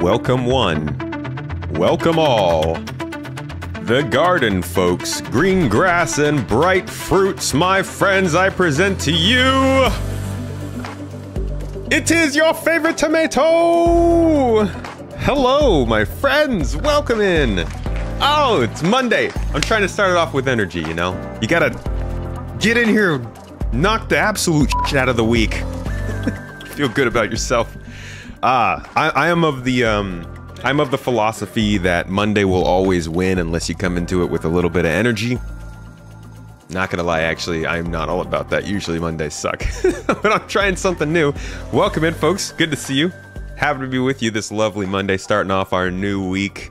Welcome one, welcome all. The garden folks, green grass and bright fruits, my friends, I present to you. It is your favorite tomato! Hello, my friends, welcome in. Oh, it's Monday. I'm trying to start it off with energy, you know? You gotta get in here, knock the absolute shit out of the week. Feel good about yourself. I'm of the philosophy that Monday will always win unless you come into it with a little bit of energy. Not gonna lie, actually, I'm not all about that. Usually Mondays suck. But I'm trying something new. Welcome in, folks. Good to see you. Happy to be with you this lovely Monday, starting off our new week.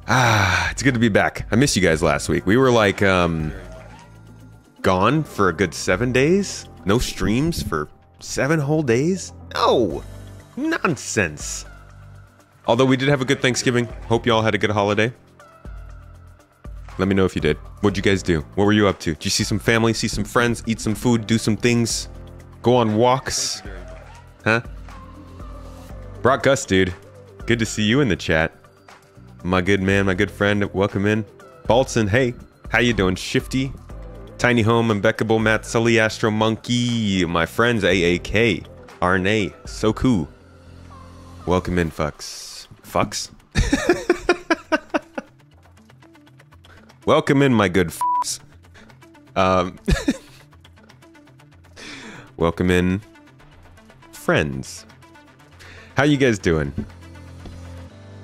It's good to be back. I missed you guys last week. We were like, gone for a good 7 days. No streams for 7 whole days. No! Nonsense. Although we did have a good Thanksgiving. Hope you all had a good holiday. Let me know if you did. What'd you guys do? What were you up to? Did you see some family, see some friends, eat some food, do some things, go on walks? Huh? Brock Gus, dude. Good to see you in the chat. My good man, my good friend. Welcome in. Baltzen, hey. How you doing? Shifty. Tiny Home, Impeccable, Matt Sully, Astro Monkey. My friends, AAK. Arne. So cool. Welcome in, fucks. Fucks? Welcome in, my good fucks. Welcome in, friends. How you guys doing?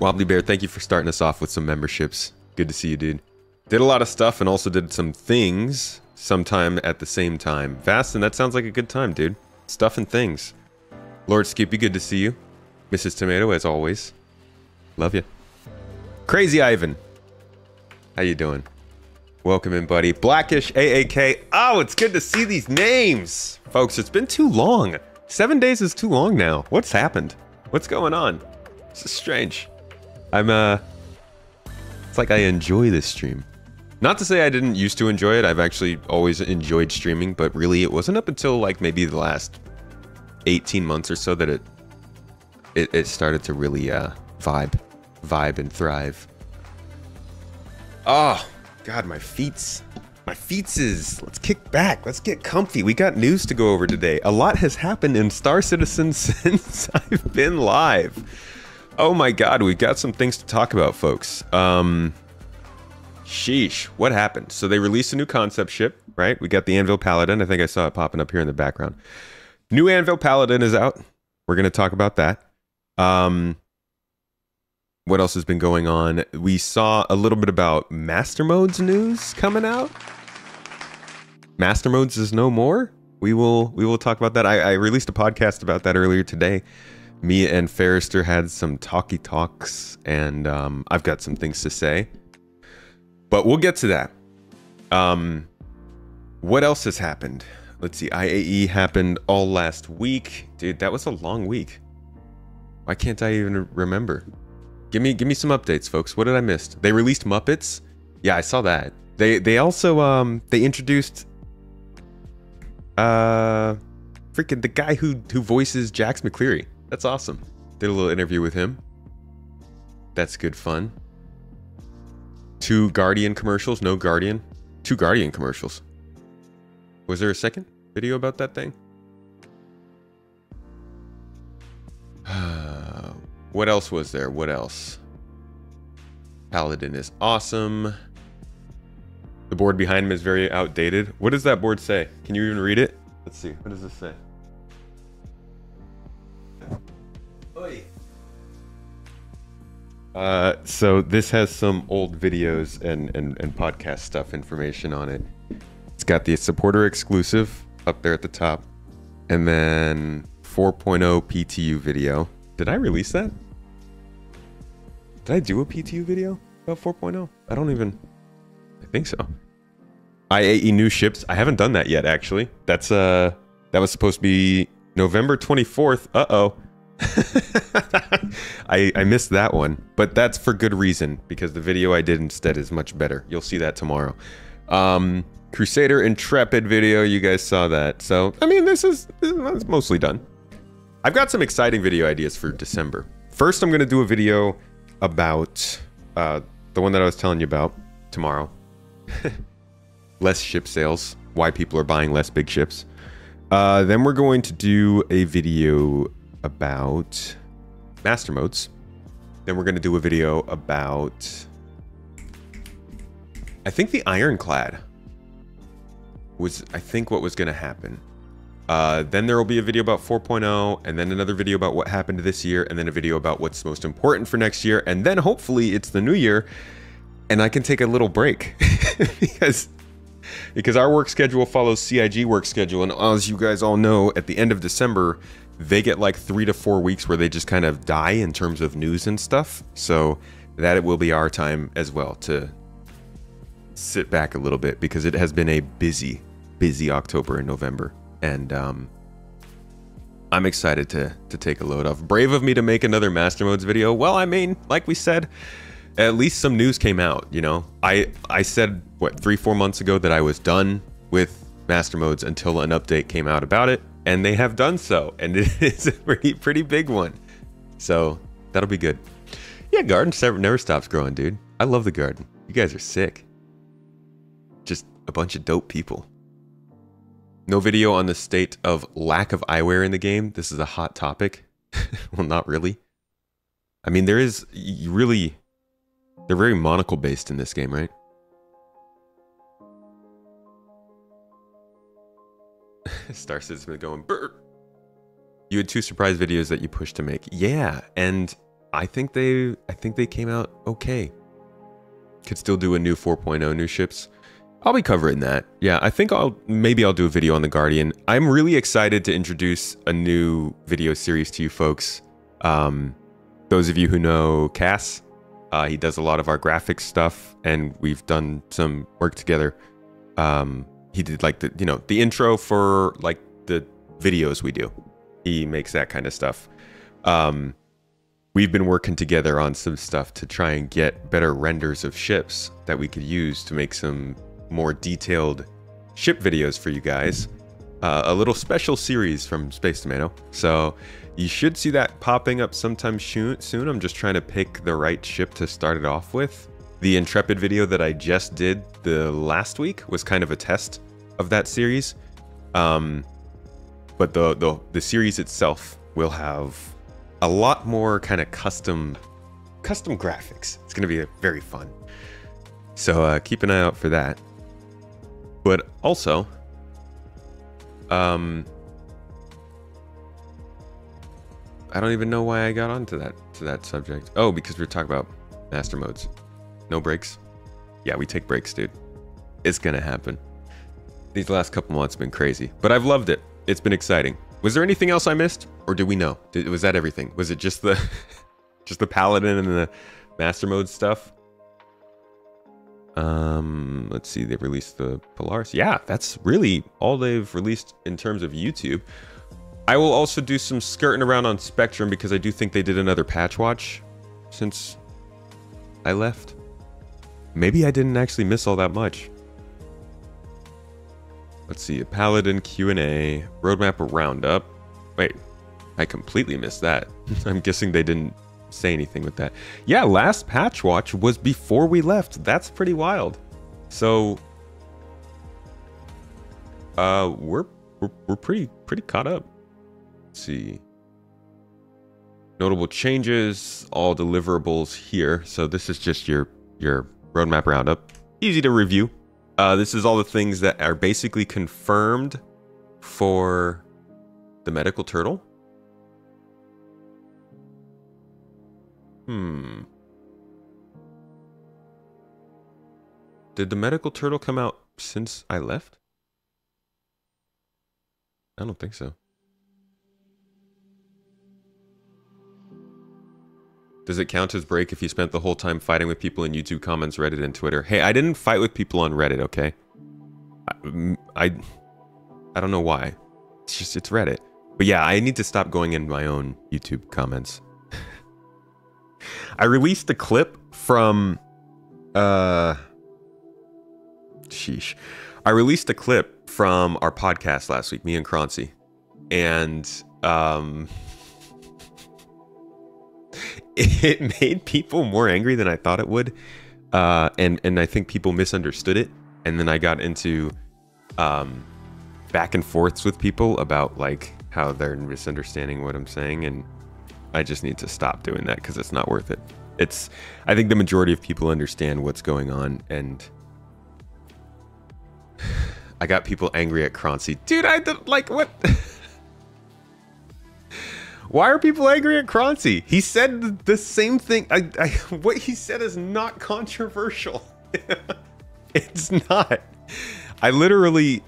Wobbly Bear, thank you for starting us off with some memberships. Good to see you, dude. Did a lot of stuff and also did some things sometime at the same time. Vast, and that sounds like a good time, dude. Stuff and things. Lord Skippy, good to see you. Mrs. Tomato, as always. Love you. Crazy Ivan. How you doing? Welcome in, buddy. Blackish AAK. Oh, it's good to see these names. Folks, it's been too long. 7 days is too long now. What's happened? What's going on? This is strange. It's like I enjoy this stream. Not to say I didn't used to enjoy it. I've actually always enjoyed streaming, but really it wasn't up until like maybe the last 18 months or so that it started to really vibe and thrive. Oh God, my feet's. Let's kick back. Let's get comfy. We got news to go over today. A lot has happened in Star Citizen since I've been live. Oh my God, we've got some things to talk about, folks. Sheesh, what happened? So they released a new concept ship, right? We got the Anvil Paladin. I think I saw it popping up here in the background. New Anvil Paladin is out. We're going to talk about that. What else has been going on? We saw a little bit about Master Modes news coming out. Master Modes is no more. We will talk about that. I released a podcast about that earlier today. Me and Ferrister had some talky talks, and I've got some things to say. But we'll get to that. What else has happened? Let's see. IAE happened all last week. Dude, that was a long week. Why can't I even remember? Give me some updates, folks. What did I miss? They released Muppets. Yeah, I saw that. They also they introduced freaking the guy who voices Jax McCleary. That's awesome. Did a little interview with him. That's good fun. 2 Guardian commercials. No Guardian. 2 Guardian commercials. Was there a second video about that thing? What else was there? What else? Paladin is awesome. The board behind him is very outdated. What does that board say? Can you even read it? Let's see. What does this say? Oi. So this has some old videos and podcast stuff information on it. It's got the supporter exclusive up there at the top. And then 4.0 PTU video. Did I release that? Did I do a PTU video about 4.0? I think so. IAE new ships. I haven't done that yet, actually. That was supposed to be November 24th. Uh-oh. I missed that one, but that's for good reason, because the video I did instead is much better. You'll see that tomorrow. Crusader Intrepid video, you guys saw that. So, I mean, this is mostly done. I've got some exciting video ideas for December. First, I'm going to do a video about the one that I was telling you about tomorrow. Less ship sales, why people are buying less big ships. Then we're going to do a video about master modes. Then we're going to do a video about, I think the ironclad was, I think, what was going to happen. Then there will be a video about 4.0, and then another video about what happened this year, and then a video about what's most important for next year. And then hopefully it's the new year and I can take a little break because our work schedule follows CIG work schedule. And as you guys all know, at the end of December, they get like 3 to 4 weeks where they just kind of die in terms of news and stuff. So that it will be our time as well to sit back a little bit, because it has been a busy October and November. And I'm excited to take a load off. Brave of me to make another Master Modes video. Well, I mean, like we said, at least some news came out, you know? I said, what, 3-4 months ago that I was done with Master Modes until an update came out about it. And they have done so. And it is a pretty big one. So that'll be good. Yeah, garden never stops growing, dude. I love the garden. You guys are sick. Just a bunch of dope people. No video on the state of lack of eyewear in the game. This is a hot topic. Well, not really. I mean, there is really... They're very monocle based in this game, right? Star Citizen's been going, brr. You had 2 surprise videos that you pushed to make. Yeah, and I think they came out okay. Could still do a new 4.0 new ships. I'll be covering that. Yeah, I think maybe I'll do a video on the Guardian. I'm really excited to introduce a new video series to you folks. Those of you who know Cass, he does a lot of our graphics stuff, and we've done some work together. He did like the intro for like the videos we do. He makes that kind of stuff. We've been working together on some stuff to try and get better renders of ships that we could use to make some more detailed ship videos for you guys. A little special series from Space Tomato. So you should see that popping up sometime soon. I'm just trying to pick the right ship to start it off with. The Intrepid video that I just did the last week was kind of a test of that series. But the series itself will have a lot more kind of custom graphics. It's going to be very fun. So keep an eye out for that. But also, I don't even know why I got onto that subject. Oh, because we were talking about master modes. No breaks. Yeah, we take breaks, dude. It's gonna happen. These last couple months have been crazy, but I've loved it. It's been exciting. Was there anything else I missed, or do we know? Was that everything? Was it just the just the Paladin and the master mode stuff? Let's see, they've released the Polaris. Yeah, that's really all they've released in terms of YouTube. I will also do some skirting around on Spectrum, because I do think they did another patch watch since I left. Maybe I didn't actually miss all that much. Let's see, a Paladin Q&A, roadmap roundup. Wait, I completely missed that. I'm guessing they didn't say anything with that. Yeah, last patch watch was before we left. That's pretty wild. So we're pretty caught up. Let's see, notable changes, all deliverables here. So this is just your roadmap roundup, easy to review. This is all the things that are basically confirmed for the medical turtle. Did the medical turtle come out since I left? I don't think so. Does it count as break if you spent the whole time fighting with people in YouTube comments, Reddit, and Twitter? Hey, I didn't fight with people on Reddit, okay? I don't know why. It's Reddit. But yeah, I need to stop going in my own YouTube comments. I released a clip from sheesh. I released a clip from our podcast last week, me and Croncy. And it made people more angry than I thought it would. And I think people misunderstood it. And then I got into back and forths with people about like how they're misunderstanding what I'm saying, and I just need to stop doing that because it's not worth it. I think the majority of people understand what's going on, and I got people angry at Croncy. Dude, like, what? Why are people angry at Croncy? He said the same thing. What he said is not controversial. It's not. I literally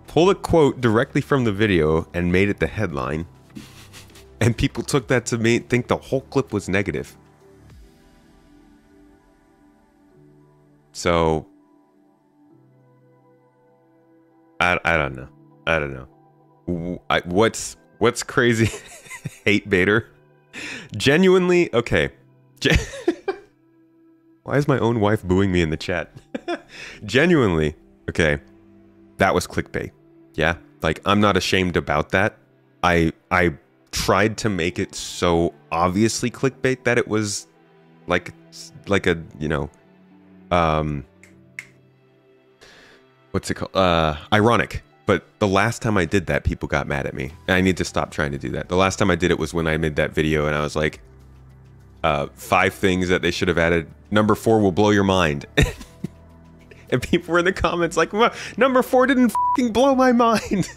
pulled a quote directly from the video and made it the headline. And people took that to think the whole clip was negative. So I don't know. I don't know. What's crazy? Hate baiter. Genuinely, okay. Why is my own wife booing me in the chat? Genuinely, okay. That was clickbait. Yeah, like I'm not ashamed about that. I tried to make it so obviously clickbait that it was like a, you know, what's it called? Ironic. But the last time I did that, people got mad at me. And I need to stop trying to do that. The last time I did it was when I made that video and I was like, 5 things that they should have added. Number 4 will blow your mind. And people were in the comments like, well, number 4 didn't fucking blow my mind.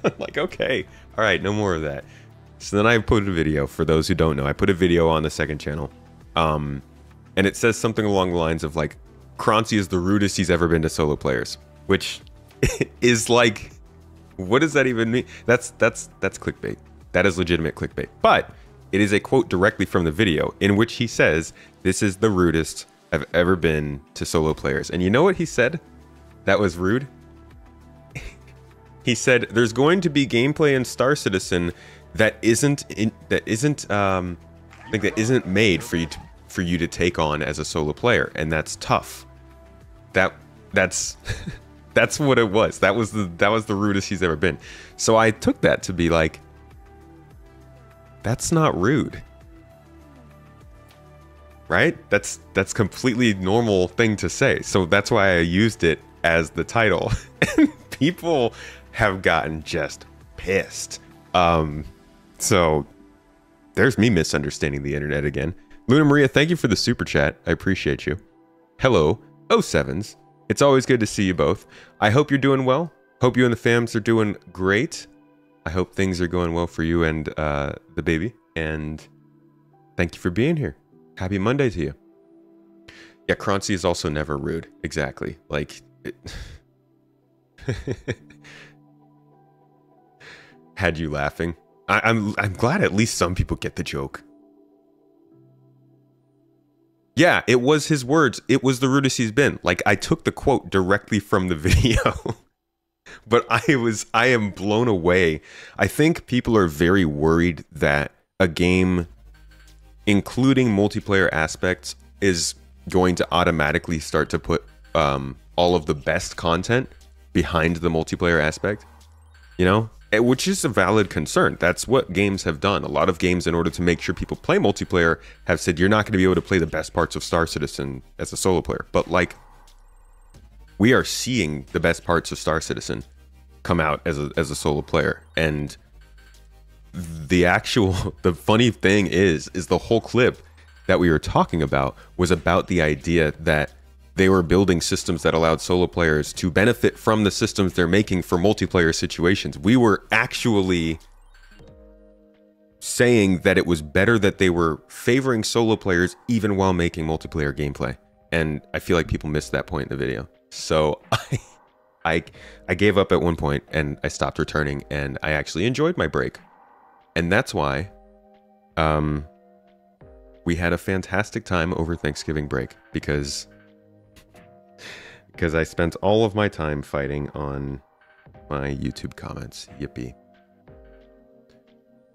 I'm like, okay, all right, no more of that. So then I put a video, for those who don't know, I put a video on the second channel. And it says something along the lines of like, Croncy is the rudest he's ever been to solo players. Which is like, what does that even mean? That's clickbait. That is legitimate clickbait. But it is a quote directly from the video in which he says, this is the rudest I've ever been to solo players. And you know what he said that was rude? He said, there's going to be gameplay in Star Citizen that isn't made for you to take on as a solo player, and that's tough. That's that's what it was. That was the rudest he's ever been. So I took that to be like, that's not rude. Right? That's completely normal thing to say. So that's why I used it as the title. And people have gotten just pissed. So there's me misunderstanding the internet again. Luna Maria, thank you for the super chat. I appreciate you. Hello, 07s. It's always good to see you both. I hope you're doing well. Hope you and the fams are doing great. I hope things are going well for you and the baby. And thank you for being here. Happy Monday to you. Yeah, Croncy is also never rude. Exactly. Like, had you laughing. I'm glad at least some people get the joke. Yeah, it was his words. It was the rudest he's been. Like, I took the quote directly from the video. But I am blown away. I think people are very worried that a game, including multiplayer aspects, is going to automatically start to put all of the best content behind the multiplayer aspect. You know? Which is a valid concern. That's what games have done. A lot of games, in order to make sure people play multiplayer, have said you're not going to be able to play the best parts of Star Citizen as a solo player. But like, we are seeing the best parts of Star Citizen come out as a solo player. And the funny thing is the whole clip that we were talking about was about the idea that they were building systems that allowed solo players to benefit from the systems they're making for multiplayer situations. We were actually saying that it was better that they were favoring solo players even while making multiplayer gameplay. And I feel like people missed that point in the video. So I gave up at one point and I stopped returning, and I actually enjoyed my break. And that's why we had a fantastic time over Thanksgiving break, because I spent all of my time fighting on my YouTube comments. Yippee.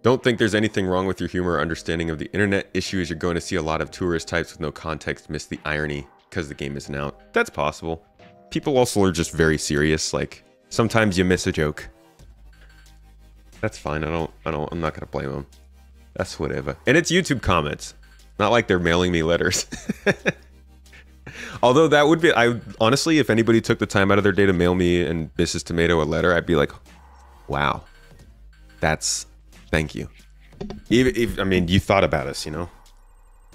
Don't think there's anything wrong with your humor or understanding of the internet. Issue is you're going to see a lot of tourist types with no context miss the irony because the game isn't out. That's possible. People also are just very serious. Like, sometimes you miss a joke. That's fine. I'm not going to blame them. That's whatever. And it's YouTube comments. Not like they're mailing me letters. Although that would be, I honestly, if anybody took the time out of their day to mail me and Mrs. Tomato a letter, I'd be like, wow, thank you. Even, I mean, you thought about us, you know?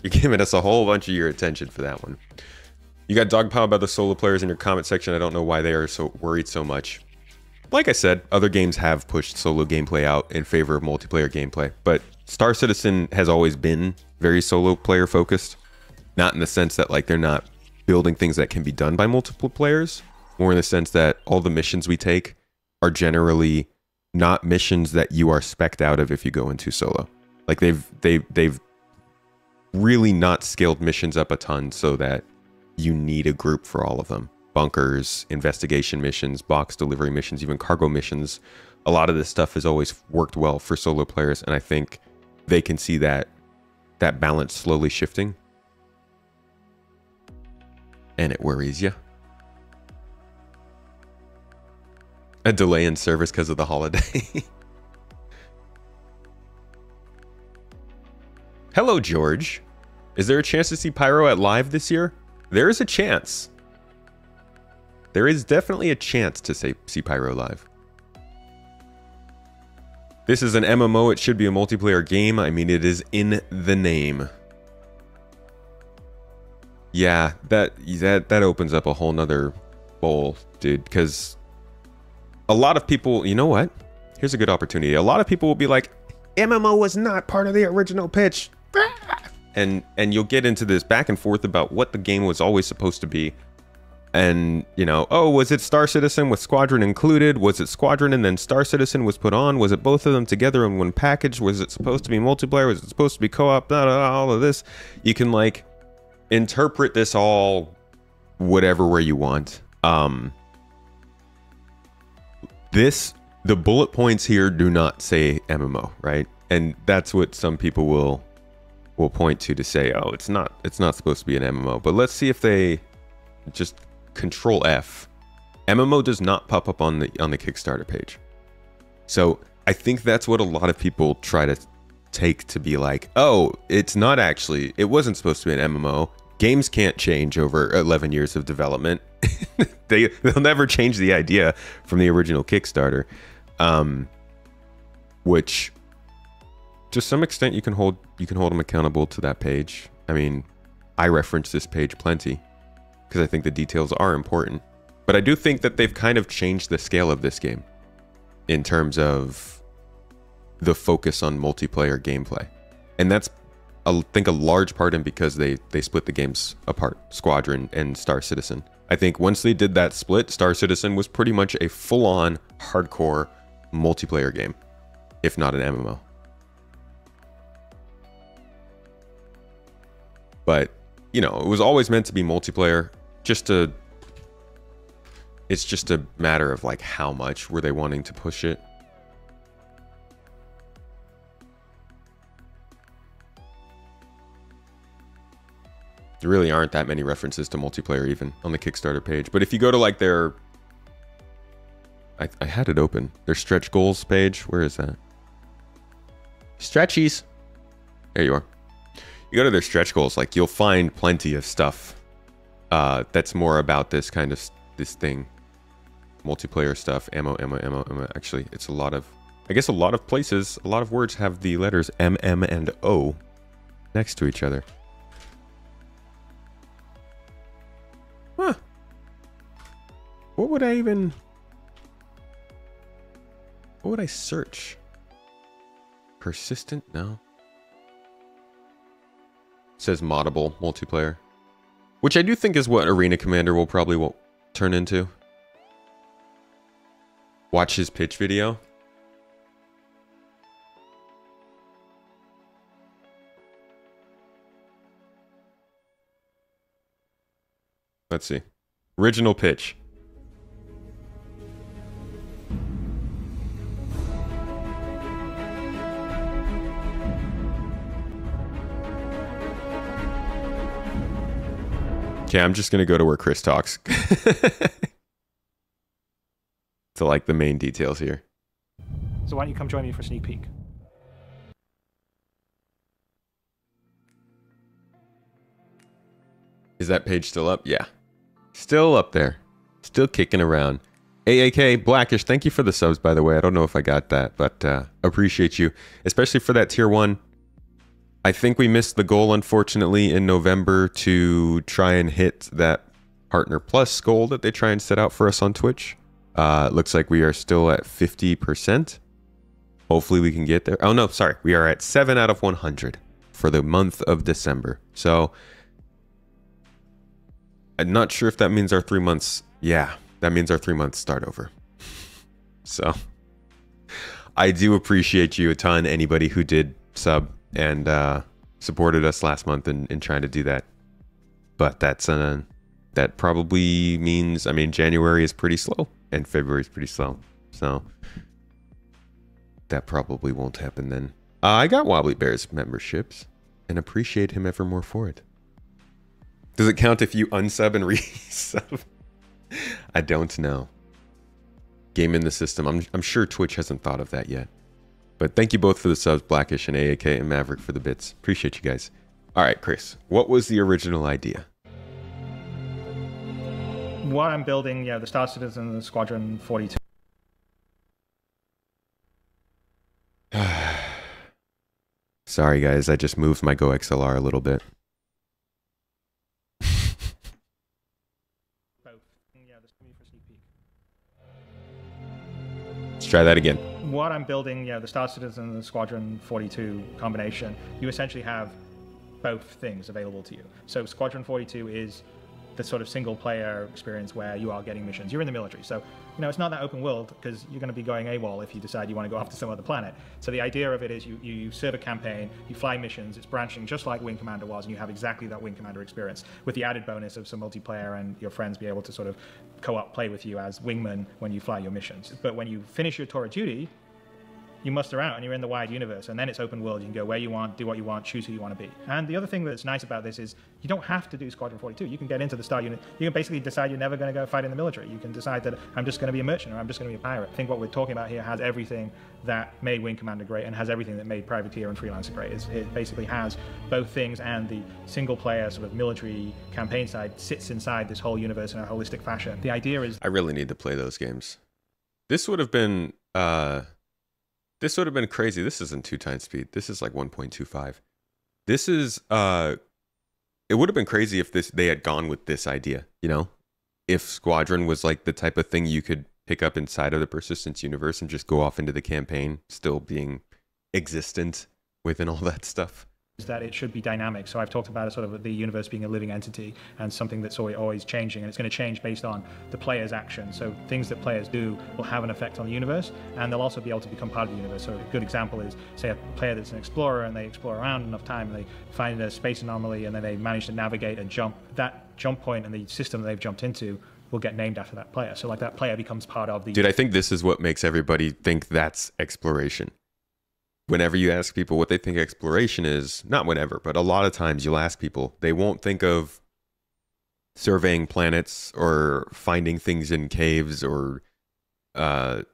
You're giving us a whole bunch of your attention for that one. You got dogpile about the solo players in your comment section. I don't know why they are so worried so much. Like I said, other games have pushed solo gameplay out in favor of multiplayer gameplay, but Star Citizen has always been very solo player focused. Not in the sense that like they're not building things that can be done by multiple players, more in the sense that all the missions we take are generally not missions that you are spec'd out of if you go into solo. Like they've really not scaled missions up a ton so that you need a group for all of them. Bunkers, investigation missions, box delivery missions, even cargo missions. A lot of this stuff has always worked well for solo players, and I think they can see that balance slowly shifting. And it worries you. A delay in service because of the holiday. Hello, George. Is there a chance to see Pyro at live this year? There is a chance. There is definitely a chance to see Pyro live. This is an MMO. It should be a multiplayer game. I mean, it is in the name. Yeah, that opens up a whole nother bowl, dude, because a lot of people, you know what? Here's a good opportunity. A lot of people will be like, MMO was not part of the original pitch. And you'll get into this back and forth about what the game was always supposed to be. And, you know, oh, was it Star Citizen with Squadron included? Was it Squadron and then Star Citizen was put on? Was it both of them together in one package? Was it supposed to be multiplayer? Was it supposed to be co-op? All of this. You can, like, interpret this all whatever way you want. The bullet points here do not say MMO, right? And that's what some people will point to say, oh, it's not supposed to be an MMO. But let's see if they just Control F. MMO does not pop up on the Kickstarter page. So I think that's what a lot of people try to take to be like, oh, it's not actually, it wasn't supposed to be an MMO. Games can't change over 11 years of development. They'll never change the idea from the original Kickstarter. Which to some extent you can hold them accountable to that page. I mean, I reference this page plenty because I think the details are important. But I do think that they've kind of changed the scale of this game in terms of the focus on multiplayer gameplay. And that's, I think, a large part in because they split the games apart, Squadron and Star Citizen. I think once they did that split, Star Citizen was pretty much a full-on hardcore multiplayer game, if not an MMO. But, you know, it was always meant to be multiplayer. It's just a matter of like how much were they wanting to push it. There really aren't that many references to multiplayer even on the Kickstarter page. But if you go to like their, I had it open, their stretch goals page. Where is that? Stretchies. There you are. You go to their stretch goals, like you'll find plenty of stuff that's more about this kind of this thing. Multiplayer stuff, ammo. Actually, it's a lot of, I guess a lot of places, a lot of words have the letters M, M, and O next to each other. Huh. What would I search? Persistent? No. It says moddable multiplayer, which I do think is what Arena Commander will probably turn into. Watch his pitch video. Let's see. Original pitch. Okay, I'm just gonna go to where Chris talks. To like the main details here. So why don't you come join me for a sneak peek? Is that page still up? Yeah. Still up there. Still kicking around. AAK, Blackish, thank you for the subs, by the way. I don't know if I got that, but appreciate you. Especially for that tier 1. I think we missed the goal, unfortunately, in November to try and hit that Partner Plus goal that they try and set out for us on Twitch. Looks like we are still at 50%. Hopefully we can get there. Oh, no, sorry. We are at 7 out of 100 for the month of December. So I'm not sure if that means our 3 months. Yeah, that means our 3 months start over. So I do appreciate you a ton, anybody who did sub and supported us last month in trying to do that. But that's that probably means, I mean, January is pretty slow and February is pretty slow. So that probably won't happen then. I got Wobbly Bear's memberships and appreciate him evermore for it. Does it count if you unsub and resub? I don't know. Game in the system. I'm sure Twitch hasn't thought of that yet. But thank you both for the subs, Blackish and AAK and Maverick for the bits. Appreciate you guys. All right, Chris, what was the original idea? What I'm building, the Star Citizen and the Squadron 42. Sorry, guys. I just moved my Go XLR a little bit. Let's try that again. What I'm building, the Star Citizen and the Squadron 42 combination, you essentially have both things available to you. So Squadron 42 is the sort of single player experience where you are getting missions. You're in the military, so it's not that open world because you're going to be going AWOL if you decide you want to go after some other planet. So the idea of it is you serve a campaign, you fly missions, it's branching just like Wing Commander was, and you have exactly that Wing Commander experience with the added bonus of some multiplayer and your friends be able to sort of co-op play with you as wingmen when you fly your missions. But when you finish your tour of duty, you muster out and you're in the wide universe, and then it's open world. You can go where you want, do what you want, choose who you want to be. And the other thing that's nice about this is you don't have to do Squadron 42. You can get into the Star Unit. You can basically decide you're never going to go fight in the military. You can decide that I'm just going to be a merchant or I'm just going to be a pirate. I think what we're talking about here has everything that made Wing Commander great and has everything that made Privateer and Freelancer great. It basically has both things, and the single player sort of military campaign side sits inside this whole universe in a holistic fashion. The idea is... I really need to play those games. This would have been... This would have been crazy. This isn't 2x speed. This is like 1.25. This is it would have been crazy if they had gone with this idea, If Squadron was like the type of thing you could pick up inside of the Persistence universe and just go off into the campaign, still being existent within all that stuff. Is that it should be dynamic. So I've talked about sort of the universe being a living entity and something that's always changing, and it's going to change based on the player's action. So things that players do will have an effect on the universe, and they'll also be able to become part of the universe. So a good example is, say, a player that's an explorer and they explore around enough time and they find a space anomaly and then they manage to navigate and jump. That jump point and the system that they've jumped into will get named after that player. So like that player becomes part of the... Dude, I think this is what makes everybody think that's exploration. Whenever you ask people what they think exploration is, not whenever, but a lot of times you'll ask people, they won't think of surveying planets or finding things in caves or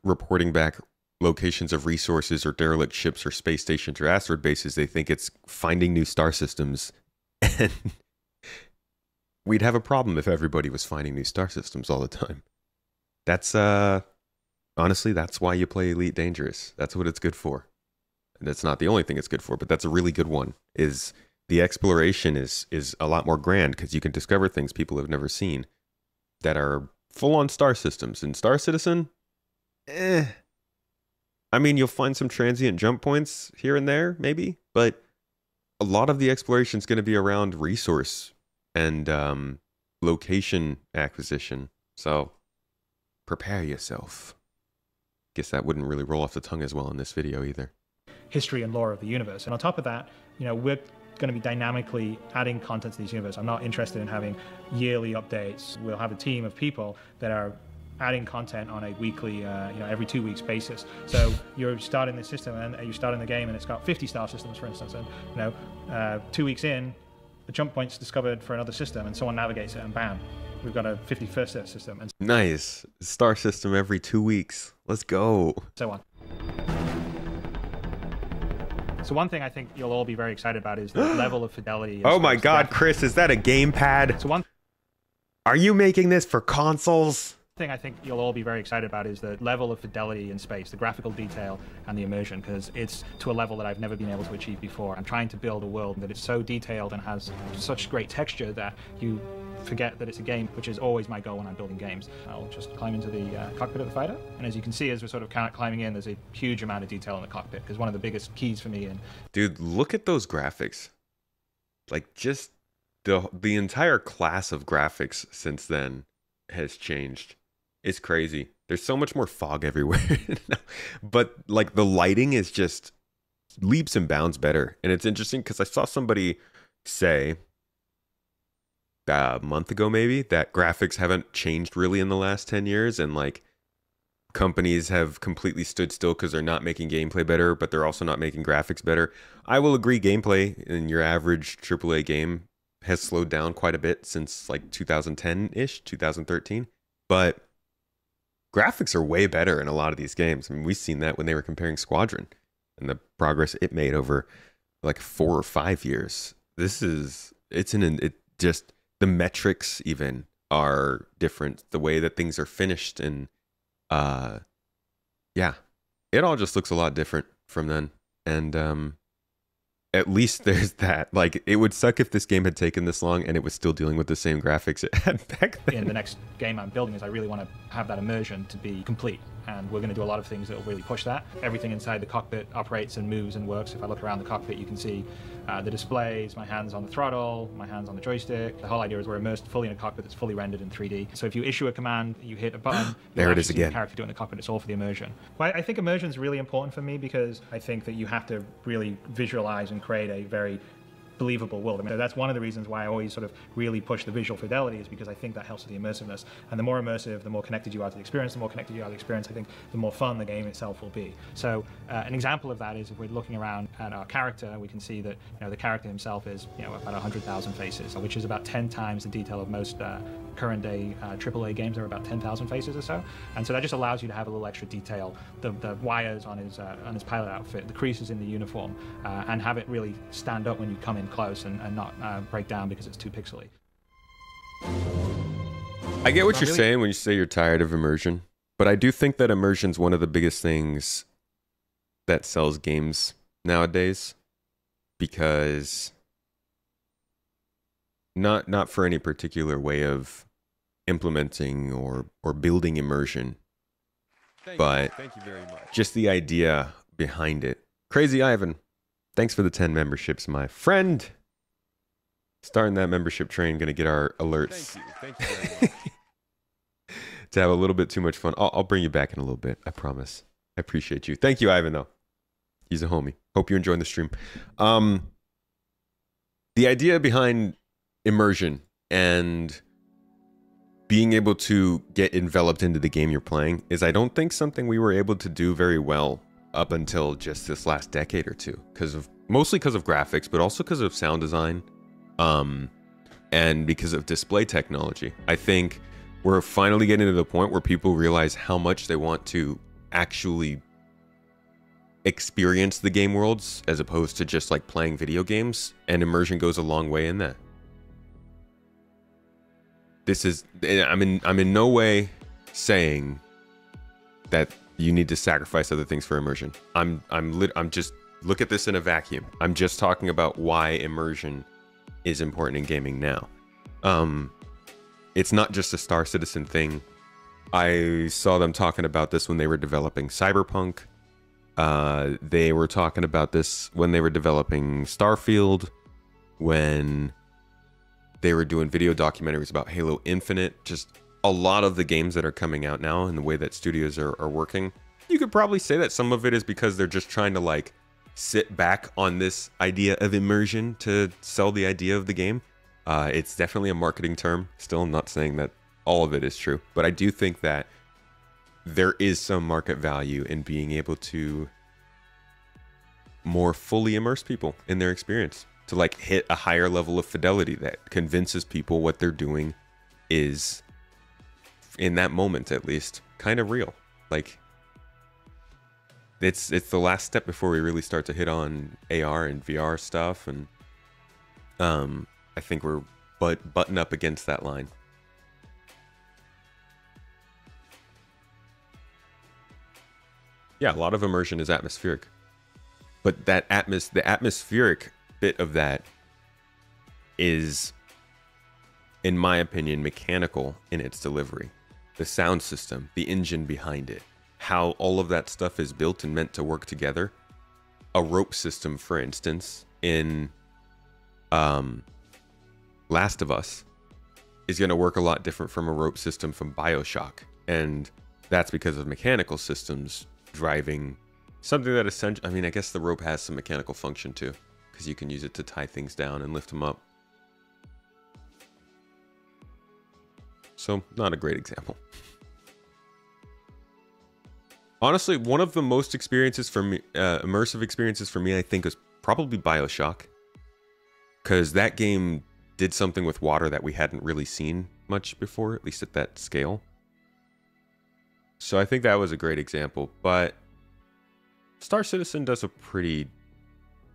reporting back locations of resources or derelict ships or space stations or asteroid bases. They think it's finding new star systems. And we'd have a problem if everybody was finding new star systems all the time. That's, honestly, that's why you play Elite Dangerous. That's what it's good for. That's not the only thing it's good for, but that's a really good one. Is the exploration is a lot more grand because you can discover things people have never seen that are full-on star systems. And Star Citizen, I mean, you'll find some transient jump points here and there, maybe, but a lot of the exploration is going to be around resource and location acquisition. So prepare yourself. Guess that wouldn't really roll off the tongue as well in this video either. History and lore of the universe. And on top of that, we're going to be dynamically adding content to this universe. I'm not interested in having yearly updates. We'll have a team of people that are adding content on a weekly, every 2 weeks basis. So you're starting the system and you're starting the game and it's got 50 star systems, for instance, and 2 weeks in, a jump point's discovered for another system and someone navigates it and bam, we've got a 51st system. And nice. Star system every 2 weeks. Let's go. So on. So one thing I think you'll all be very excited about is the level of fidelity. Oh my God, Chris, is that a gamepad? So one Are you making this for consoles? thing I think you'll all be very excited about is the level of fidelity in space, the graphical detail and the immersion, because it's to a level that I've never been able to achieve before. I'm trying to build a world that is so detailed and has such great texture that you forget that it's a game, which is always my goal when I'm building games. I'll just climb into the cockpit of the fighter, and as you can see, as we're sort of climbing in, there's a huge amount of detail in the cockpit, because one of the biggest keys for me. Dude, look at those graphics. Like, just the entire class of graphics since then has changed. It's crazy. There's so much more fog everywhere. But like the lighting is just leaps and bounds better. And it's interesting because I saw somebody say a month ago maybe that graphics haven't changed really in the last 10 years, and like companies have completely stood still because they're not making gameplay better, but they're also not making graphics better. I will agree, gameplay in your average AAA game has slowed down quite a bit since like 2010-ish, 2013, but graphics are way better in a lot of these games. I mean, we've seen that when they were comparing Squadron and the progress it made over like 4 or 5 years. It just, the metrics even are different. The way that things are finished, and yeah, it all just looks a lot different from then. And at least there's that. Like, it would suck if this game had taken this long and it was still dealing with the same graphics it had back then. In the next game I'm building is I really want to have that immersion to be complete, and we're going to do a lot of things that will really push that. Everything inside the cockpit operates and moves and works. If I look around the cockpit, you can see the displays, my hands on the throttle, my hands on the joystick. The whole idea is we're immersed fully in a cockpit that's fully rendered in 3D. So if you issue a command, you hit a button, there it is again. The character doing the cockpit. It's all for the immersion. Well, I think immersion is really important for me because I think that you have to really visualize and create a very believable world. I mean, that's one of the reasons why I always sort of really push the visual fidelity, is because I think that helps with the immersiveness. And the more immersive, the more connected you are to the experience, the more connected you are to the experience, I think the more fun the game itself will be. So an example of that is if we're looking around at our character, we can see that the character himself is about 100,000 faces, which is about 10 times the detail of most current day AAA games. Are about 10,000 faces or so. And so that just allows you to have a little extra detail, the wires on his pilot outfit, the creases in the uniform, and have it really stand up when you come in close and not break down because it's too pixely. I get what you're saying when you say you're tired of immersion, but I do think that immersion's one of the biggest things that sells games nowadays, because not for any particular way of implementing or building immersion, but thank you very much. Just the idea behind it. Crazy Ivan, thanks for the 10 memberships, my friend. Starting that membership train, gonna get our alerts. Thank you very much. To have a little bit too much fun. I'll bring you back in a little bit, I promise. I appreciate you. Thank you, Ivan, though. He's a homie. Hope you're enjoying the stream. The idea behind immersion and being able to get enveloped into the game you're playing is, I don't think, something we were able to do very well up until just this last decade or two, mostly because of graphics, but also because of sound design, and because of display technology. I think we're finally getting to the point where people realize how much they want to actually experience the game worlds as opposed to just like playing video games, and immersion goes a long way in that. I'm in no way saying that you need to sacrifice other things for immersion. I'm just, look at this in a vacuum. I'm just talking about why immersion is important in gaming now. It's not just a Star Citizen thing. I saw them talking about this when they were developing Cyberpunk. They were talking about this when they were developing Starfield, when they were doing video documentaries about Halo Infinite. Just a lot of the games that are coming out now and the way that studios are working. You could probably say that some of it is because they're just trying to like sit back on this idea of immersion to sell the idea of the game. It's definitely a marketing term. Still, I'm not saying that all of it is true, but I do think that there is some market value in being able to more fully immerse people in their experience, to like hit a higher level of fidelity that convinces people what they're doing is, in that moment at least, kind of real. Like, it's the last step before we really start to hit on AR and VR stuff, and I think we're button up against that line. Yeah, a lot of immersion is atmospheric, but that the atmospheric bit of that is, in my opinion, mechanical in its delivery. The sound system, the engine behind it, how all of that stuff is built and meant to work together. A rope system, for instance, in Last of Us is going to work a lot different from a rope system from BioShock. And that's because of mechanical systems driving something that essentially, I mean, I guess the rope has some mechanical function too, because you can use it to tie things down and lift them up. So, not a great example. Honestly, one of the most experiences for me, immersive experiences for me, I think, is probably BioShock. Because that game did something with water that we hadn't really seen much before, at least at that scale. So I think that was a great example. But Star Citizen does a pretty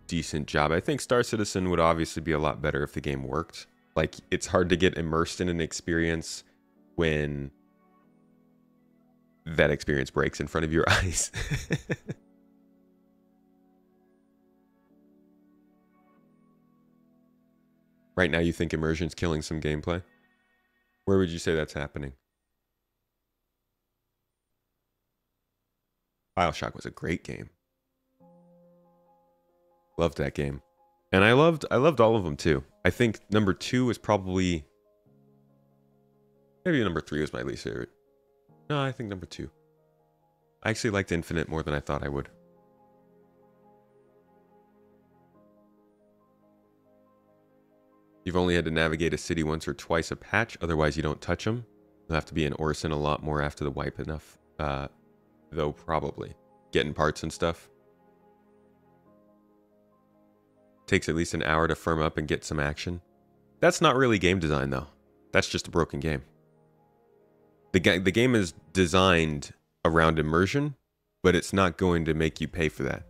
decent job. I think Star Citizen would obviously be a lot better if the game worked. Like, it's hard to get immersed in an experience when that experience breaks in front of your eyes. Right now, you think immersion's killing some gameplay? Where would you say that's happening? BioShock was a great game. Loved that game. And I loved all of them too. I think number 2 was probably, maybe number 3 was my least favorite. No, I think number 2. I actually liked Infinite more than I thought I would. You've only had to navigate a city once or twice a patch, otherwise you don't touch them. You'll have to be in Orison a lot more after the wipe enough, though probably. Getting parts and stuff. Takes at least an hour to firm up and get some action. That's not really game design though. That's just a broken game. The game is designed around immersion, but it's not going to make you pay for that.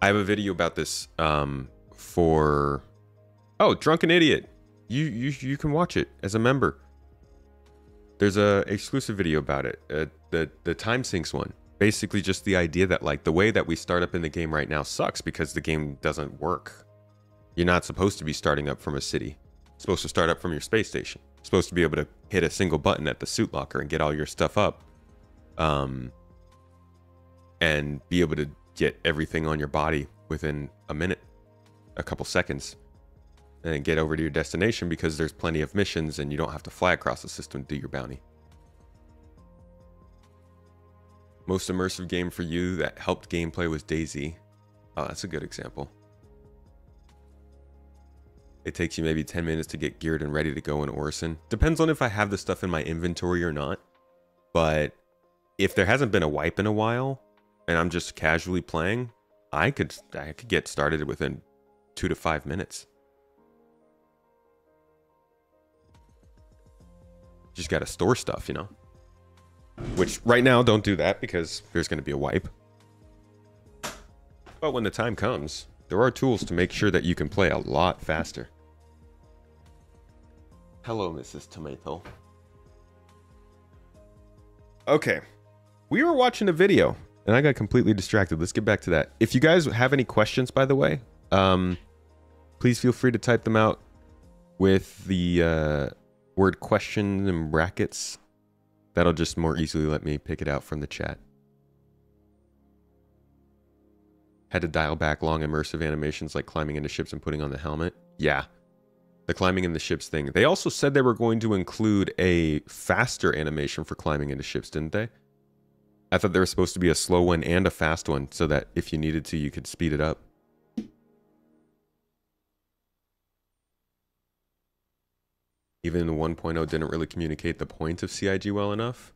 I have a video about this for... Oh, Drunken Idiot. You can watch it as a member. There's a exclusive video about it. The time sinks one. Basically just the idea that, like, the way that we start up in the game right now sucks because the game doesn't work. You're not supposed to be starting up from a city. You're supposed to start up from your space station. You're supposed to be able to hit a single button at the suit locker and get all your stuff up. And be able to get everything on your body within a minute, a couple seconds. And then get over to your destination because there's plenty of missions and you don't have to fly across the system to do your bounty. Most immersive game for you that helped gameplay was DayZ. Oh, that's a good example. It takes you maybe 10 minutes to get geared and ready to go in Orison. Depends on if I have the stuff in my inventory or not. But if there hasn't been a wipe in a while and I'm just casually playing, I could get started within 2 to 5 minutes. Just got to store stuff, you know. Which right now, don't do that because there's going to be a wipe. But when the time comes, there are tools to make sure that you can play a lot faster. Hello, Mrs. Tomato. Okay. We were watching a video, and I got completely distracted. Let's get back to that. If you guys have any questions, by the way, please feel free to type them out with the word question in brackets. That'll just more easily let me pick it out from the chat. Had to dial back long immersive animations like climbing into ships and putting on the helmet. Yeah, the climbing in the ships thing. They also said they were going to include a faster animation for climbing into ships, didn't they? I thought there was supposed to be a slow one and a fast one so that if you needed to, you could speed it up. Even the 1.0 didn't really communicate the point of CIG well enough?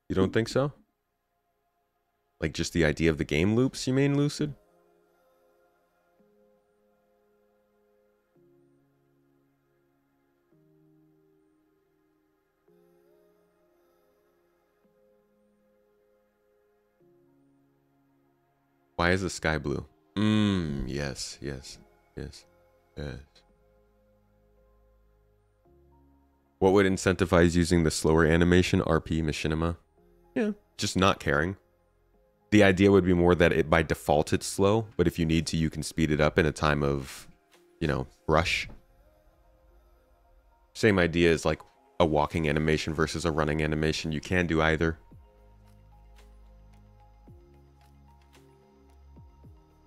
You don't think so? Like just the idea of the game loops, you mean, Lucid? Why is the sky blue? Yes, yes, yes, yes. What would incentivize using the slower animation? RP, machinima? Yeah, just not caring. The idea would be more that it by default it's slow, but if you need to, you can speed it up in a time of, you know, rush. Same idea as like a walking animation versus a running animation. You can do either.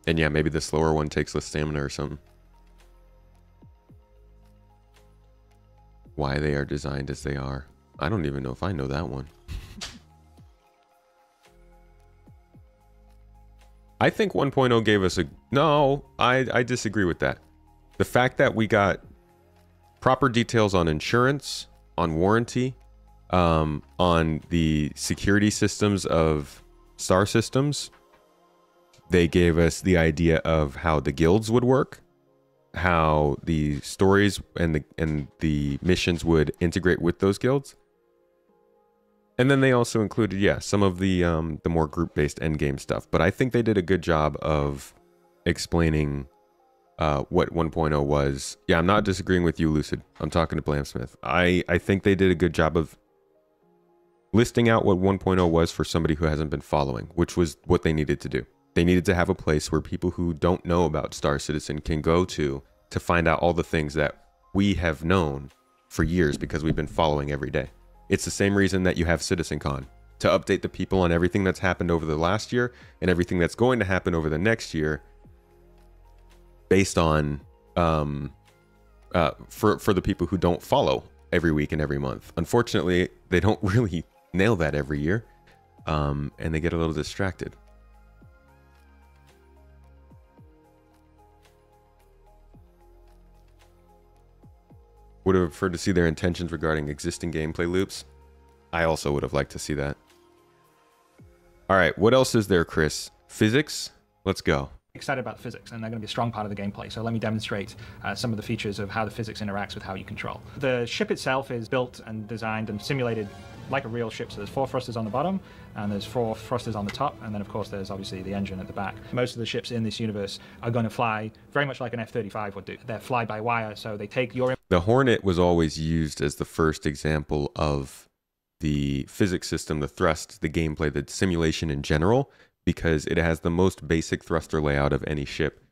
And yeah, maybe the slower one takes less stamina or something. Why they are designed as they are. I don't even know if I know that one. I think 1.0 gave us a... No, I disagree with that. The fact that we got proper details on insurance, on warranty, on the security systems of star systems. They gave us the idea of how the guilds would work, how the stories and the missions would integrate with those guilds. And then they also included, yeah, some of the more group-based endgame stuff. But I think they did a good job of explaining what 1.0 was. Yeah, I'm not disagreeing with you, Lucid. I'm talking to Blamsmith. I think they did a good job of listing out what 1.0 was for somebody who hasn't been following, which was what they needed to do. They needed to have a place where people who don't know about Star Citizen can go to find out all the things that we have known for years because we've been following every day. It's the same reason that you have CitizenCon, to update the people on everything that's happened over the last year and everything that's going to happen over the next year based on for the people who don't follow every week and every month. Unfortunately, they don't really nail that every year, and they get a little distracted. Would have preferred to see their intentions regarding existing gameplay loops. I also would have liked to see that. All right, what else is there, Chris? Physics? Let's go. Excited about physics, and they're going to be a strong part of the gameplay. So let me demonstrate some of the features of how the physics interacts with how you control. The ship itself is built and designed and simulated like a real ship. So there's 4 thrusters on the bottom, and there's 4 thrusters on the top, and then of course there's obviously the engine at the back. Most of the ships in this universe are going to fly very much like an F-35 would do. They're fly-by-wire, so they take your... The Hornet was always used as the first example of the physics system, the thrust, the gameplay, the simulation in general, because it has the most basic thruster layout of any ship.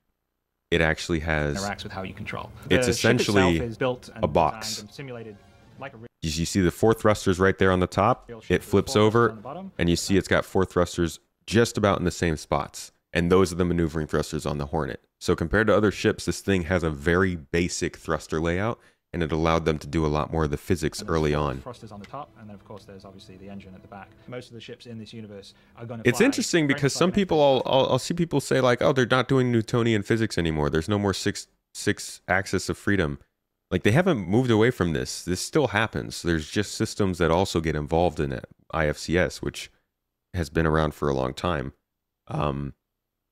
It actually has... interacts with how you control. It's essentially is built and a box. And simulated like a you see the 4 thrusters right there on the top. It flips over, and you see it's got 4 thrusters just about in the same spots. And those are the maneuvering thrusters on the Hornet. So compared to other ships, this thing has a very basic thruster layout, and it allowed them to do a lot more of the physics early on. Thrusters on the top, and then of course there's obviously the engine at the back. Most of the ships in this universe are going to... It's interesting because some people, I'll see people say like, oh, they're not doing Newtonian physics anymore. There's no more six axis of freedom. Like, they haven't moved away from this. This still happens. There's just systems that also get involved in it. IFCS, which has been around for a long time.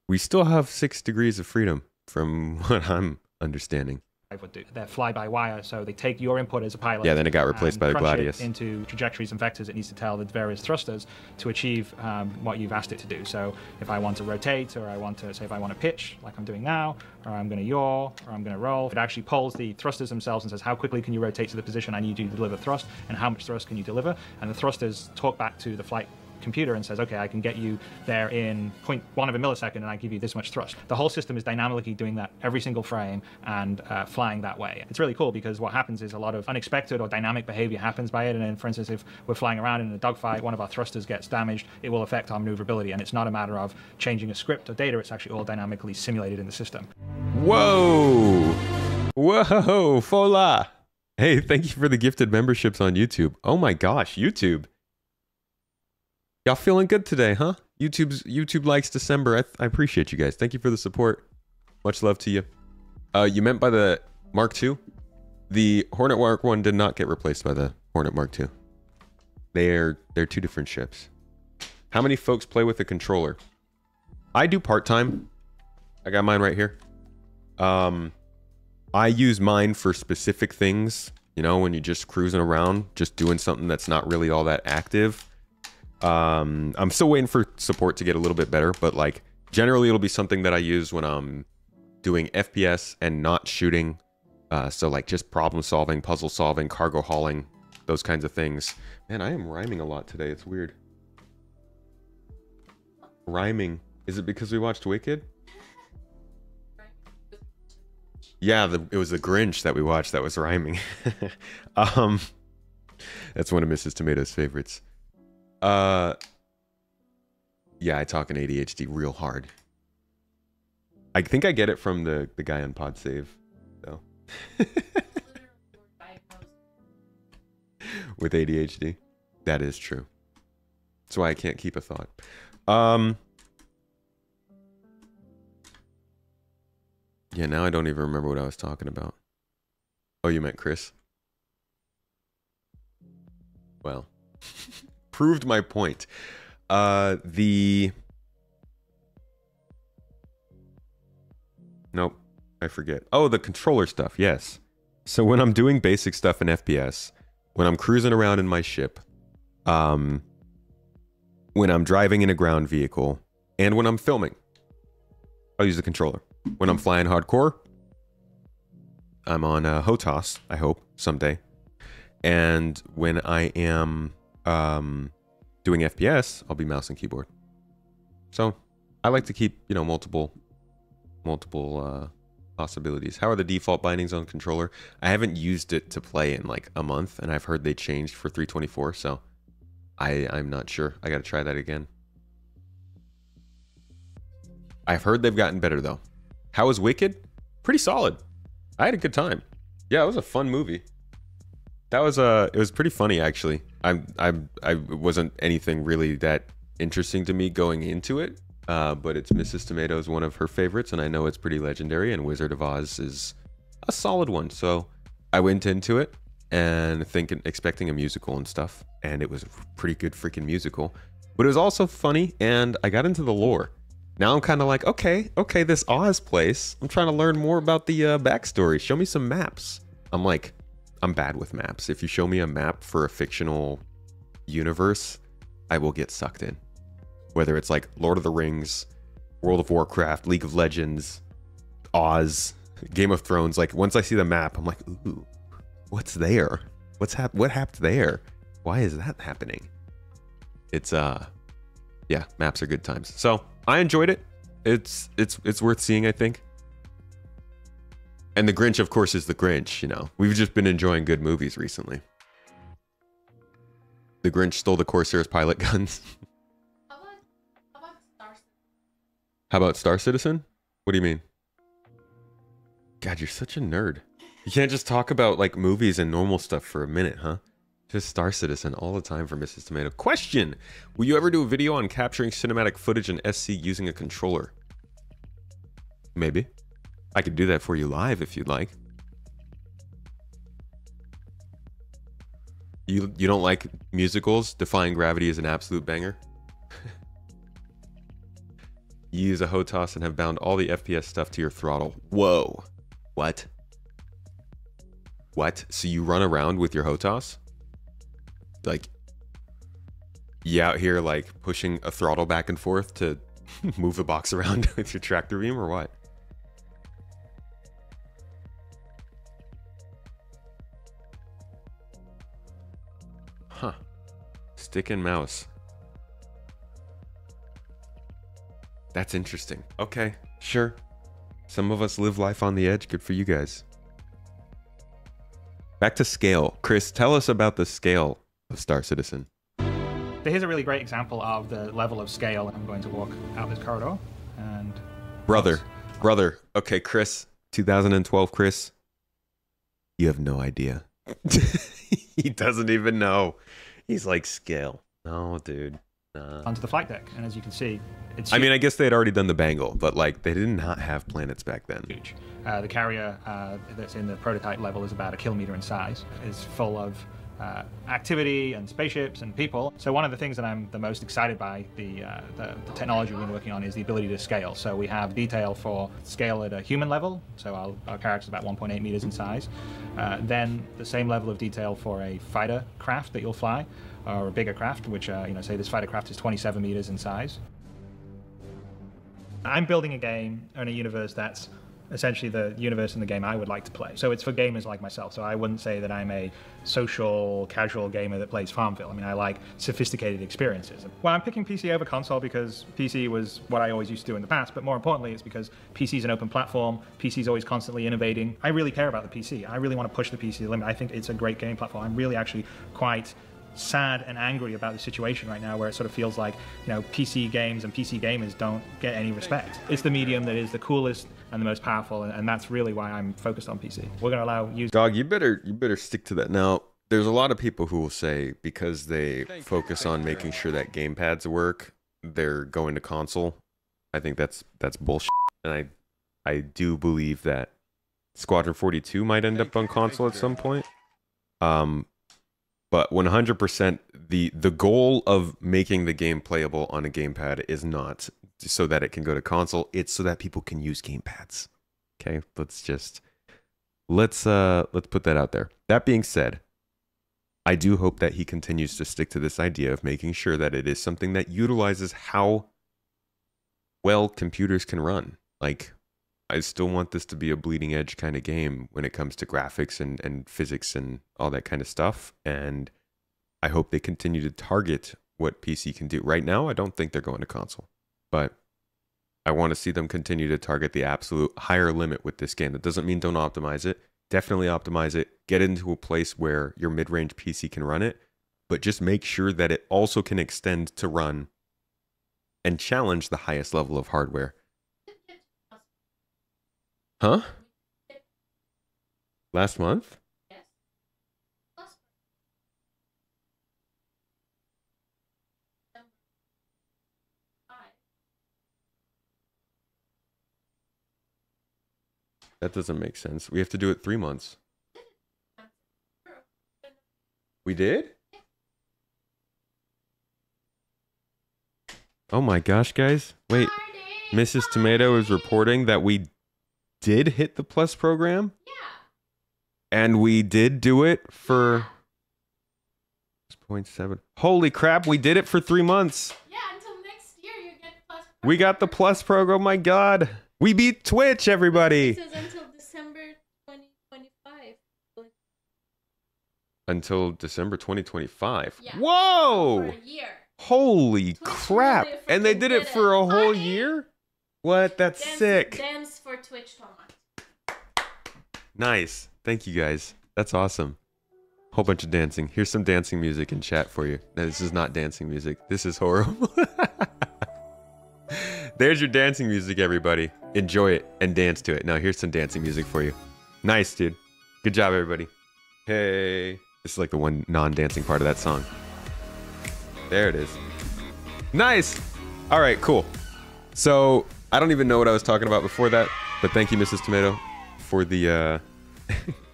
We still have 6 degrees of freedom from what I'm understanding. Would do. They're fly-by-wire, so they take your input as a pilot. Yeah, then it got replaced by the Gladius. Into trajectories and vectors it needs to tell the various thrusters to achieve what you've asked it to do. So if I want to rotate, or I want to, say if I want to pitch, like I'm doing now, or I'm going to yaw, or I'm going to roll, it actually polls the thrusters themselves and says how quickly can you rotate to the position I need you to deliver thrust, and how much thrust can you deliver, and the thrusters talk back to the flight computer and says, okay, I can get you there in 0.1 of a millisecond and I give you this much thrust. The whole system is dynamically doing that every single frame and flying that way. It's really cool because what happens is a lot of unexpected or dynamic behavior happens by it. And then, for instance, if we're flying around in a dogfight, one of our thrusters gets damaged, it will affect our maneuverability. And it's not a matter of changing a script or data, it's actually all dynamically simulated in the system. Whoa! Whoa, Fola! Hey, thank you for the gifted memberships on YouTube. Oh my gosh, YouTube. Y'all feeling good today, huh? YouTube likes December. I appreciate you guys. Thank you for the support. Much love to you. You meant by the Mark II? The Hornet Mark I did not get replaced by the Hornet Mark II. They're 2 different ships. How many folks play with a controller? I do part-time. I got mine right here. I use mine for specific things. You know, when you're just cruising around, just doing something that's not really all that active. I'm still waiting for support to get a little bit better, but like Generally, it'll be something that I use when I'm doing FPS and not shooting. So like just problem solving, puzzle solving, cargo hauling, those kinds of things. Man, I am rhyming a lot today. It's weird. Rhyming. Is it because we watched Wicked? Yeah, it was the Grinch that we watched that was rhyming. That's one of Mrs. Tomato's favorites. Yeah, I talk in ADHD real hard. I think I get it from the guy on PodSave, though. With ADHD. That is true. That's why I can't keep a thought. Yeah, now I don't even remember what I was talking about. Oh, you meant Chris? Well, proved my point. Nope, I forget. Oh, the controller stuff, yes. So when I'm doing basic stuff in FPS, when I'm cruising around in my ship, when I'm driving in a ground vehicle, and when I'm filming, I'll use the controller. When I'm flying hardcore, I'm on HOTAS, I hope, someday. And when I am doing FPS, I'll be mouse and keyboard. So I like to keep, you know, multiple possibilities. How are the default bindings on controller? I haven't used it to play in like a month, and I've heard they changed for 324, so I'm not sure. I gotta try that again. I've heard they've gotten better though. How was Wicked? Pretty solid. I had a good time. Yeah, it was a fun movie. That was it was pretty funny actually. I wasn't anything really that interesting to me going into it, but it's Mrs. Tomato's one of her favorites, and I know it's pretty legendary, and Wizard of Oz is a solid one. So I went into it and expecting a musical and stuff, and it was a pretty good freaking musical. But it was also funny, and I got into the lore. Now I'm kind of like, okay, this Oz place. I'm trying to learn more about the backstory. Show me some maps. I'm like, I'm bad with maps. If you show me a map for a fictional universe, I will get sucked in. Whether it's like Lord of the Rings, World of Warcraft, League of Legends, Oz, Game of Thrones. Like once I see the map, I'm like, ooh, what's there? What happened there? Why is that happening? It's yeah, maps are good times. So I enjoyed it. It's worth seeing, I think. And the Grinch, of course, is the Grinch, you know. We've just been enjoying good movies recently. The Grinch stole the Corsair's pilot guns. How about Star Citizen? What do you mean? God, you're such a nerd. You can't just talk about like movies and normal stuff for a minute, huh? Just Star Citizen all the time for Mrs. Tomato. Question! Will you ever do a video on capturing cinematic footage in SC using a controller? Maybe. I could do that for you live if you'd like. You don't like musicals? Defying Gravity is an absolute banger. You use a HOTAS and have bound all the FPS stuff to your throttle. Whoa. What? What? So you run around with your HOTAS? Like, you out here like pushing a throttle back and forth to move the box around with your tractor beam or what? Huh. Stick and mouse. That's interesting. Okay, sure. Some of us live life on the edge. Good for you guys. Back to scale. Chris, tell us about the scale of Star Citizen. So here's a really great example of the level of scale. I'm going to walk out this corridor and... Brother. Okay, Chris. 2012, Chris. You have no idea. He doesn't even know. He's like, scale. No, dude. Nah. Onto the flight deck. And as you can see, it's I mean, I guess they had already done the Bangle, but like they did not have planets back then. Huge. The carrier that's in the prototype level is about 1 kilometer in size. It's full of activity and spaceships and people. So one of the things that I'm the most excited by the technology we've been working on is the ability to scale. So we have detail for scale at a human level. So our character's about 1.8 meters in size. Then the same level of detail for a fighter craft that you'll fly, or a bigger craft, which say this fighter craft is 27 meters in size. I'm building a game and a universe that's essentially the universe in the game I would like to play. So it's for gamers like myself. So I wouldn't say that I'm a social, casual gamer that plays Farmville. I mean, I like sophisticated experiences. Well, I'm picking PC over console because PC was what I always used to do in the past, but more importantly, it's because PC is an open platform. PC is always constantly innovating. I really care about the PC. I really want to push the PC to the limit. I think it's a great game platform. I'm really actually quite sad and angry about the situation right now where it sort of feels like, you know, PC games and PC gamers don't get any respect. It's the medium that is the coolest and the most powerful, and that's really why I'm focused on PC. We're going to allow users... Dog, you better stick to that. Now, there's a lot of people who will say because they focus on making sure that gamepads work, they're going to console. I think that's bullshit. And I do believe that Squadron 42 might end up on console at some point. But 100%, the goal of making the game playable on a gamepad is not so that it can go to console. It's so that people can use gamepads. Okay, let's put that out there. That being said, I do hope that he continues to stick to this idea of making sure that it is something that utilizes how well computers can run. Like, I still want this to be a bleeding edge kind of game when it comes to graphics and physics and all that kind of stuff. And I hope they continue to target what PC can do. Right now, I don't think they're going to console, but I want to see them continue to target the absolute higher limit with this game. That doesn't mean don't optimize it. Definitely optimize it. Get into a place where your mid-range PC can run it, but just make sure that it also can extend to run and challenge the highest level of hardware. Huh? Last month? Yes. That doesn't make sense. We have to do it 3 months. We did? Oh my gosh, guys. Wait. Mrs. Tomato is reporting that we did hit the Plus program? Yeah. And we did do it for 0.7. Holy crap, we did it for 3 months. Yeah, until next year you get Plus program. We got the Plus program, oh my god. We beat Twitch, everybody. This is until December 2025. Until December 2025. Yeah. Whoa! For a year. Holy Twitch crap. really And they freaking did it for a whole Honey. year? What? That's sick. Dance for Twitch, Thomas. Nice. Thank you guys. That's awesome. Whole bunch of dancing. Here's some dancing music in chat for you. No, this is not dancing music. This is horrible. There's your dancing music, everybody. Enjoy it and dance to it. Now here's some dancing music for you. Nice, dude. Good job, everybody. Hey. This is like the one non-dancing part of that song. There it is. Nice. All right, cool. So I don't even know what I was talking about before that, but thank you, Mrs. Tomato, for the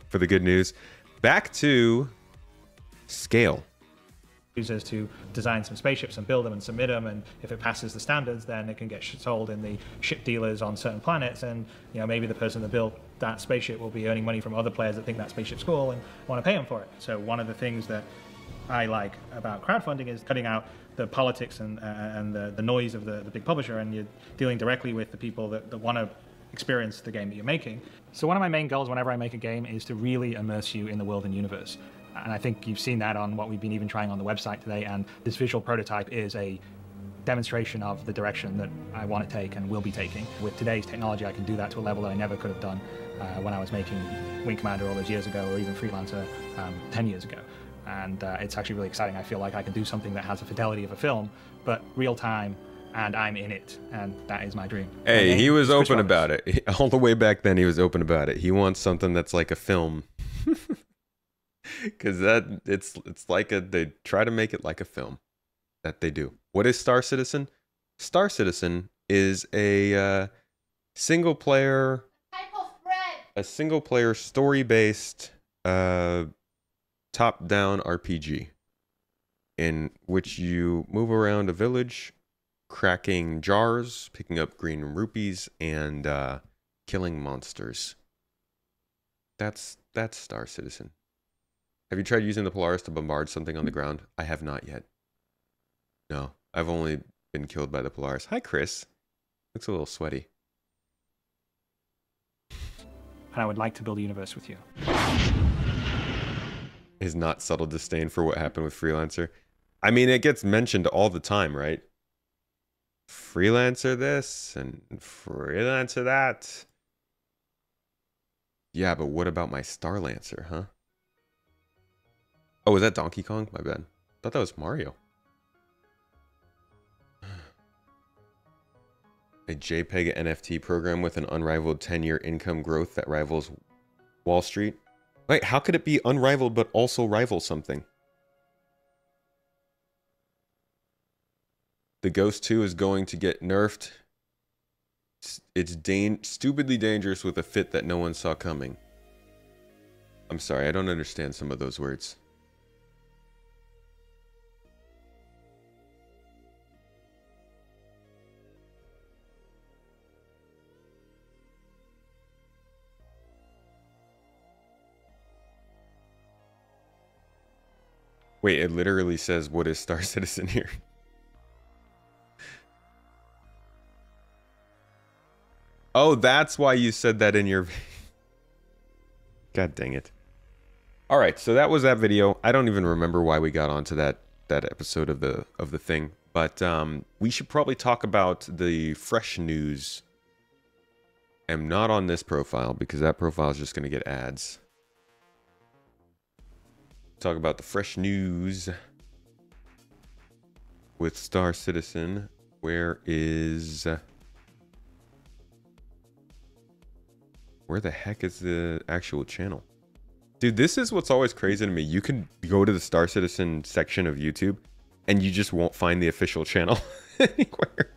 for the good news. Back to scale. Users to design some spaceships and build them and submit them, and if it passes the standards, then it can get sold in the ship dealers on certain planets, and you know, maybe the person that built that spaceship will be earning money from other players that think that spaceship's cool and want to pay them for it. So one of the things that I like about crowdfunding is cutting out the politics and the noise of the big publisher, and you're dealing directly with the people that want to experience the game that you're making. So one of my main goals whenever I make a game is to really immerse you in the world and universe. And I think you've seen that on what we've been even trying on the website today, and this visual prototype is a demonstration of the direction that I want to take and will be taking. With today's technology, I can do that to a level that I never could have done when I was making Wing Commander all those years ago, or even Freelancer 10 years ago. And it's actually really exciting. I feel like I can do something that has the fidelity of a film, but real time, and I'm in it, and that is my dream. Hey, he was open about it. All the way back then, he was open about it. He wants something that's like a film. Because it's like they try to make it like a film. That they do. What is Star Citizen? Star Citizen is a single player... Type of bread. A single player story-based top-down RPG in which you move around a village, cracking jars, picking up green rupees, and killing monsters. That's Star Citizen. Have you tried using the Polaris to bombard something on the ground? I have not yet. No, I've only been killed by the Polaris. Hi, Chris. Looks a little sweaty. And I would like to build a universe with you. His not subtle disdain for what happened with Freelancer. I mean, it gets mentioned all the time, right? Freelancer this and Freelancer that. Yeah, but what about my Starlancer, huh? Oh, is that Donkey Kong? My bad. I thought that was Mario. A JPEG NFT program with an unrivaled 10-year income growth that rivals Wall Street. Wait, how could it be unrivaled but also rival something? The Ghost 2 is going to get nerfed. It's stupidly dangerous with a fit that no one saw coming. I'm sorry, I don't understand some of those words. Wait, it literally says, what is Star Citizen here? Oh, that's why you said that in your... God dang it. All right, so that was that video. I don't even remember why we got onto that episode of the thing, but we should probably talk about the fresh news. I'm not on this profile because that profile is just going to get ads. Talk about the fresh news with Star Citizen. Where the heck is the actual channel? Dude, this is what's always crazy to me. You can go to the Star Citizen section of YouTube and you just won't find the official channel anywhere.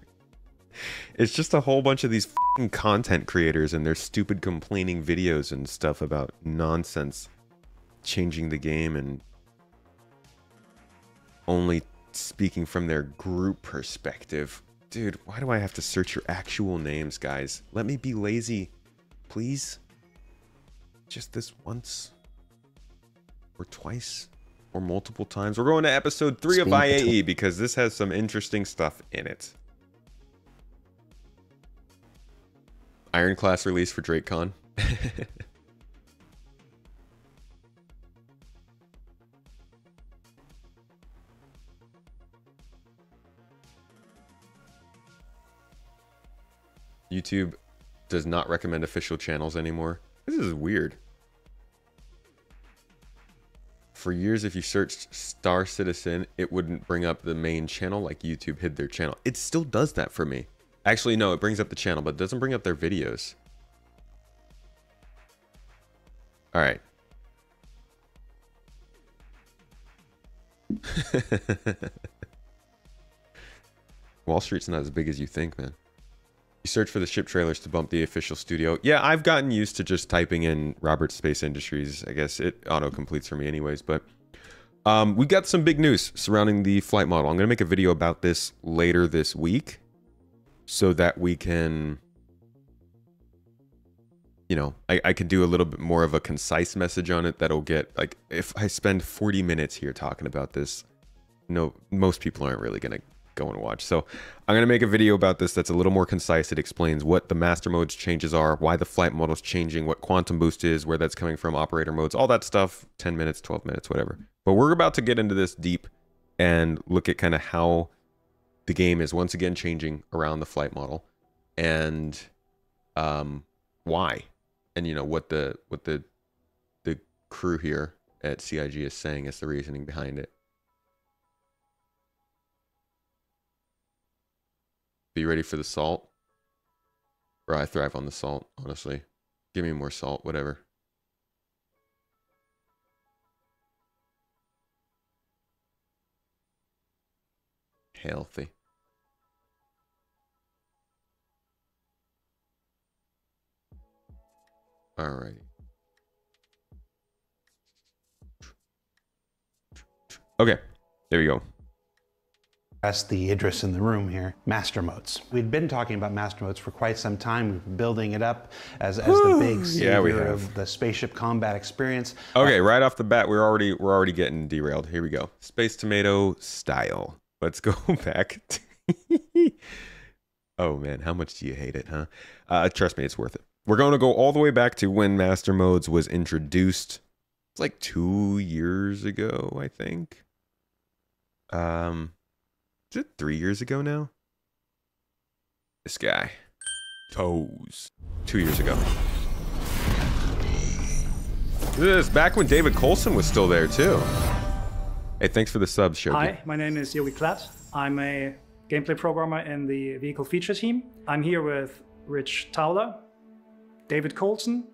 It's just a whole bunch of these fucking content creators and their stupid complaining videos and stuff about nonsense. Changing the game and only speaking from their group perspective. Dude, why do I have to search your actual names, guys? Let me be lazy, please. Just this once. Or twice. Or multiple times. We're going to episode 3 of IAE because this has some interesting stuff in it. Iron Class release for DrakeCon. YouTube does not recommend official channels anymore. This is weird. For years, if you searched Star Citizen, it wouldn't bring up the main channel, like YouTube hid their channel. It still does that for me. Actually, no, it brings up the channel, but it doesn't bring up their videos. All right. Wall Street's not as big as you think, man. You search for the ship trailers to bump the official studio. Yeah, I've gotten used to just typing in Robert Space Industries. I guess it auto-completes for me anyways, but we've got some big news surrounding the flight model. I'm going to make a video about this later this week so that we can, you know, I could do a little bit more of a concise message on it that'll get, like, if I spend 40 minutes here talking about this, no, most people aren't really going to go and watch. So I'm going to make a video about this that's a little more concise. It explains what the master modes changes are, why the flight model is changing, what quantum boost is, where that's coming from, operator modes, all that stuff. 10 minutes, 12 minutes, whatever. But we're about to get into this deep and look at kind of how the game is once again changing around the flight model and why, and you know what the crew here at CIG is saying is the reasoning behind it. Be ready for the salt. Bro, I thrive on the salt, honestly. Give me more salt, whatever. Healthy. Alrighty. Okay, there we go. That's the Idris in the room here. Master modes. We'd been talking about master modes for quite some time. We've been building it up as the big savior of the spaceship combat experience. Okay, right off the bat, we're already getting derailed. Here we go. Space Tomato style. Let's go back. Oh man, how much do you hate it, huh? Trust me, it's worth it. We're going to go all the way back to when Master Modes was introduced. It's like 2 years ago, I think. Is it 3 years ago now? This guy. Toes. 2 years ago. This is back when David Coulson was still there too. Hey, thanks for the subs, Shogi. Hi, my name is Yogi Klatt. I'm a gameplay programmer in the vehicle feature team. I'm here with Rich Towler, David Coulson,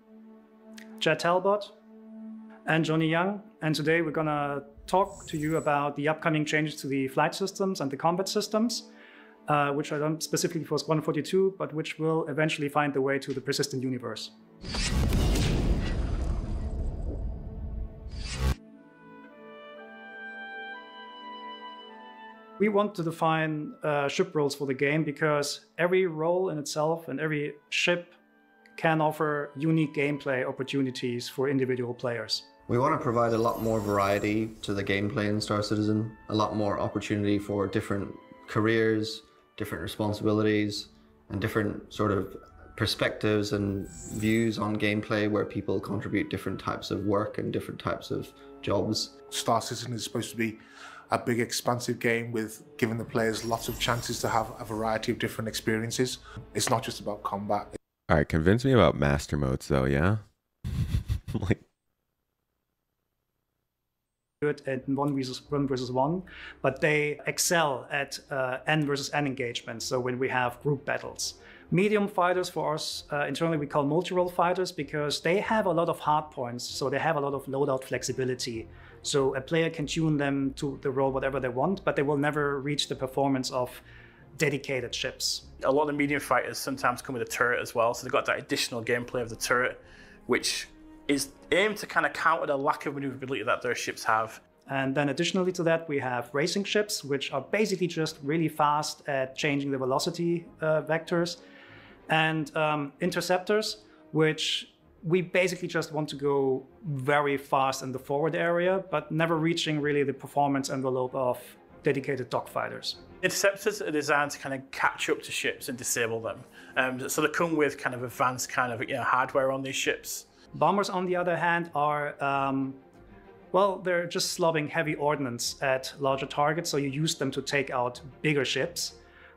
Jed Talbot, and Johnny Young. And today we're gonna talk to you about the upcoming changes to the flight systems and the combat systems, which are done specifically for Squadron 42, but which will eventually find their way to the persistent universe. We want to define ship roles for the game because every role in itself and every ship can offer unique gameplay opportunities for individual players. We want to provide a lot more variety to the gameplay in Star Citizen, a lot more opportunity for different careers, different responsibilities, and different sort of perspectives and views on gameplay where people contribute different types of work and different types of jobs. Star Citizen is supposed to be a big expansive game with giving the players lots of chances to have a variety of different experiences. It's not just about combat. All right, convince me about master modes though, yeah? Like good at one versus one, but they excel at N versus N engagements. So when we have group battles. Medium fighters for us, internally we call multi-role fighters because they have a lot of hard points, so they have a lot of loadout flexibility. So a player can tune them to the role whatever they want, but they will never reach the performance of dedicated ships. A lot of the medium fighters sometimes come with a turret as well, so they've got that additional gameplay of the turret, which is aimed to kind of counter the lack of maneuverability that their ships have. And then additionally to that, we have racing ships, which are basically just really fast at changing the velocity vectors. And interceptors, which we basically just want to go very fast in the forward area, but never reaching really the performance envelope of dedicated dogfighters. Interceptors are designed to kind of catch up to ships and disable them. So they come with kind of advanced kind of hardware on these ships. Bombers, on the other hand, are, well, they're just slobbing heavy ordnance at larger targets, so you use them to take out bigger ships.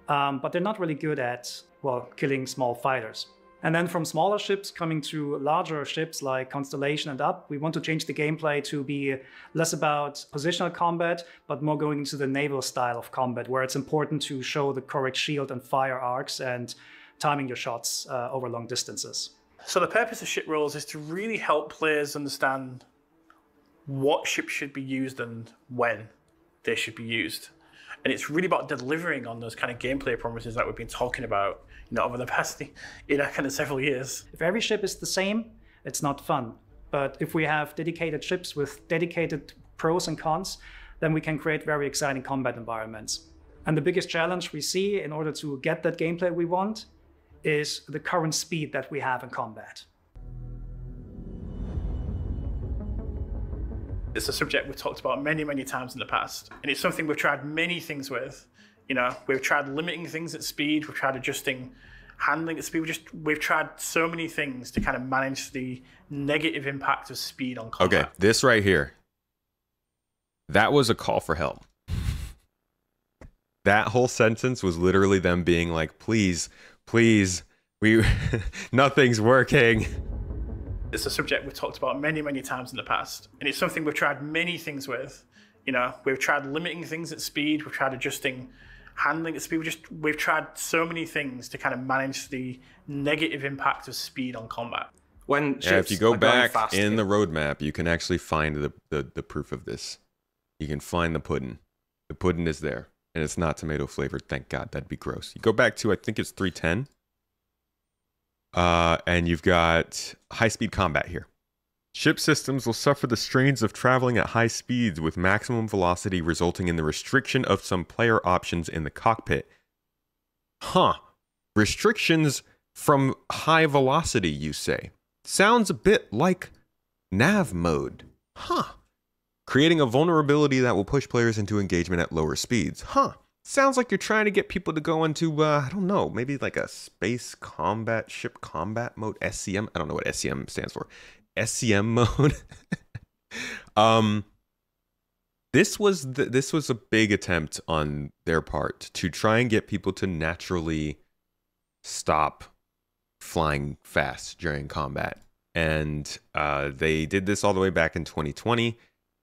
But they're not really good at, well, killing small fighters. And then from smaller ships coming to larger ships like Constellation and up, we want to change the gameplay to be less about positional combat, but more going into the naval style of combat, where it's important to show the correct shield and fire arcs and timing your shots over long distances. So the purpose of ship roles is to really help players understand what ships should be used and when they should be used. And it's really about delivering on those kind of gameplay promises that we've been talking about, over the past, kind of several years. If every ship is the same, it's not fun. But if we have dedicated ships with dedicated pros and cons, then we can create very exciting combat environments. And the biggest challenge we see in order to get that gameplay we want is the current speed that we have in combat. It's a subject we've talked about many, many times in the past. And it's something we've tried many things with. We've tried limiting things at speed, we've tried adjusting handling at speed. We've tried so many things to kind of manage the negative impact of speed on combat. Okay, this right here, that was a call for help. That whole sentence was literally them being like, please, please, nothing's working. It's a subject we've talked about many, many times in the past. And it's something we've tried many things with. We've tried limiting things at speed, we've tried adjusting handling at speed. We've tried so many things to kind of manage the negative impact of speed on combat. If you go back in the roadmap, you can actually find the proof of this. You can find the pudding. The pudding is there, and it's not tomato flavored. Thank God, that'd be gross. You go back to, I think it's 310. And you've got high-speed combat here. Ship systems will suffer the strains of traveling at high speeds with maximum velocity, resulting in the restriction of some player options in the cockpit. Huh. Restrictions from high velocity, you say? Sounds a bit like nav mode. Huh. Creating a vulnerability that will push players into engagement at lower speeds. Huh. sounds like you're trying to get people to go into, I don't know, maybe like a space combat ship combat mode, SCM. I don't know what SCM stands for. SCM mode. This was a big attempt on their part to try and get people to naturally stop flying fast during combat. And they did this all the way back in 2020.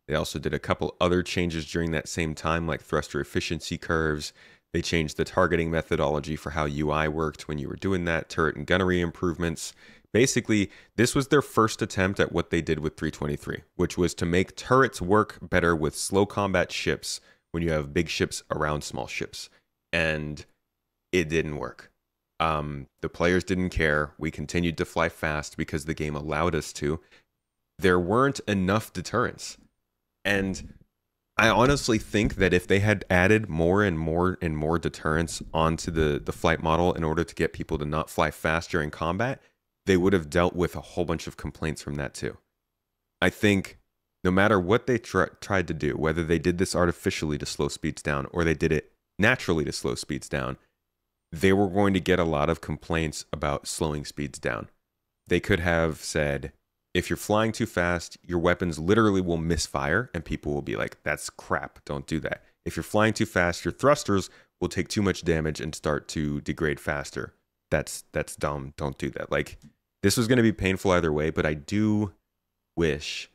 They also did a couple other changes during that same time, like thruster efficiency curves. They changed the targeting methodology for how UI worked when you were doing that, turret and gunnery improvements. Basically, this was their first attempt at what they did with 323, which was to make turrets work better with slow combat ships when you have big ships around small ships. And it didn't work. The players didn't care. We continued to fly fast because the game allowed us to. There weren't enough deterrents. And I honestly think that if they had added more and more and more deterrents onto the flight model in order to get people to not fly fast during combat, they would have dealt with a whole bunch of complaints from that too. I think no matter what they tried to do, whether they did this artificially to slow speeds down or they did it naturally to slow speeds down, they were going to get a lot of complaints about slowing speeds down. They could have said, if you're flying too fast, your weapons literally will misfire and people will be like, that's crap, don't do that. If you're flying too fast, your thrusters will take too much damage and start to degrade faster. That's dumb, don't do that. Like, this was going to be painful either way, but I do wish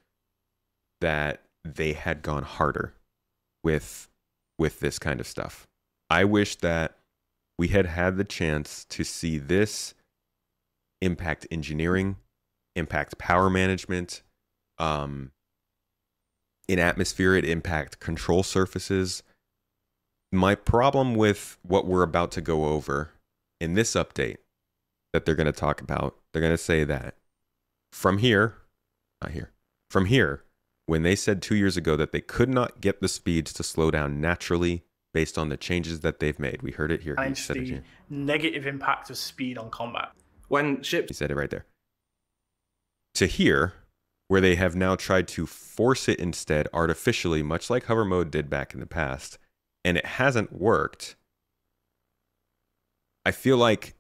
that they had gone harder with this kind of stuff. I wish that we had the chance to see this impact engineering, impact power management, in atmosphere, it impact control surfaces. My problem with what we're about to go over in this update that they're going to talk about, they're going to say that from here, when they said 2 years ago that they could not get the speeds to slow down naturally based on the changes that they've made. We heard it here. He said it here. Negative impact of speed on combat. When ships... He said it right there. To here, where they have now tried to force it instead artificially, much like hover mode did back in the past, and it hasn't worked. I feel like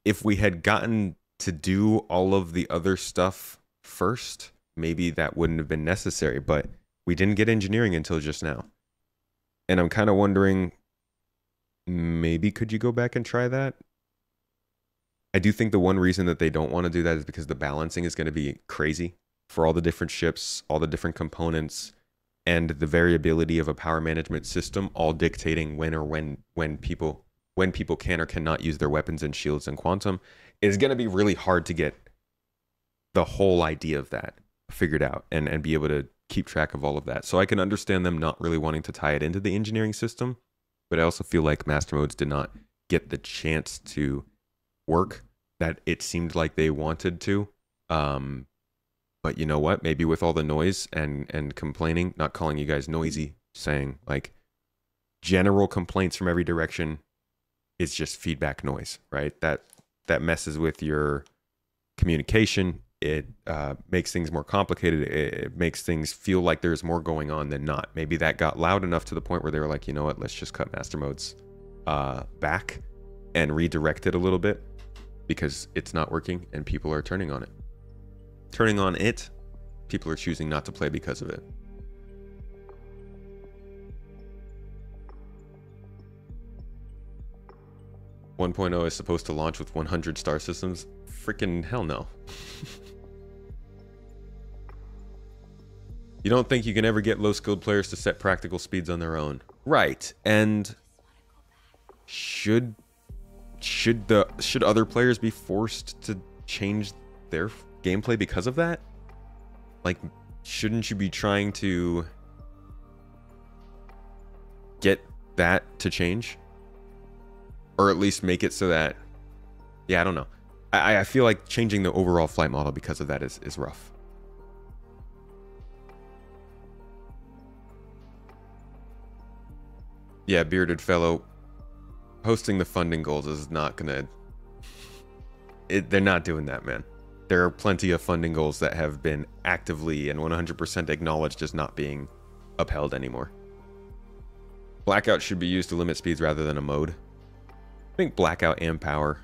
if we had gotten to do all of the other stuff first, maybe that wouldn't have been necessary, but we didn't get engineering until just now. And I'm kind of wondering, maybe could you go back and try that? I do think the one reason that they don't want to do that is because the balancing is going to be crazy for all the different ships, all the different components, and the variability of a power management system, all dictating when people can or cannot use their weapons and shields and quantum. Is going to be really hard to get the whole idea of that figured out and be able to keep track of all of that. So I can understand them not really wanting to tie it into the engineering system, but I also feel like Master Modes did not get the chance to work that it seemed like they wanted to. But you know what? Maybe with all the noise and complaining, not calling you guys noisy, saying like general complaints from every direction is just feedback noise, right? That messes with your communication. It makes things more complicated. It makes things feel like there's more going on than not. Maybe that got loud enough to the point where they were like, you know what, let's just cut Master Modes back and redirect it a little bit because it's not working and people are turning on it. Turning on it, people are choosing not to play because of it. .0 is supposed to launch with 100 star systems. Freaking hell no. You don't think you can ever get low-skilled players to set practical speeds on their own. Right. And should other players be forced to change their gameplay because of that? Like, shouldn't you be trying to get that to change? Or at least make it so that, yeah, I don't know. I feel like changing the overall flight model because of that is rough. Yeah, bearded fellow, hosting the funding goals is not gonna... they're not doing that, man. There are plenty of funding goals that have been actively and 100% acknowledged as not being upheld anymore. Blackout should be used to limit speeds rather than a mode. I think blackout and power.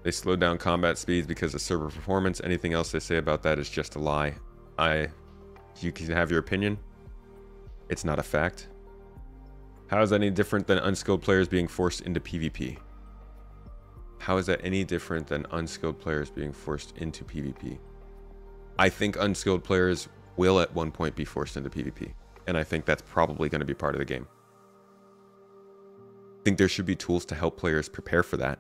They slowed down combat speeds because of server performance. Anything else they say about that is just a lie. You can have your opinion. It's not a fact. How is that any different than unskilled players being forced into PvP? How is that any different than unskilled players being forced into PvP? I think unskilled players will at one point be forced into PvP. And I think that's probably going to be part of the game. I think there should be tools to help players prepare for that.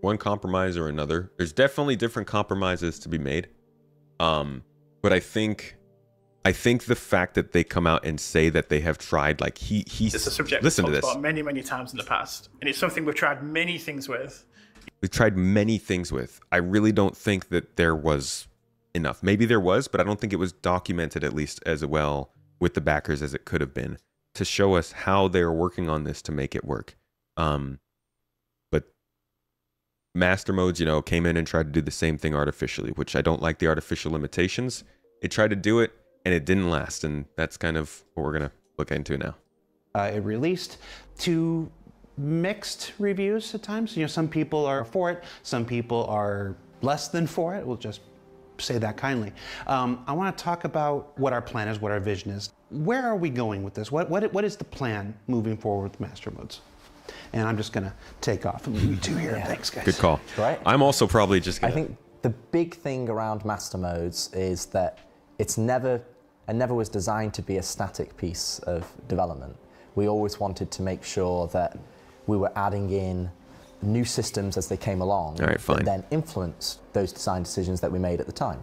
One compromise or another. There's definitely different compromises to be made. But I think the fact that they come out and say that they have tried, like it's a subject listen we've to talked this about many times in the past, and it's something we've tried many things with. We've tried many things with. I really don't think that there was enough. Maybe there was, but I don't think it was documented at least as well with the backers as it could have been to show us how they are working on this to make it work. But master modes, you know, came in and tried to do the same thing artificially, which I don't like the artificial limitations. It tried to do it and it didn't last, and that's kind of what we're gonna look into now. It released to mixed reviews at times. You know, some people are for it, some people are less than for it. We'll just say that kindly. I want to talk about what our plan is, what our vision is. Where are we going with this? What is the plan moving forward with master modes? And I'm just going to take off and leave you two here. Yeah. Thanks, guys. Good call. Right. I'm also probably just going to... I think the big thing around master modes is that it never was designed to be a static piece of development. We always wanted to make sure that we were adding in new systems as they came along, all right, fine, that then influenced those design decisions that we made at the time.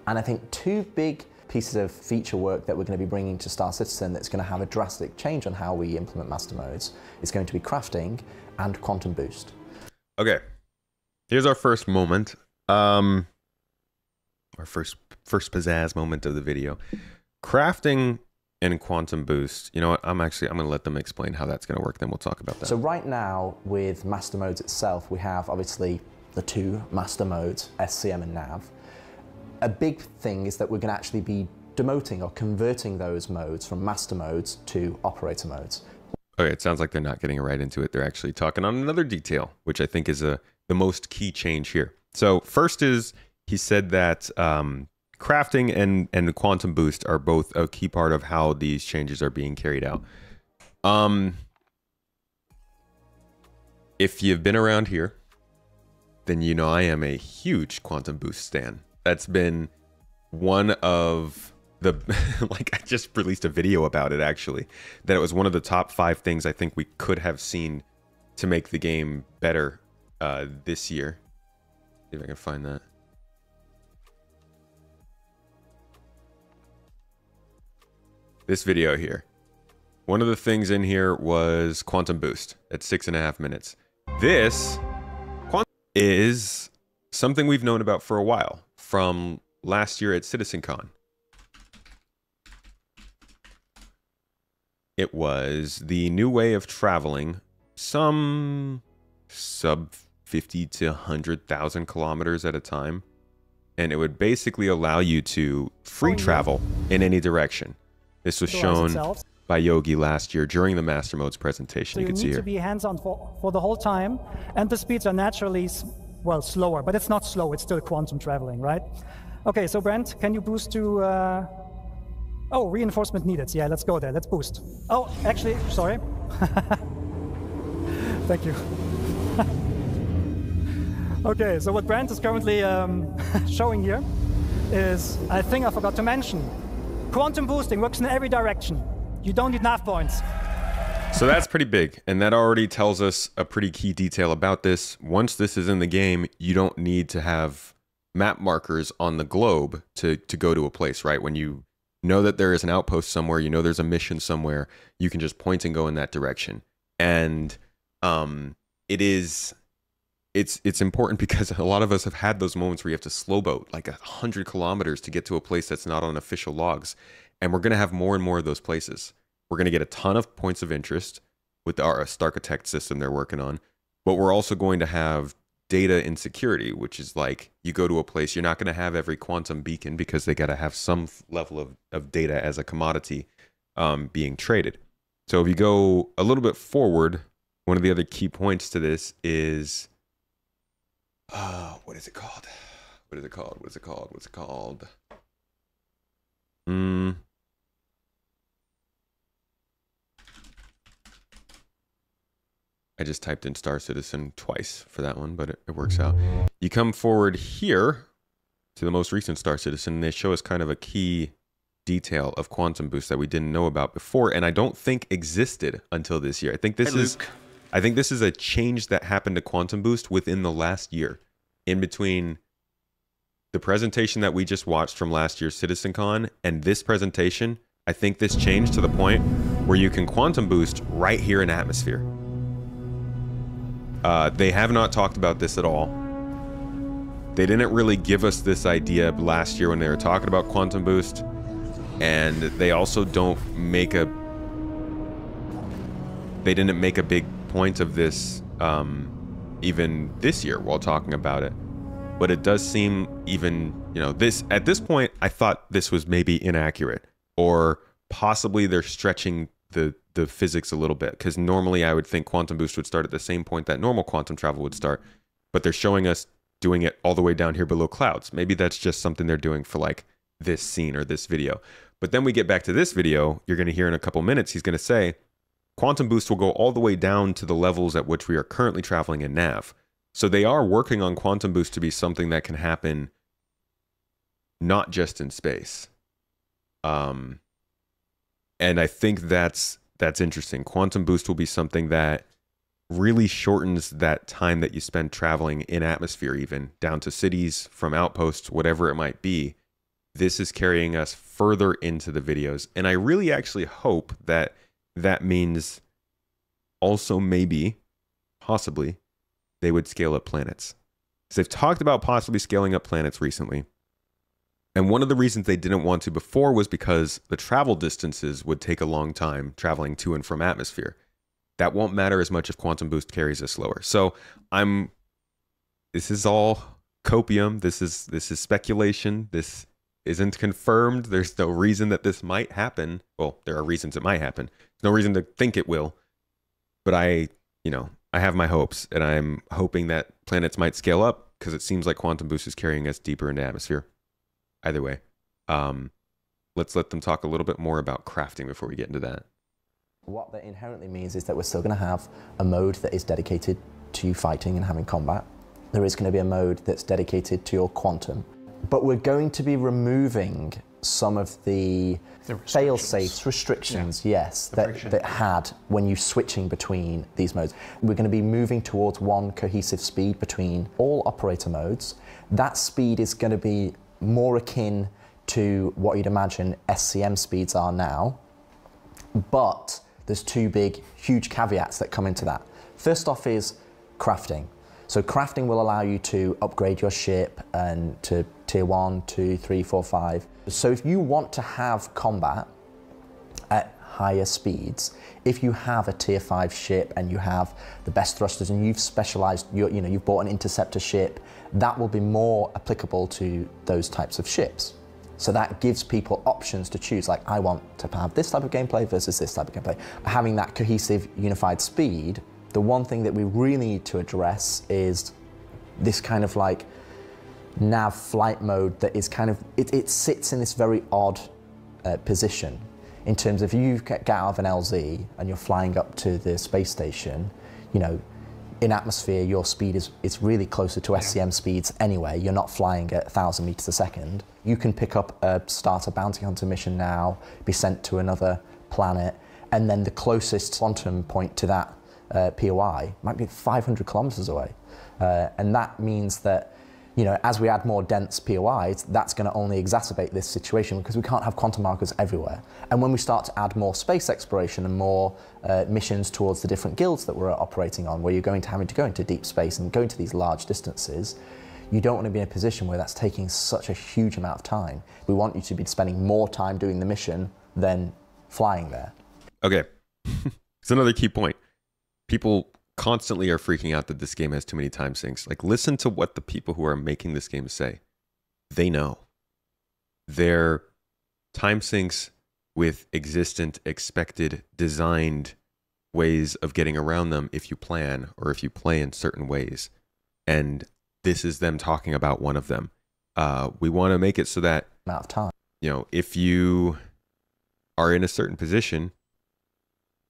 And I think two big pieces of feature work that we're going to be bringing to Star Citizen that's going to have a drastic change on how we implement master modes is going to be crafting and quantum boost. Okay, here's our first moment. Our first pizzazz moment of the video. Crafting and quantum boost. You know what? I'm going to let them explain how that's going to work, then we'll talk about that. So right now with master modes itself, we have obviously the two master modes, SCM and NAV. A big thing is that we're going to actually be demoting or converting those modes from master modes to operator modes. Okay, it sounds like they're not getting right into it. They're actually talking on another detail, which I think is the most key change here. So first is, he said that crafting and the quantum boost are both a key part of how these changes are being carried out. If you've been around here, then you know I am a huge quantum boost stan. That's been one of the like, I just released a video about it actually, that it was one of the top 5 things I think we could have seen to make the game better this year. See if I can find that. This video here. One of the things in here was quantum boost at 6.5 minutes. This quantum is something we've known about for a while from last year at CitizenCon. It was the new way of traveling some sub 50 to 100,000 kilometers at a time. And it would basically allow you to free travel in any direction. This was shown by Yogi last year during the Master Modes presentation. So you can see here. You need to be hands-on for the whole time, and the speeds are naturally, well, slower, but it's not slow, it's still quantum traveling, right? Okay, so Brent, can you boost to, oh, reinforcement needed. Yeah, let's go there, let's boost. Oh, actually, sorry. Thank you. Okay, so what Brent is currently showing here is, I think I forgot to mention, quantum boosting works in every direction. You don't need nav points. So that's pretty big, and that already tells us a pretty key detail about this. Once this is in the game, you don't need to have map markers on the globe to go to a place, right? When you know that there is an outpost somewhere, you know there's a mission somewhere, you can just point and go in that direction. And it's important because a lot of us have had those moments where you have to slow boat like 100 kilometers to get to a place that's not on official logs. And we're going to have more and more of those places. We're going to get a ton of points of interest. with our Starkitect system they're working on. But we're also going to have data insecurity, which is like you go to a place, you're not going to have every quantum beacon because they got to have some level of data as a commodity being traded. So if you go a little bit forward, one of the other key points to this is, what is it called? What is it called? What is it called? What's it called? I just typed in Star Citizen twice for that one, but it works out. You come forward here to the most recent Star Citizen, and they show us kind of a key detail of quantum boost that we didn't know about before, and I don't think existed until this year. I think this is a change that happened to quantum boost within the last year. In between the presentation that we just watched from last year's CitizenCon and this presentation, I think this changed to the point where you can quantum boost right here in atmosphere. They have not talked about this at all. They didn't really give us this idea last year when they were talking about quantum boost, and they also don't make a... They didn't make a big point of this even this year while talking about it. But it does seem even, you know, this at this point, I thought this was maybe inaccurate, or possibly they're stretching the physics a little bit, because normally I would think quantum boost would start at the same point that normal quantum travel would start, but they're showing us doing it all the way down here below clouds. Maybe that's just something they're doing for like this scene or this video. But then we get back to this video, you're going to hear in a couple minutes, he's going to say, quantum boost will go all the way down to the levels at which we are currently traveling in nav. So they are working on quantum boost to be something that can happen not just in space. And I think that's interesting. Quantum boost will be something that really shortens that time that you spend traveling in atmosphere, even down to cities, from outposts, whatever it might be. This is carrying us further into the videos. And I really actually hope that that means also maybe, possibly, they would scale up planets. Because they've talked about possibly scaling up planets recently. And one of the reasons they didn't want to before was because the travel distances would take a long time traveling to and from atmosphere. That won't matter as much if quantum boost carries us slower. So this is all copium. This is speculation. This isn't confirmed. There's no reason that this might happen. Well, there are reasons it might happen. There's no reason to think it will. But I have my hopes, and I'm hoping that planets might scale up because it seems like quantum boost is carrying us deeper into atmosphere. Either way, let's let them talk a little bit more about crafting before we get into that. What that inherently means is that we're still going to have a mode that is dedicated to fighting and having combat. There is going to be a mode that's dedicated to your quantum. But we're going to be removing some of the fail-safe restrictions, yes, that had when you switching between these modes. We're going to be moving towards one cohesive speed between all operator modes. That speed is going to be more akin to what you'd imagine SCM speeds are now, but there's two big, huge caveats that come into that. First off is crafting. So crafting will allow you to upgrade your ship and to tier 1, 2, 3, 4, 5. So if you want to have combat at higher speeds, if you have a tier 5 ship and you have the best thrusters and you've specialized, you've bought an interceptor ship, that will be more applicable to those types of ships. So that gives people options to choose, like I want to have this type of gameplay versus this type of gameplay. Having that cohesive, unified speed, the one thing that we really need to address is this kind of like nav flight mode that is kind of, it sits in this very odd position in terms of you get out of an LZ and you're flying up to the space station, in atmosphere your speed is really closer to SCM speeds anyway. You're not flying at 1,000 meters a second. You can pick up start a bounty hunter mission now, be sent to another planet, and then the closest quantum point to that POI might be 500 kilometers away. And that means that, as we add more dense POIs, that's going to only exacerbate this situation because we can't have quantum markers everywhere. And when we start to add more space exploration and more missions towards the different guilds that we're operating on, where you're having to go into deep space and go into these large distances, you don't want to be in a position where that's taking such a huge amount of time. We want you to be spending more time doing the mission than flying there. Okay. It's another key point. people constantly are freaking out that this game has too many time sinks. Like, listen to what the people who are making this game say. They know. They're time sinks with existent, expected, designed ways of getting around them if you plan or if you play in certain ways. And this is them talking about one of them. We want to make it so that Amount of time. You know, if you are in a certain position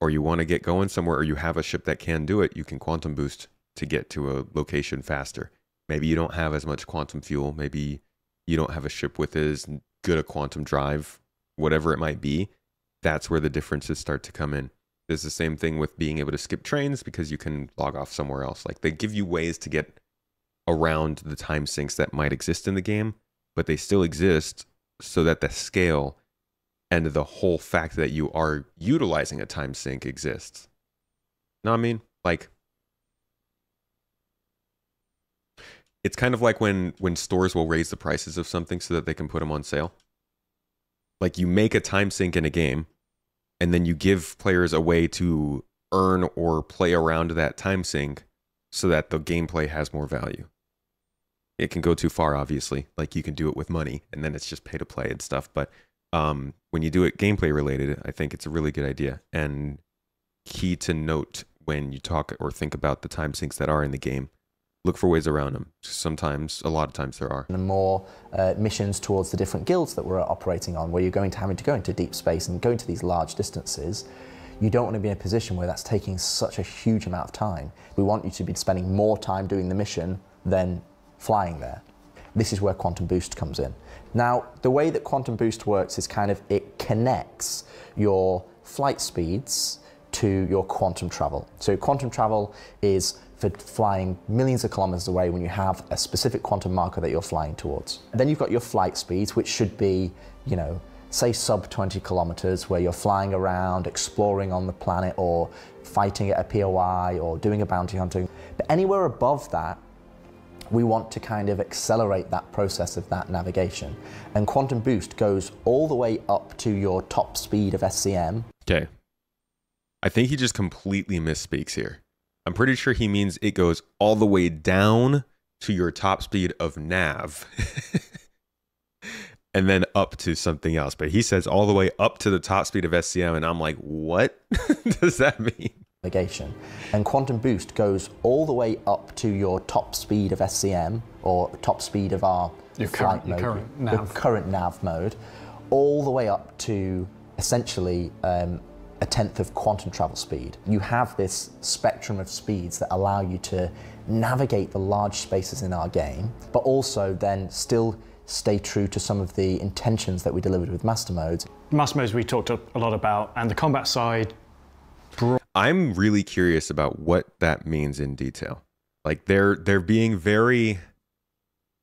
or you want to get going somewhere or you have a ship that can do it, you can quantum boost to get to a location faster. Maybe you don't have as much quantum fuel. Maybe you don't have a ship with as good a quantum drive, whatever it might be. That's where the differences start to come in. There's the same thing with being able to skip trains because you can log off somewhere else. Like, they give you ways to get around the time sinks that might exist in the game, but they still exist so that the scale and the whole fact that you are utilizing a time sink exists. Know what I mean? Like, it's kind of like when stores will raise the prices of something so that they can put them on sale. Like, you make a time sink in a game, and then you give players a way to earn or play around that time sink so that the gameplay has more value. It can go too far, obviously. Like, you can do it with money, and then it's just pay to play and stuff. But when you do it gameplay related, I think it's a really good idea. And key to note when you talk or think about the time sinks that are in the game, look for ways around them. Sometimes, a lot of times there are. And more missions towards the different guilds that we're operating on, where you're having to go into deep space and go into these large distances. You don't want to be in a position where that's taking such a huge amount of time. We want you to be spending more time doing the mission than flying there. This is where Quantum Boost comes in. Now, the way that Quantum Boost works is it connects your flight speeds to your quantum travel. So quantum travel is for flying millions of kilometers away when you have a specific quantum marker that you're flying towards. And then you've got your flight speeds, which should be, you know, say sub 20 kilometers, where you're flying around, exploring on the planet, or fighting at a POI, or doing a bounty hunting. But anywhere above that, we want to kind of accelerate that process of that navigation. And Quantum Boost goes all the way up to your top speed of SCM. Okay. I think he just completely misspeaks here. I'm pretty sure he means it goes all the way down to your top speed of nav. And then up to something else. But he says all the way up to the top speed of SCM, and I'm like, what does that mean? And Quantum Boost goes all the way up to your top speed of SCM, or top speed of our current nav mode, all the way up to essentially a 1/10 of quantum travel speed. You have this spectrum of speeds that allow you to navigate the large spaces in our game, but also then still stay true to some of the intentions that we delivered with Master Modes. Master Modes we talked a lot about, and the combat side. I'm really curious about what that means in detail. Like, they're being very,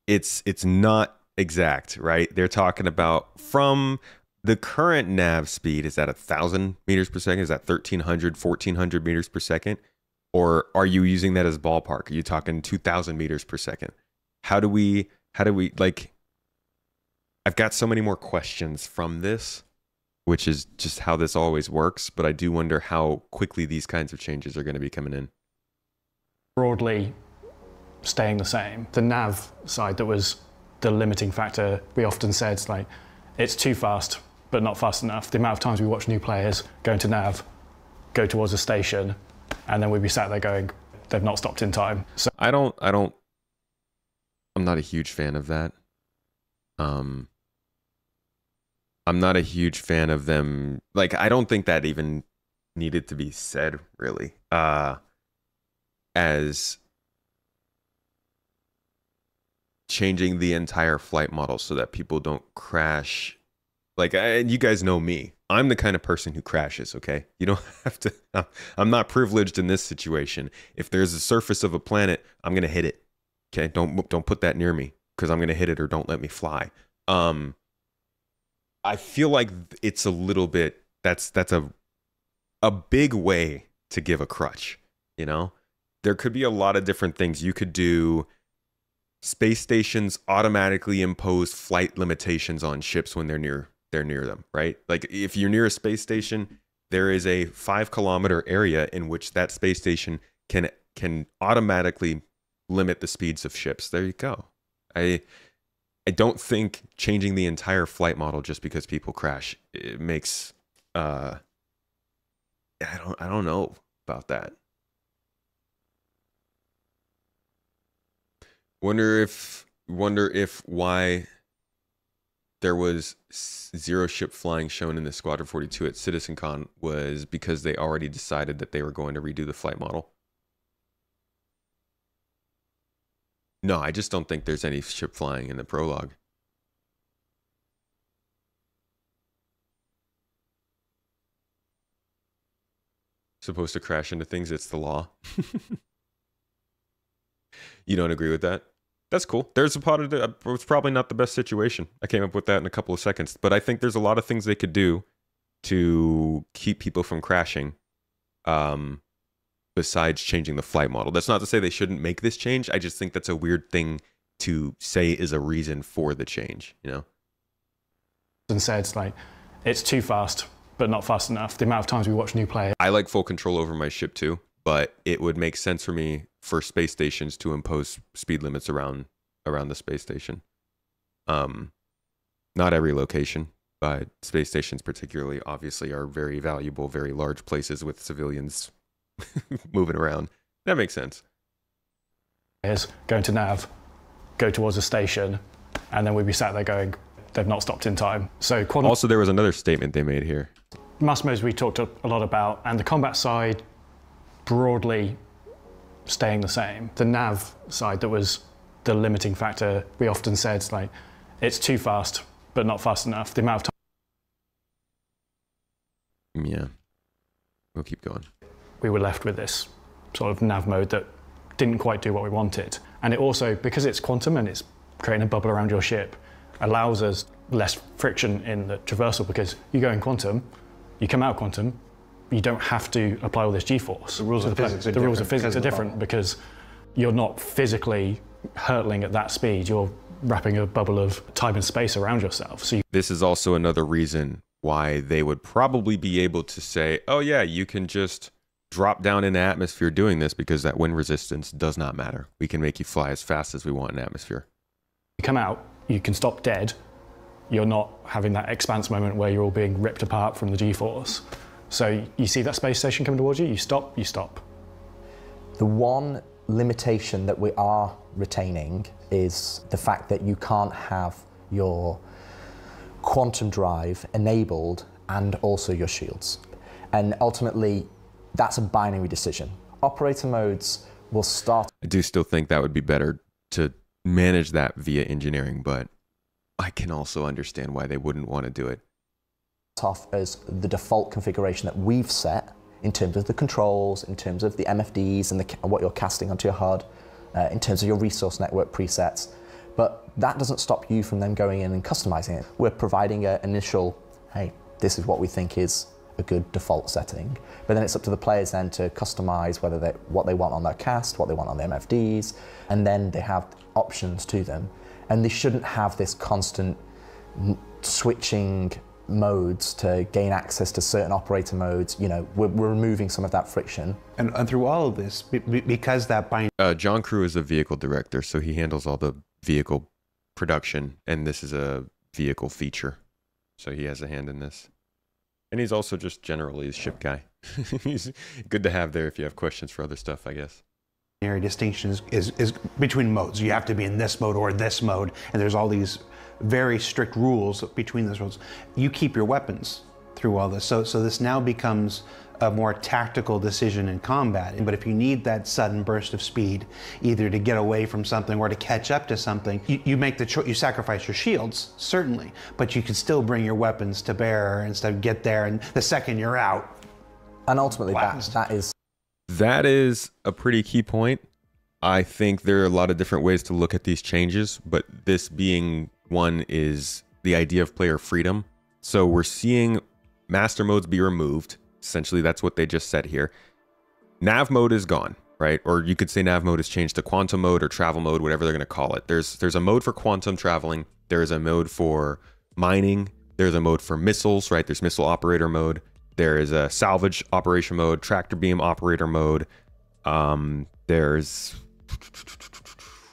it's not exact, right? They're talking about from the current nav speed, is that 1,000 meters per second? Is that 1,300, 1,400 meters per second? Or are you using that as ballpark? Are you talking 2,000 meters per second? How do we, like, I've got so many more questions from this, which is just how this always works, but I do wonder how quickly these kinds of changes are going to be coming in. Broadly staying the same. The nav side that was the limiting factor, we often said, like, it's too fast, but not fast enough. The amount of times we watch new players go into nav, go towards a station, and then we'd be sat there going, they've not stopped in time. So I'm not a huge fan of that. I'm not a huge fan of them. Like, I don't think that even needed to be said, really. As changing the entire flight model so that people don't crash. Like, you guys know me. I'm the kind of person who crashes, okay? You don't have to. I'm not privileged in this situation. If there's a surface of a planet, I'm going to hit it. Okay? Don't put that near me, because I'm going to hit it, or don't let me fly. I feel like it's a little bit, that's a big way to give a crutch, you know? There could be a lot of different things you could do. Space stations automatically impose flight limitations on ships when they're near them, right? Like, if you're near a space station, there is a 5-kilometer area in which that space station can automatically limit the speeds of ships. There you go. I don't think changing the entire flight model just because people crash, it makes I don't know about that. Wonder if why there was 0 ship flying shown in the Squadron 42 at CitizenCon was because they already decided that they were going to redo the flight model. No, I just don't think there's any ship flying in the prologue. Supposed to crash into things, it's the law. You don't agree with that? That's cool. There's a part of it. It's probably not the best situation. I came up with that in a couple of seconds. But I think there's a lot of things they could do to keep people from crashing besides changing the flight model. That's not to say they shouldn't make this change. I just think that's a weird thing to say is a reason for the change, you know? And said, like, it's too fast, but not fast enough. The amount of times we watch new players. I like full control over my ship too, but it would make sense for me for space stations to impose speed limits around the space station. Not every location, but space stations particularly obviously are very valuable, very large places with civilians moving around. That makes sense. Going to nav, go towards a station, and then we'd be sat there going, they've not stopped in time. So also there was another statement they made here. Master modes we talked a lot about, and the combat side broadly staying the same. The nav side that was the limiting factor, we often said, like, it's too fast, but not fast enough. The amount of time. Yeah, we'll keep going. We were left with this sort of nav mode that didn't quite do what we wanted. And it also, because it's quantum and it's creating a bubble around your ship, allows us less friction in the traversal, because you go in quantum, you come out quantum, you don't have to apply all this G-force. The rules of physics are different. The rules of physics are different because you're not physically hurtling at that speed. You're wrapping a bubble of time and space around yourself. So this is also another reason why they would probably be able to say, oh yeah, you can just drop down in the atmosphere doing this because that wind resistance does not matter. We can make you fly as fast as we want in atmosphere. You come out, you can stop dead. You're not having that expanse moment where you're all being ripped apart from the G-force. So you see that space station coming towards you, you stop, you stop. The one limitation that we are retaining is the fact that you can't have your quantum drive enabled and also your shields. And ultimately, that's a binary decision. Operator modes will start. I do still think that would be better to manage that via engineering, but I can also understand why they wouldn't want to do it. Off as the default configuration that we've set in terms of the controls, in terms of the MFDs and what you're casting onto your HUD, in terms of your resource network presets. But that doesn't stop you from then going in and customizing it. We're providing an initial, hey, this is what we think is a good default setting. But then it's up to the players then to customize what they want on their cast, what they want on the MFDs, and then they have options to them. And they shouldn't have this constant switching modes to gain access to certain operator modes. You know, we're removing some of that friction. And through all of this, because that John Crew is a vehicle director, so he handles all the vehicle production, and this is a vehicle feature. So he has a hand in this. And he's also just generally a ship guy. He's good to have there if you have questions for other stuff, I guess. Distinction is between modes. You have to be in this mode or this mode, and there's all these very strict rules between those modes. You keep your weapons through all this, so this now becomes a more tactical decision in combat. But if you need that sudden burst of speed, either to get away from something or to catch up to something, you make the choice. You sacrifice your shields, certainly, but you can still bring your weapons to bear and stuff. Get there, and the second you're out. And ultimately, that is a pretty key point. I think there are a lot of different ways to look at these changes, but this being one is the idea of player freedom. So we're seeing master modes be removed. Essentially, that's what they just said here. Nav mode is gone, right? Or you could say nav mode has changed to quantum mode or travel mode, whatever they're going to call it. There's a mode for quantum traveling. There is a mode for mining. There's a mode for missiles, right? There's missile operator mode. There is a salvage operation mode, tractor beam operator mode. There's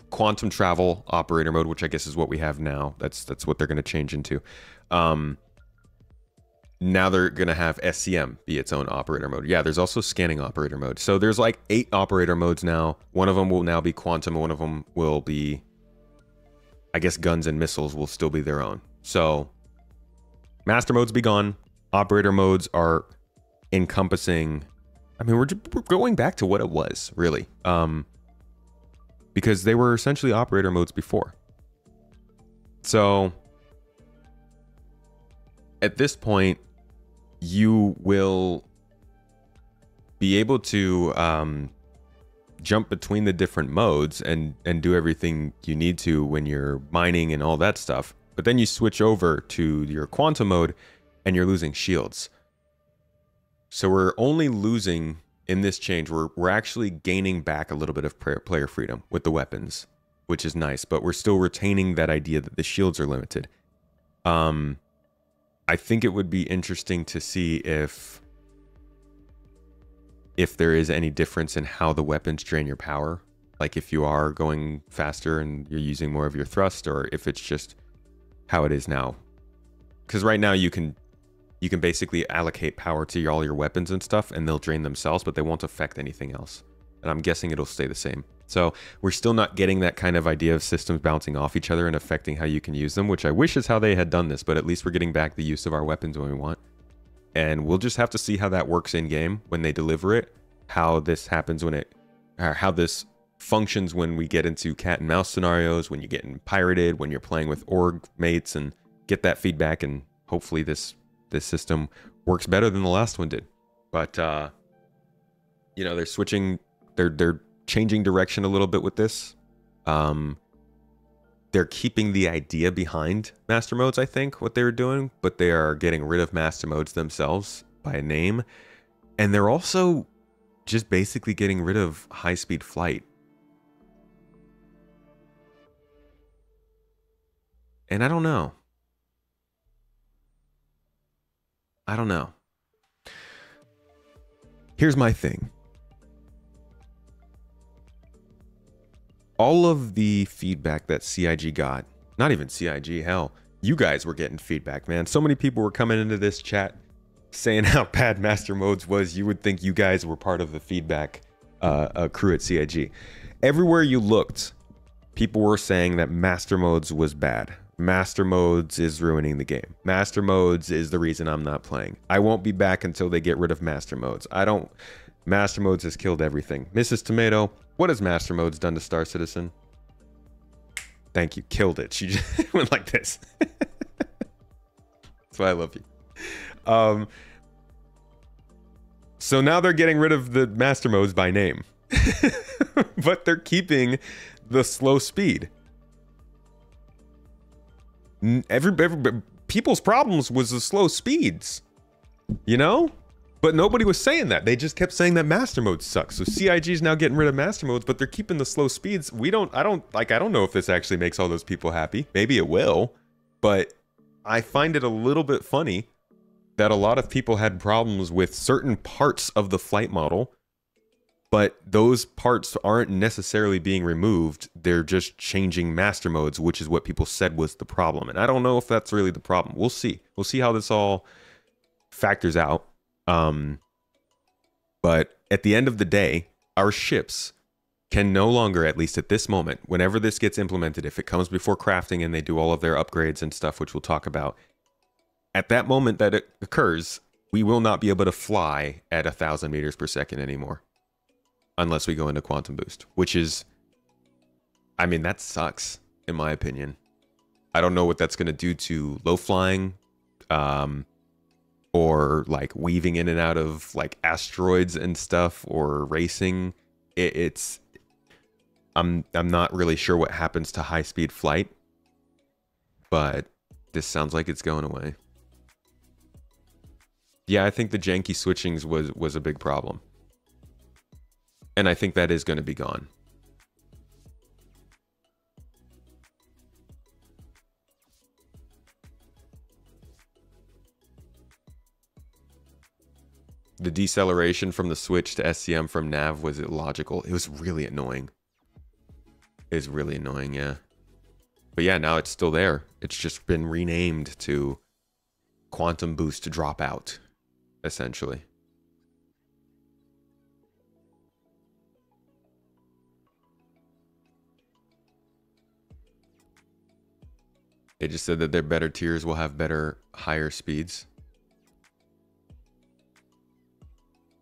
quantum travel operator mode, which I guess is what we have now. That's what they're going to change into. Now they're going to have SCM be its own operator mode. Yeah, there's also scanning operator mode. So there's like 8 operator modes now. One of them will now be quantum. One of them will be, I guess, guns and missiles will still be their own. So master modes be gone. Operator modes are encompassing, I mean, we're going back to what it was, really. Because they were essentially operator modes before. So at this point, you will be able to jump between the different modes and do everything you need to when you're mining and all that stuff. But then you switch over to your quantum mode and you're losing shields. So we're only losing in this change. We're actually gaining back a little bit of player freedom with the weapons, which is nice, but we're still retaining that idea that the shields are limited. I think it would be interesting to see if there is any difference in how the weapons drain your power. Like if you are going faster and you're using more of your thrust, or if it's just how it is now. Because right now you can basically allocate power to all your weapons and stuff, and they'll drain themselves, but they won't affect anything else. And I'm guessing it'll stay the same. So we're still not getting that kind of idea of systems bouncing off each other and affecting how you can use them, which I wish is how they had done this, but at least we're getting back the use of our weapons when we want. And we'll just have to see how that works in game when they deliver it, how this happens when how this functions when we get into cat and mouse scenarios, when you're getting pirated, when you're playing with org mates, and get that feedback. And hopefully this system works better than the last one did. But you know, they're switching, they're changing direction a little bit with this. They're keeping the idea behind master modes, I think, what they were doing, but they are getting rid of master modes themselves by name. And they're also just basically getting rid of high-speed flight. And I don't know. Here's my thing. All of the feedback that CIG got, not even CIG, hell, you guys were getting feedback, man. So many people were coming into this chat saying how bad Master Modes was. You would think you guys were part of the feedback crew at CIG. Everywhere you looked, people were saying that Master Modes was bad. Master Modes is ruining the game. Master Modes is the reason I'm not playing. I won't be back until they get rid of Master Modes. Master Modes has killed everything. Mrs. Tomato, what has Master Modes done to Star Citizen? Thank you. Killed it. She just went like this. That's why I love you. So now they're getting rid of the Master Modes by name. But they're keeping the slow speed. People's problems was the slow speeds, you know? But nobody was saying that. They just kept saying that Master Modes suck. So CIG is now getting rid of Master Modes, but they're keeping the slow speeds. I don't know if this actually makes all those people happy. Maybe it will, but I find it a little bit funny that a lot of people had problems with certain parts of the flight model, but those parts aren't necessarily being removed. They're just changing Master Modes, which is what people said was the problem. And I don't know if that's really the problem. We'll see. We'll see how this all factors out. But at the end of the day, our ships can no longer, at least at this moment, whenever this gets implemented, if it comes before crafting and they do all of their upgrades and stuff, which we'll talk about, at that moment that it occurs, we will not be able to fly at 1,000 meters per second anymore. Unless we go into quantum boost, which is, I mean, that sucks in my opinion. I don't know what that's going to do to low flying, or like weaving in and out of like asteroids and stuff, or racing. I'm not really sure what happens to high speed flight, but this sounds like it's going away. Yeah, I think the janky switchings was a big problem. And I think that is going to be gone. The deceleration from the switch to SCM from nav was illogical. It was really annoying. It was really annoying, yeah. But yeah, now it's still there. It's just been renamed to quantum boost dropout, essentially. They just said that their better tiers will have better, higher speeds.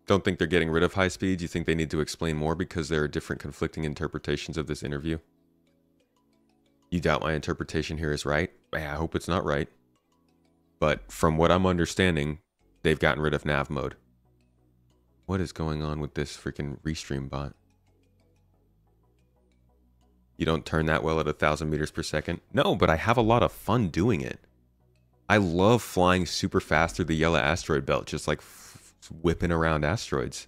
Don't think they're getting rid of high speeds. You think they need to explain more because there are different conflicting interpretations of this interview? You doubt my interpretation here is right? I hope it's not right. But from what I'm understanding, they've gotten rid of nav mode. What is going on with this freaking restream bot? You don't turn that well at 1,000 meters per second? No, but I have a lot of fun doing it. I love flying super fast through the yellow asteroid belt, just like whipping around asteroids.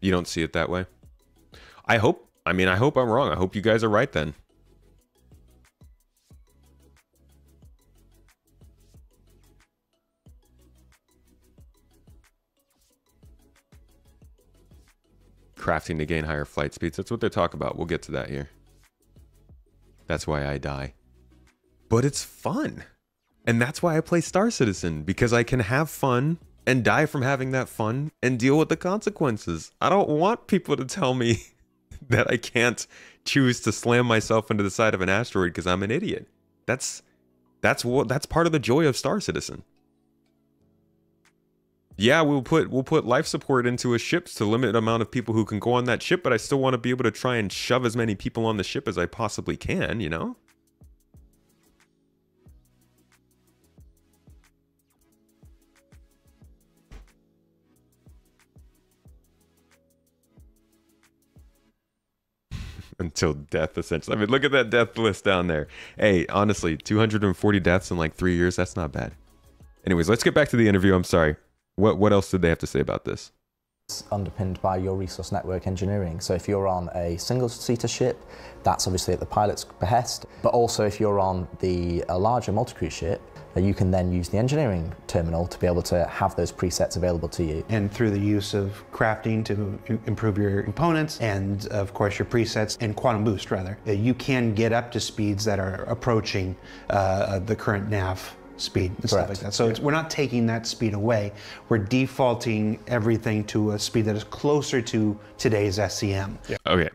You don't see it that way? I hope I'm wrong. I hope you guys are right then. Crafting to gain higher flight speeds. That's what they talk about. We'll get to that here. That's why I die. But it's fun. And that's why I play Star Citizen, because I can have fun and die from having that fun and deal with the consequences. I don't want people to tell me that I can't choose to slam myself into the side of an asteroid because I'm an idiot. That's part of the joy of Star Citizen. Yeah, we'll put life support into a ship to limit the amount of people who can go on that ship, but I still want to be able to try and shove as many people on the ship as I possibly can, you know? Until death, essentially. I mean, look at that death list down there. Hey, honestly, 240 deaths in like 3 years, that's not bad. Anyways, let's get back to the interview. I'm sorry. What else did they have to say about this? It's underpinned by your resource network engineering. So if you're on a single-seater ship, that's obviously at the pilot's behest. But also if you're on a larger multi-crew ship, you can then use the engineering terminal to be able to have those presets available to you. And through the use of crafting to improve your components and, of course, your presets and quantum boost, rather, you can get up to speeds that are approaching the current nav speed and stuff like that. So we're not taking that speed away. We're defaulting everything to a speed that is closer to today's SCM. Yeah. Okay.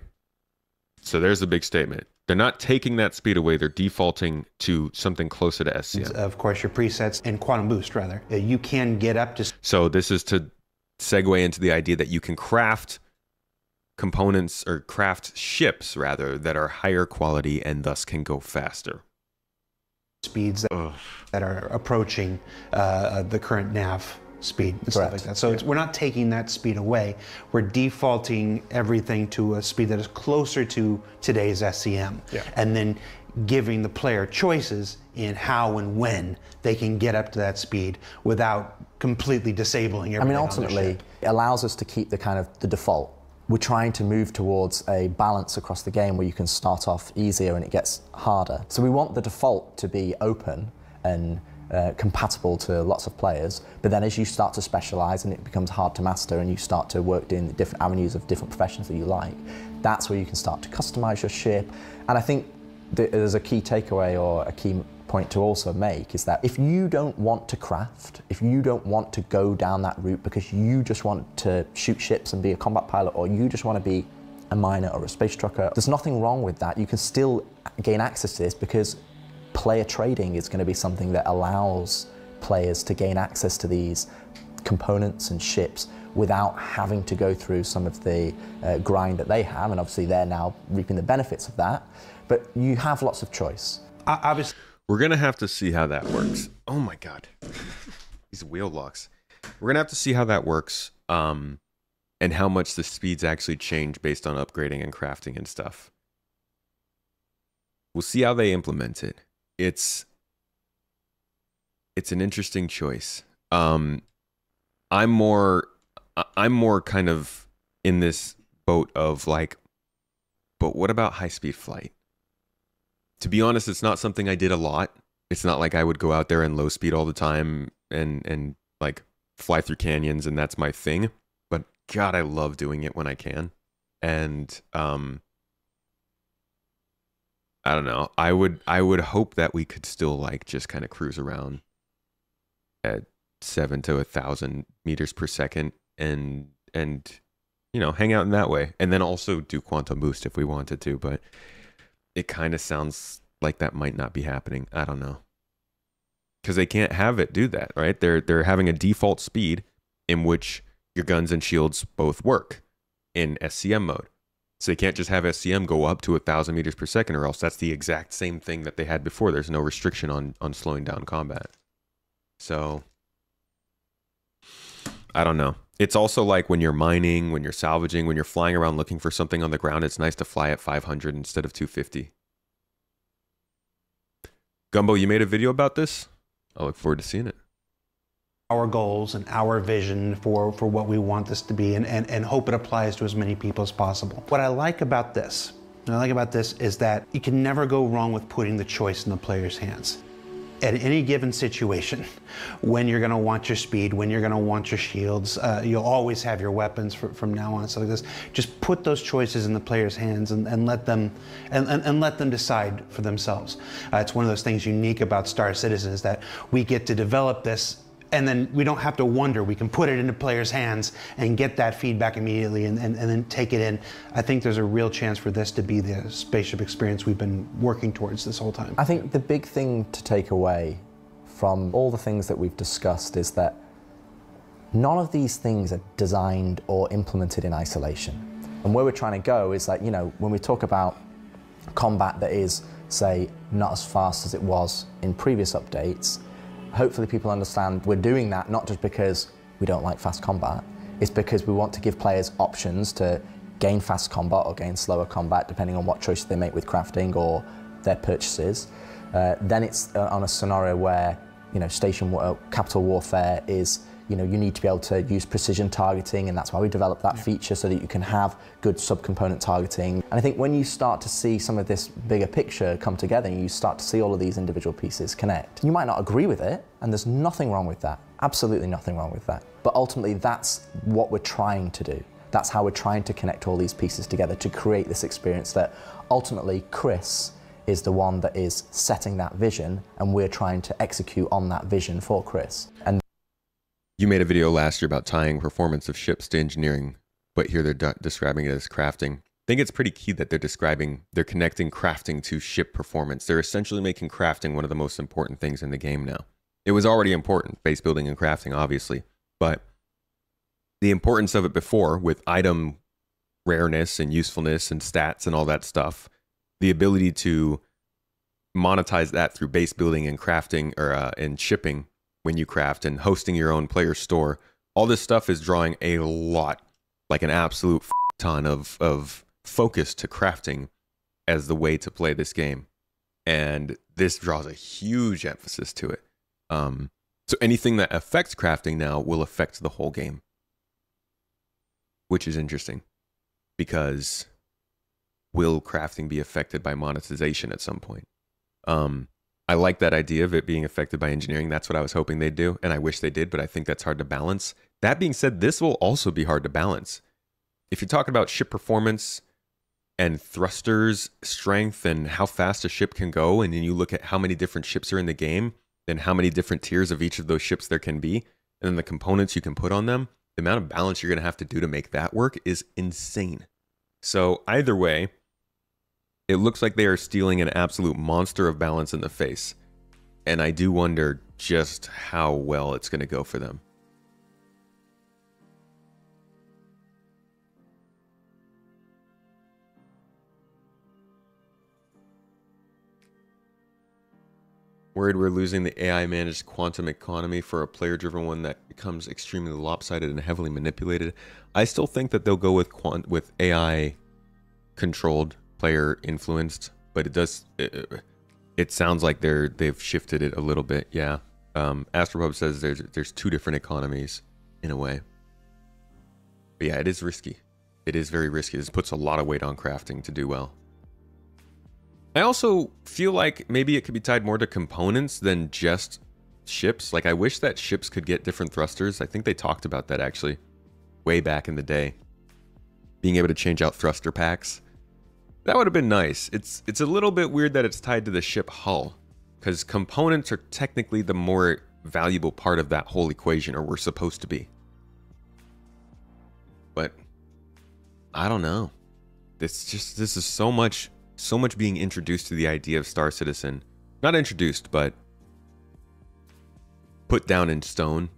So there's a big statement. They're not taking that speed away. They're defaulting to something closer to SCM. Of course, your presets and quantum boost, rather. You can get up to... So this is to segue into the idea that you can craft components or craft ships, rather, that are higher quality and thus can go faster. Speeds that are approaching the current nav speed and stuff like that. So we're not taking that speed away. We're defaulting everything to a speed that is closer to today's SCM. Yeah. And then giving the player choices in how and when they can get up to that speed without completely disabling everything. I mean, ultimately, it allows us to keep the default. We're trying to move towards a balance across the game where you can start off easier and it gets harder. So we want the default to be open and compatible to lots of players, but then as you start to specialize and it becomes hard to master and you start to work in the different avenues of different professions that you like, that's where you can start to customize your ship. And I think there's a key takeaway or a key point to also make is that if you don't want to craft, if you don't want to go down that route because you just want to shoot ships and be a combat pilot, or you just want to be a miner or a space trucker, there's nothing wrong with that. You can still gain access to this because player trading is going to be something that allows players to gain access to these components and ships without having to go through some of the grind that they have, and obviously they're now reaping the benefits of that, but you have lots of choice. Obviously, we're gonna have to see how that works. Oh my god, these wheel locks. We're gonna have to see how that works, and how much the speeds actually change based on upgrading and crafting and stuff. We'll see how they implement it. It's an interesting choice. I'm more kind of in this boat of like, but what about high-speed flight? To be honest, it's not something I did a lot It's not like I would go out there and low speed all the time and like fly through canyons and that's my thing. But God, I love doing it when I can. And I don't know. I would hope that we could still like just kind of cruise around at 7 to 1,000 meters per second and you know, hang out in that way, and then also do quantum boost if we wanted to. But it kind of sounds like that might not be happening. I don't know, because they can't have it do that, right? They're having a default speed in which your guns and shields both work in SCM mode. So they can't just have SCM go up to 1,000 meters per second, or else that's the exact same thing that they had before. There's no restriction on slowing down combat. So I don't know. It's also like when you're mining, when you're salvaging, when you're flying around looking for something on the ground, it's nice to fly at 500 instead of 250. Gumbo, you made a video about this? I look forward to seeing it. Our goals and our vision for what we want this to be, and hope it applies to as many people as possible. What I like about this, is that you can never go wrong with putting the choice in the player's hands. At any given situation, when you're going to want your speed, when you're going to want your shields, you'll always have your weapons from now on. So like this, just put those choices in the player's hands and let them let them decide for themselves. It's one of those things unique about Star Citizen is that we get to develop this, and then we don't have to wonder. We can put it into players' hands and get that feedback immediately and then take it in. I think there's a real chance for this to be the spaceship experience we've been working towards this whole time. I think the big thing to take away from all the things that we've discussed is that none of these things are designed or implemented in isolation. And where we're trying to go is like, you know, when we talk about combat that is, say, not as fast as it was in previous updates, hopefully people understand we're doing that not just because we don't like fast combat, it's because we want to give players options to gain fast combat or gain slower combat depending on what choices they make with crafting or their purchases. Then it's on a scenario where, you know, capital warfare is, you know, you need to be able to use precision targeting, and that's why we developed that feature so that you can have good subcomponent targeting. And I think when you start to see some of this bigger picture come together and you start to see all of these individual pieces connect, you might not agree with it, and there's nothing wrong with that. Absolutely nothing wrong with that. But ultimately, that's what we're trying to do. That's how we're trying to connect all these pieces together to create this experience that ultimately Chris is the one that is setting that vision, and we're trying to execute on that vision for Chris. And you made a video last year about tying performance of ships to engineering, but here they're describing it as crafting. I think it's pretty key that they're connecting crafting to ship performance. They're essentially making crafting one of the most important things in the game now. It was already important, base building and crafting, obviously, but the importance of it before, with item rareness and usefulness and stats and all that stuff, the ability to monetize that through base building and crafting, or and shipping when you craft, and hosting your own player store, all this stuff is drawing a lot, like an absolute ton of focus to crafting as the way to play this game. And this draws a huge emphasis to it. So anything that affects crafting now will affect the whole game, which is interesting, because will crafting be affected by monetization at some point? I like that idea of it being affected by engineering. That's what I was hoping they'd do, and I wish they did, but I think that's hard to balance. That being said, this will also be hard to balance. If you're talking about ship performance and thrusters strength and how fast a ship can go, and then you look at how many different ships are in the game and how many different tiers of each of those ships there can be, and then the components you can put on them, the amount of balance you're going to have to do to make that work is insane. So either way, it looks like they are stealing an absolute monster of balance in the face. And I do wonder just how well it's going to go for them. Worried we're losing the AI-managed quantum economy for a player-driven one that becomes extremely lopsided and heavily manipulated. I still think that they'll go with AI-controlled, player influenced, but it sounds like they've shifted it a little bit. Yeah. Astropub says there's two different economies in a way. But yeah, it is risky. It is very risky. This puts a lot of weight on crafting to do well. I also feel like maybe it could be tied more to components than just ships. Like, I wish that ships could get different thrusters. I think they talked about that actually way back in the day. Being able to change out thruster packs. That would have been nice. It's a little bit weird that it's tied to the ship hull, because components are technically the more valuable part of that whole equation, or we're supposed to be. But I don't know. This is so much being introduced to the idea of Star Citizen. Not introduced, but put down in stone.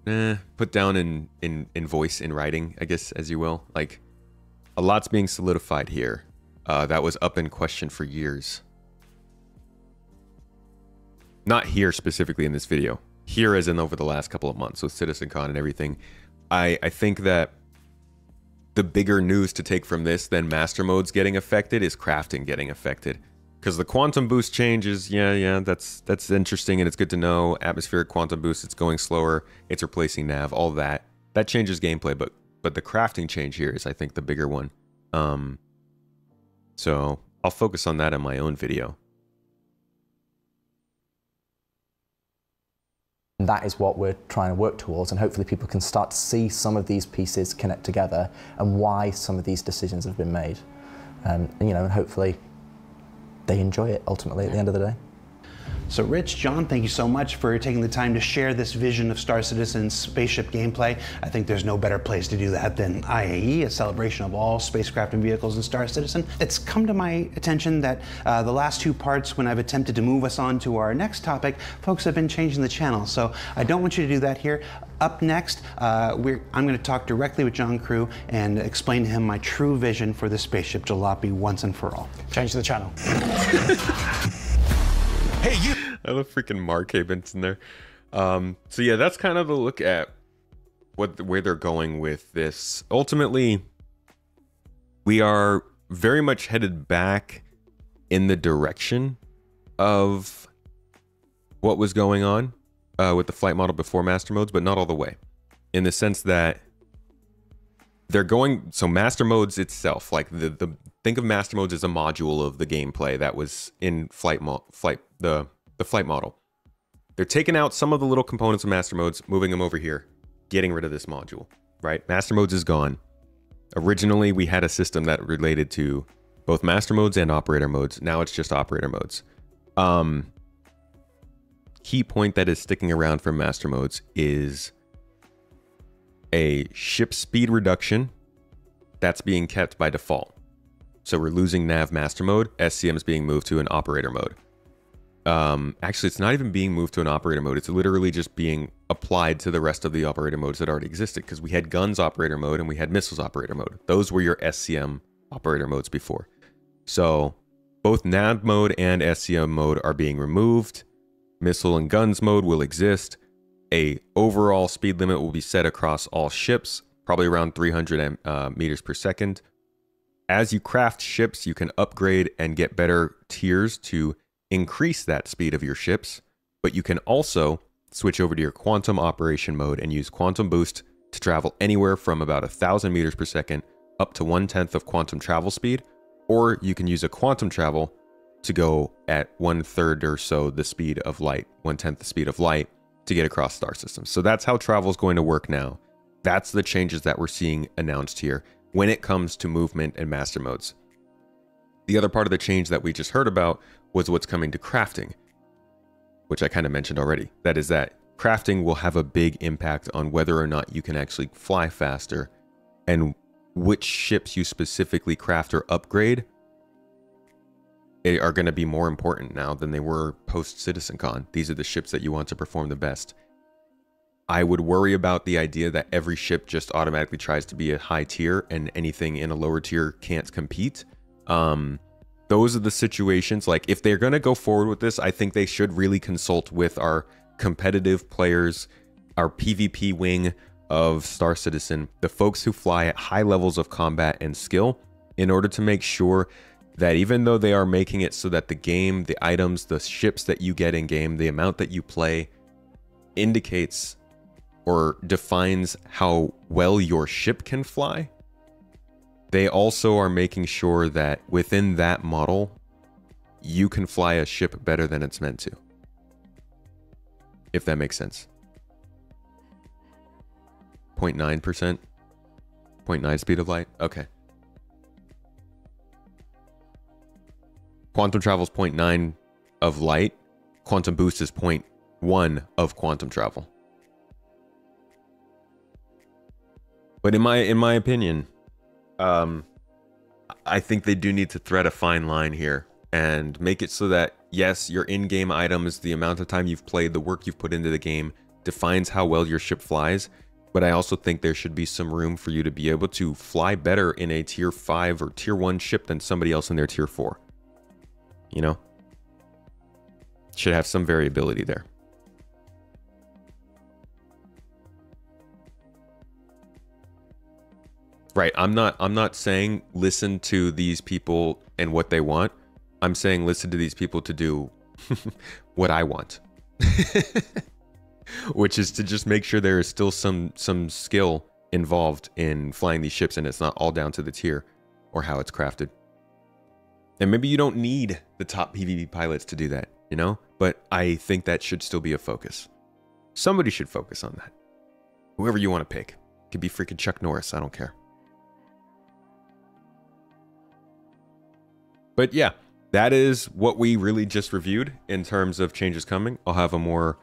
Put down in voice, in writing, I guess, as you will. Like, a lot's being solidified here. That was up in question for years. Not here specifically in this video. Here as in over the last couple of months with CitizenCon and everything. I think that the bigger news to take from this than master modes getting affected is crafting getting affected. Because the quantum boost changes, yeah, that's interesting and it's good to know. Atmospheric quantum boost, it's going slower, it's replacing nav, all that. That changes gameplay, but the crafting change here is, I think, the bigger one. So I'll focus on that in my own video. And that is what we're trying to work towards, and hopefully people can start to see some of these pieces connect together and why some of these decisions have been made. You know, and hopefully they enjoy it ultimately at the end of the day. So Rich, John, thank you so much for taking the time to share this vision of Star Citizen's spaceship gameplay. I think there's no better place to do that than IAE, a celebration of all spacecraft and vehicles in Star Citizen. It's come to my attention that the last two parts, when I've attempted to move us on to our next topic, folks have been changing the channel. So I don't want you to do that here. Up next, I'm going to talk directly with John Crew and explain to him my true vision for the spaceship jalopy once and for all. Change the channel. Hey, you! I love freaking Mark Havens in there. So yeah, that's kind of a look at where they're going with this. Ultimately, we are very much headed back in the direction of what was going on with the flight model before master modes, but not all the way. In the sense that they're going, so master modes itself, like think of master modes as a module of the gameplay that was in the flight model. They're taking out some of the little components of master modes, moving them over here, getting rid of this module, right? Master modes is gone. Originally, we had a system that related to both master modes and operator modes. Now it's just operator modes. Key point that is sticking around from master modes is a ship speed reduction that's being kept by default. So we're losing nav master mode. SCM is being moved to an operator mode. Actually, it's not even being moved to an operator mode. It's literally just being applied to the rest of the operator modes that already existed, because we had guns operator mode and we had missiles operator mode. Those were your SCM operator modes before. So both nav mode and SCM mode are being removed. Missile and guns mode will exist. A overall speed limit will be set across all ships, probably around 300 meters per second. As you craft ships, you can upgrade and get better tiers to increase that speed of your ships, but you can also switch over to your quantum operation mode and use quantum boost to travel anywhere from about 1,000 meters per second up to 1/10 of quantum travel speed, or you can use a quantum travel to go at 1/3 or so the speed of light, 1/10 the speed of light, to get across star systems. So that's how travel is going to work now. That's the changes that we're seeing announced here when it comes to movement and master modes. The other part of the change that we just heard about was what's coming to crafting, which I kind of mentioned already. That is that crafting will have a big impact on whether or not you can actually fly faster, and which ships you specifically craft or upgrade are going to be more important now than they were post CitizenCon. These are the ships that you want to perform the best. I would worry about the idea that every ship just automatically tries to be a high tier and anything in a lower tier can't compete. Those are the situations, like if they're going to go forward with this, I think they should really consult with our competitive players, our PvP wing of Star Citizen, the folks who fly at high levels of combat and skill, in order to make sure that even though they are making it so that the game, the items, the ships that you get in game, the amount that you play indicates or defines how well your ship can fly, they also are making sure that within that model, you can fly a ship better than it's meant to. If that makes sense. 0.9%? 0.9 speed of light? Okay. Quantum travel is 0.9 of light. Quantum boost is 0.1 of quantum travel. But in my opinion, I think they do need to thread a fine line here and make it so that, yes, your in-game items, the amount of time you've played, the work you've put into the game, defines how well your ship flies. But I also think there should be some room for you to be able to fly better in a tier 5 or tier 1 ship than somebody else in their tier 4. You know? Should have some variability there. Right, I'm not saying listen to these people and what they want. I'm saying listen to these people to do what I want. Which is to just make sure there is still some skill involved in flying these ships, and it's not all down to the tier or how it's crafted. And maybe you don't need the top PvP pilots to do that, you know? But I think that should still be a focus. Somebody should focus on that. Whoever you want to pick. It could be freaking Chuck Norris, I don't care. But yeah, that is what we really just reviewed in terms of changes coming. I'll have a more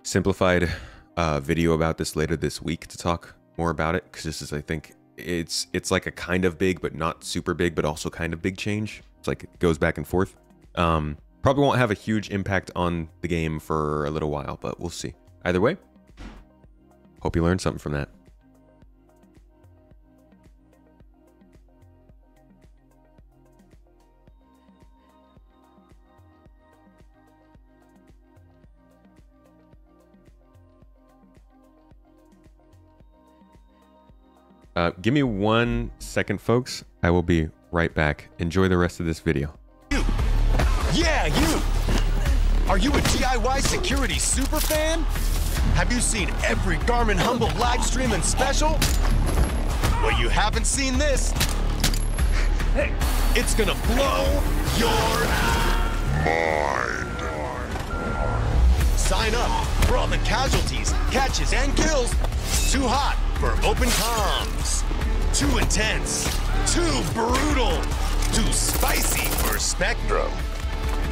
simplified video about this later this week to talk more about it, because this is, I think, it's like a kind of big but not super big but also kind of big change. It's like it goes back and forth. Probably won't have a huge impact on the game for a little while, but we'll see. Either way, hope you learned something from that. Give me 1 second, folks. I will be right back. Enjoy the rest of this video. You! Yeah, you! Are you a DIY security super fan? Have you seen every Garmin Humble live stream and special? Well, you haven't seen this. Hey, it's gonna blow your mind. Sign up for all the casualties, catches, and kills. Too hot for open comms. Too intense. Too brutal. Too spicy for Spectrum.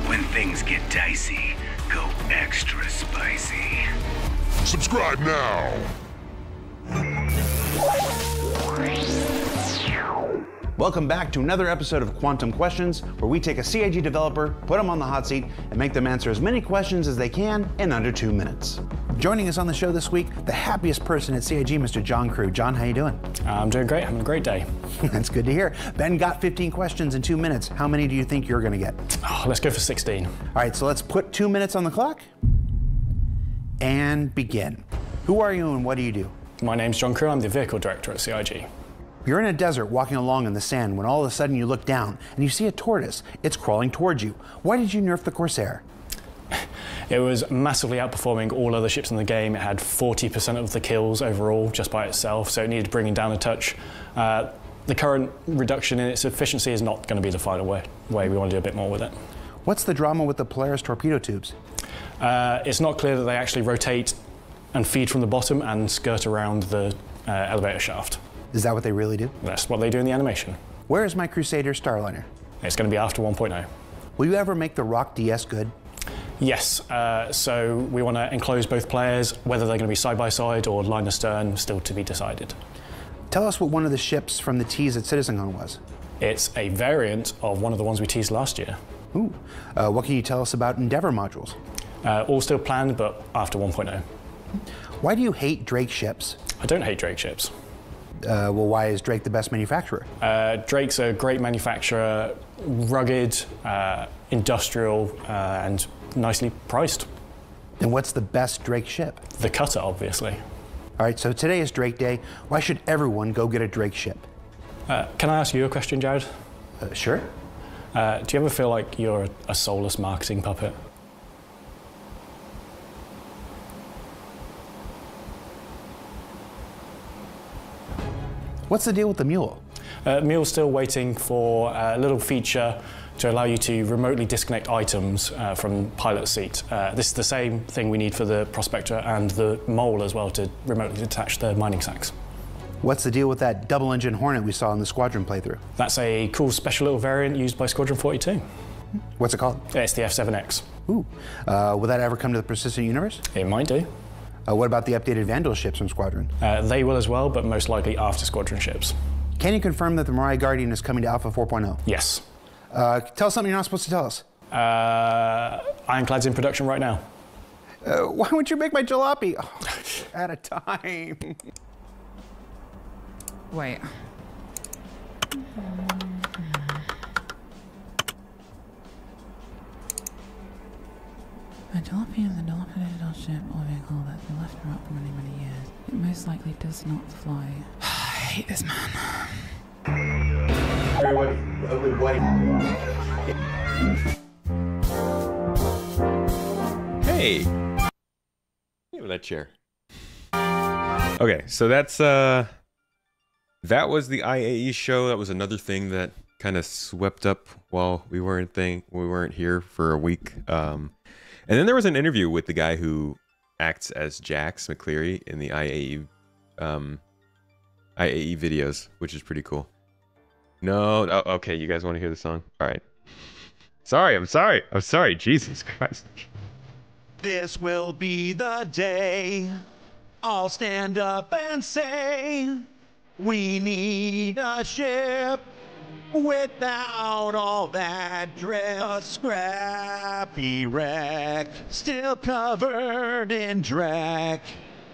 When things get dicey, go extra spicy. Subscribe now. Welcome back to another episode of Quantum Questions, where we take a CIG developer, put them on the hot seat, and make them answer as many questions as they can in under 2 minutes. Joining us on the show this week, the happiest person at CIG, Mr. John Crew. John, how you doing? I'm doing great. Having a great day. That's good to hear. Ben got 15 questions in 2 minutes. How many do you think you're going to get? Oh, let's go for 16. All right, so let's put 2 minutes on the clock and begin. Who are you and what do you do? My name's John Crew. I'm the vehicle director at CIG. You're in a desert walking along in the sand when all of a sudden you look down and you see a tortoise. It's crawling towards you. Why did you nerf the Corsair? It was massively outperforming all other ships in the game. It had 40% of the kills overall just by itself, so it needed bringing down a touch. The current reduction in its efficiency is not going to be the final way. We want to do a bit more with it. What's the drama with the Polaris torpedo tubes? It's not clear that they actually rotate and feed from the bottom and skirt around the elevator shaft. Is that what they really do? That's what they do in the animation. Where is my Crusader Starliner? It's going to be after 1.0. Will you ever make the Rock DS good? Yes, so we want to enclose both players, whether they're going to be side by side or line astern, still to be decided. Tell us what one of the ships from the tease at CitizenCon was. It's a variant of one of the ones we teased last year. Ooh. What can you tell us about Endeavor modules? All still planned, but after 1.0. Why do you hate Drake ships? I don't hate Drake ships. Well, why is Drake the best manufacturer? Drake's a great manufacturer, rugged, industrial, and nicely priced. Then what's the best Drake ship? The Cutter, obviously. All right, so today is Drake Day. Why should everyone go get a Drake ship? Can I ask you a question, Jared? Sure. Do you ever feel like you're a soulless marketing puppet? What's the deal with the mule? Mule's still waiting for a little feature to allow you to remotely disconnect items from pilot seat. This is the same thing we need for the Prospector and the Mole as well, to remotely detach the mining sacks. What's the deal with that double-engine Hornet we saw in the Squadron playthrough? That's a cool special little variant used by Squadron 42. What's it called? It's the F7X. Ooh. Will that ever come to the Persistent Universe? It might do. What about the updated Vandal ships from Squadron? They will as well, but most likely after Squadron ships. Can you confirm that the Mirai Guardian is coming to Alpha 4.0? Yes. Tell us something you're not supposed to tell us. Ironclad's in production right now. Why would you make my jalopy? Oh, at a time. Wait. A jalopy is a dilapidated ship or vehicle that's been left to rot for many, many years. It most likely does not fly. I hate this man. Hey! Give me that chair. Okay, so that's that was the IAE show. That was another thing that kind of swept up while we weren't here for a week. And then there was an interview with the guy who acts as Jax McCleary in the IAE videos, which is pretty cool. No, oh, okay, you guys want to hear the song? All right. I'm sorry, Jesus Christ. This will be the day I'll stand up and say we need a ship without all that dread. A scrappy wreck, still covered in dreck,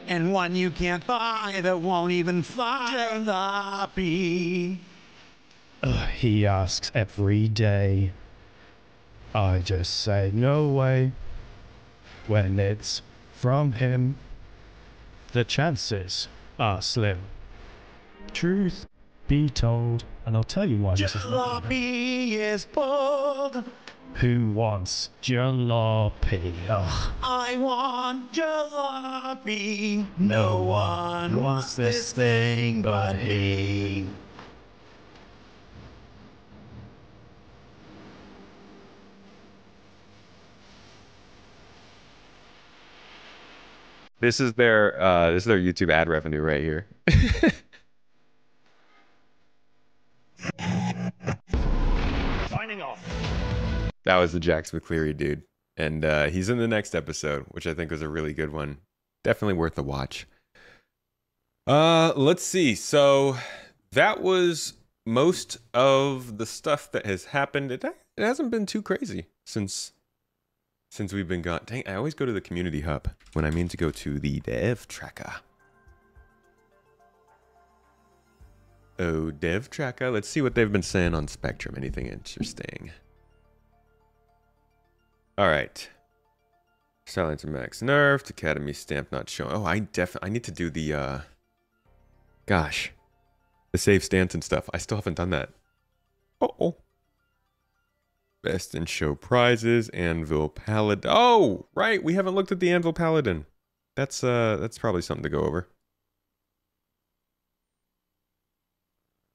and one you can't buy that won't even fly floppy. He asks every day. I just say no way. When it's from him, the chances are slim. Truth be told, and I'll tell you why this is not. Jalopy is bold. Who wants jalopy? Ugh. I want jalopy. No one wants this thing but he. This is their YouTube ad revenue right here. Signing off. That was the Jax McCleary dude, and he's in the next episode, which I think was a really good one. Definitely worth a watch. Let's see. So that was most of the stuff that has happened. It hasn't been too crazy since we've been gone. Dang, I always go to the community hub when I mean to go to the dev tracker. Oh, dev tracker. Let's see what they've been saying on Spectrum. Anything interesting? All right. Silencer Max nerfed. Academy stamp not shown. Oh, I need to do the gosh, the save stance and stuff. I still haven't done that. Oh. Best in show prizes, Anvil Paladin. Oh, right, we haven't looked at the Anvil Paladin. That's probably something to go over.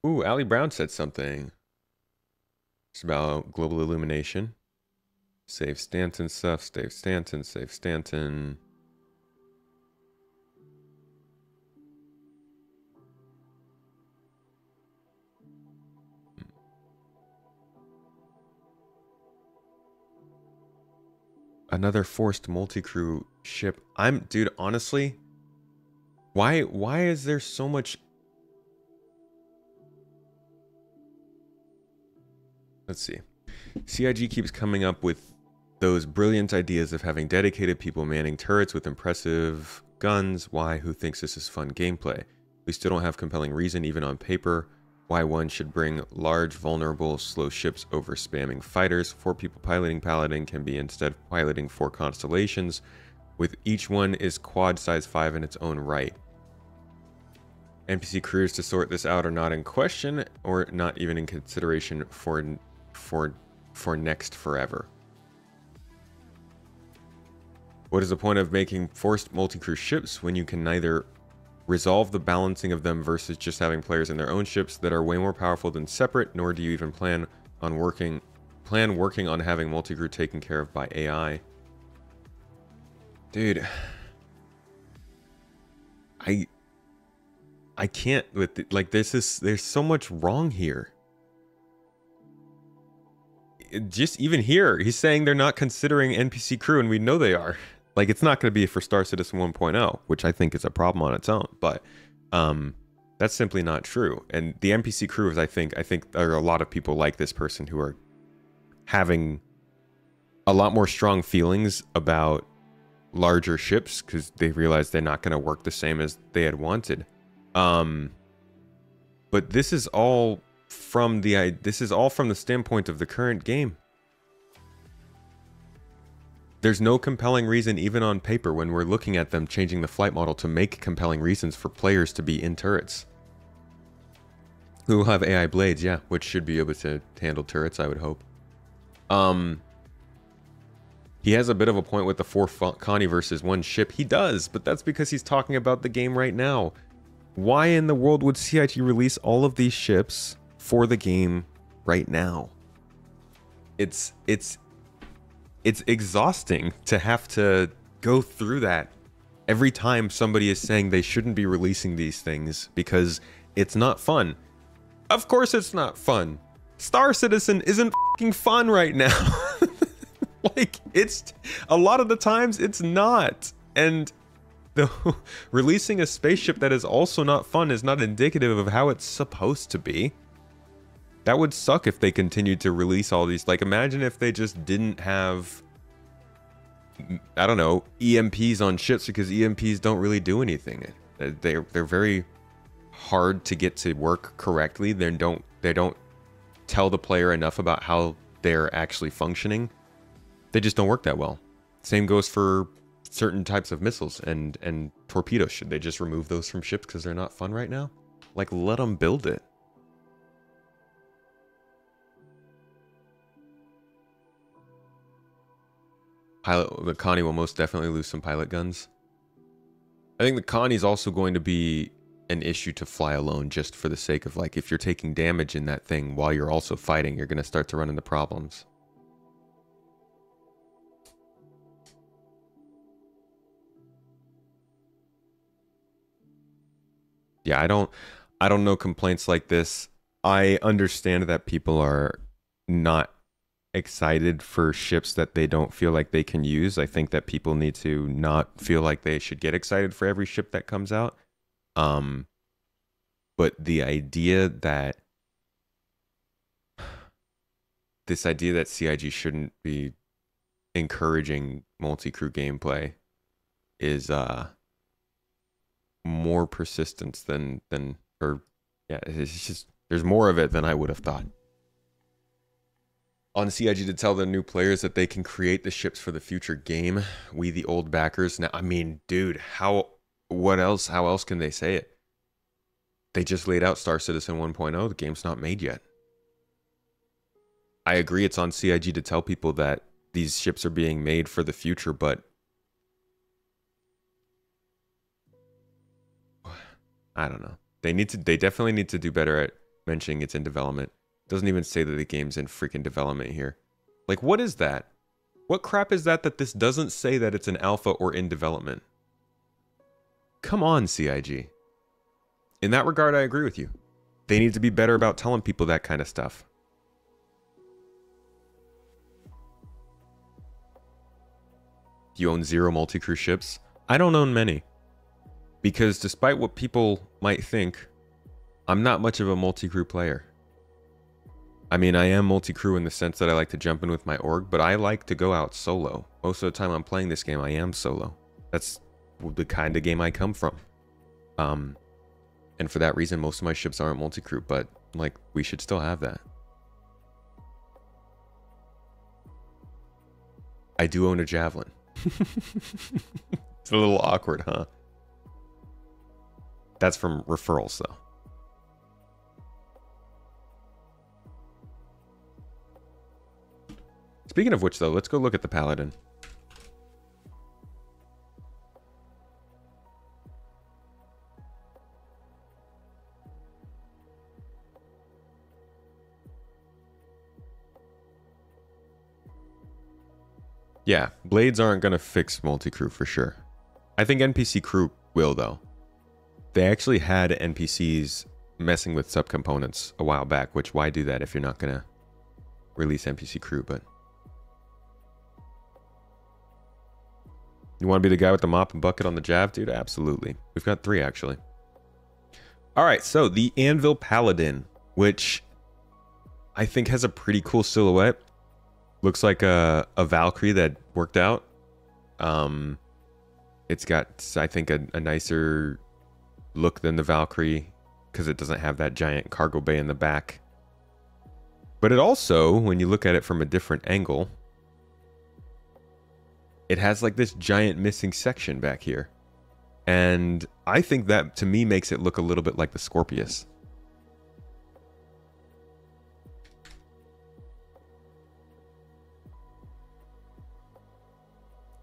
Ooh, Allie Brown said something. It's about global illumination. Save Stanton stuff, save Stanton. Another forced multi-crew ship. Dude, honestly, why is there so much? Let's see. CIG keeps coming up with those brilliant ideas of having dedicated people manning turrets with impressive guns. Why? Who thinks this is fun gameplay? We still don't have compelling reason, even on paper, why one should bring large, vulnerable, slow ships over spamming fighters. 4 people piloting Paladin can be instead piloting 4 constellations, with each one is quad size 5 in its own right. NPC crews to sort this out are not in question, or not even in consideration for next forever. What is the point of making forced multi-crew ships when you can neither resolve the balancing of them versus just having players in their own ships that are way more powerful than separate, nor do you even plan on working plan working on having multi-crew taken care of by AI. Dude, I can't with it. Like there's so much wrong here. Just even here, he's saying they're not considering NPC crew, and we know they are. Like, it's not going to be for Star Citizen 1.0, which I think is a problem on its own. But that's simply not true. And the NPC crews, I think there are a lot of people like this person who are having a lot more strong feelings about larger ships because they realize they're not going to work the same as they had wanted. But this is all from the standpoint of the current game. There's no compelling reason, even on paper, when we're looking at them changing the flight model to make compelling reasons for players to be in turrets. We will have AI blades, yeah, which should be able to handle turrets, I would hope. He has a bit of a point with the 4 Connie versus 1 ship. He does, but that's because he's talking about the game right now. Why in the world would CIG release all of these ships for the game right now? It's exhausting to have to go through that every time somebody is saying they shouldn't be releasing these things because it's not fun. Of course it's not fun. Star Citizen isn't fucking fun right now. Like, it's a lot of the times it's not. And releasing a spaceship that is also not fun is not indicative of how it's supposed to be. That would suck if they continued to release all these. Like, imagine if they just didn't have, I don't know, EMPs on ships, because EMPs don't really do anything. They're very hard to get to work correctly. They don't tell the player enough about how they're actually functioning. They just don't work that well. Same goes for certain types of missiles and torpedoes. Should they just remove those from ships because they're not fun right now? Like, let them build it. The Connie will most definitely lose some pilot guns. I think the Connie's also going to be an issue to fly alone, just for the sake of, like, if you're taking damage in that thing while you're also fighting, you're going to start to run into problems. Yeah, I don't know complaints like this. I understand that people are not excited for ships that they don't feel like they can use. I think that people need to not feel like they should get excited for every ship that comes out. But the idea that CIG shouldn't be encouraging multi-crew gameplay is more persistence than yeah, it's just, there's more of it than I would have thought. On CIG to tell the new players that they can create the ships for the future game. We the old backers. Now, I mean, dude, how else can they say it? They just laid out Star Citizen 1.0. The game's not made yet. I agree it's on CIG to tell people that these ships are being made for the future, but I don't know. They definitely need to do better at mentioning it's in development. Doesn't even say that the game's in freaking development here. Like, what is that? What crap is that this doesn't say that it's an alpha or in development? Come on, CIG. In that regard, I agree with you. They need to be better about telling people that kind of stuff. You own 0 multi-crew ships? I don't own many. Because despite what people might think, I'm not much of a multi-crew player. I mean, I am multi-crew in the sense that I like to jump in with my org, but I like to go out solo. Most of the time I'm playing this game, I am solo. That's the kind of game I come from. And for that reason, most of my ships aren't multi-crew, but, like, we should still have that. I do own a Javelin. It's a little awkward, huh? That's from referrals, though. Speaking of which, though, let's go look at the Paladin. Yeah, blades aren't going to fix multi-crew for sure. I think NPC crew will, though. They actually had NPCs messing with subcomponents a while back, which why do that if you're not going to release NPC crew? But you want to be the guy with the mop and bucket on the jab, dude? Absolutely. We've got 3, actually. All right, so the Anvil Paladin, which I think has a pretty cool silhouette. Looks like a Valkyrie that worked out. It's got, I think, a nicer look than the Valkyrie because it doesn't have that giant cargo bay in the back. But it also, when you look at it from a different angle, it has like this giant missing section back here. And I think that, to me, makes it look a little bit like the Scorpius.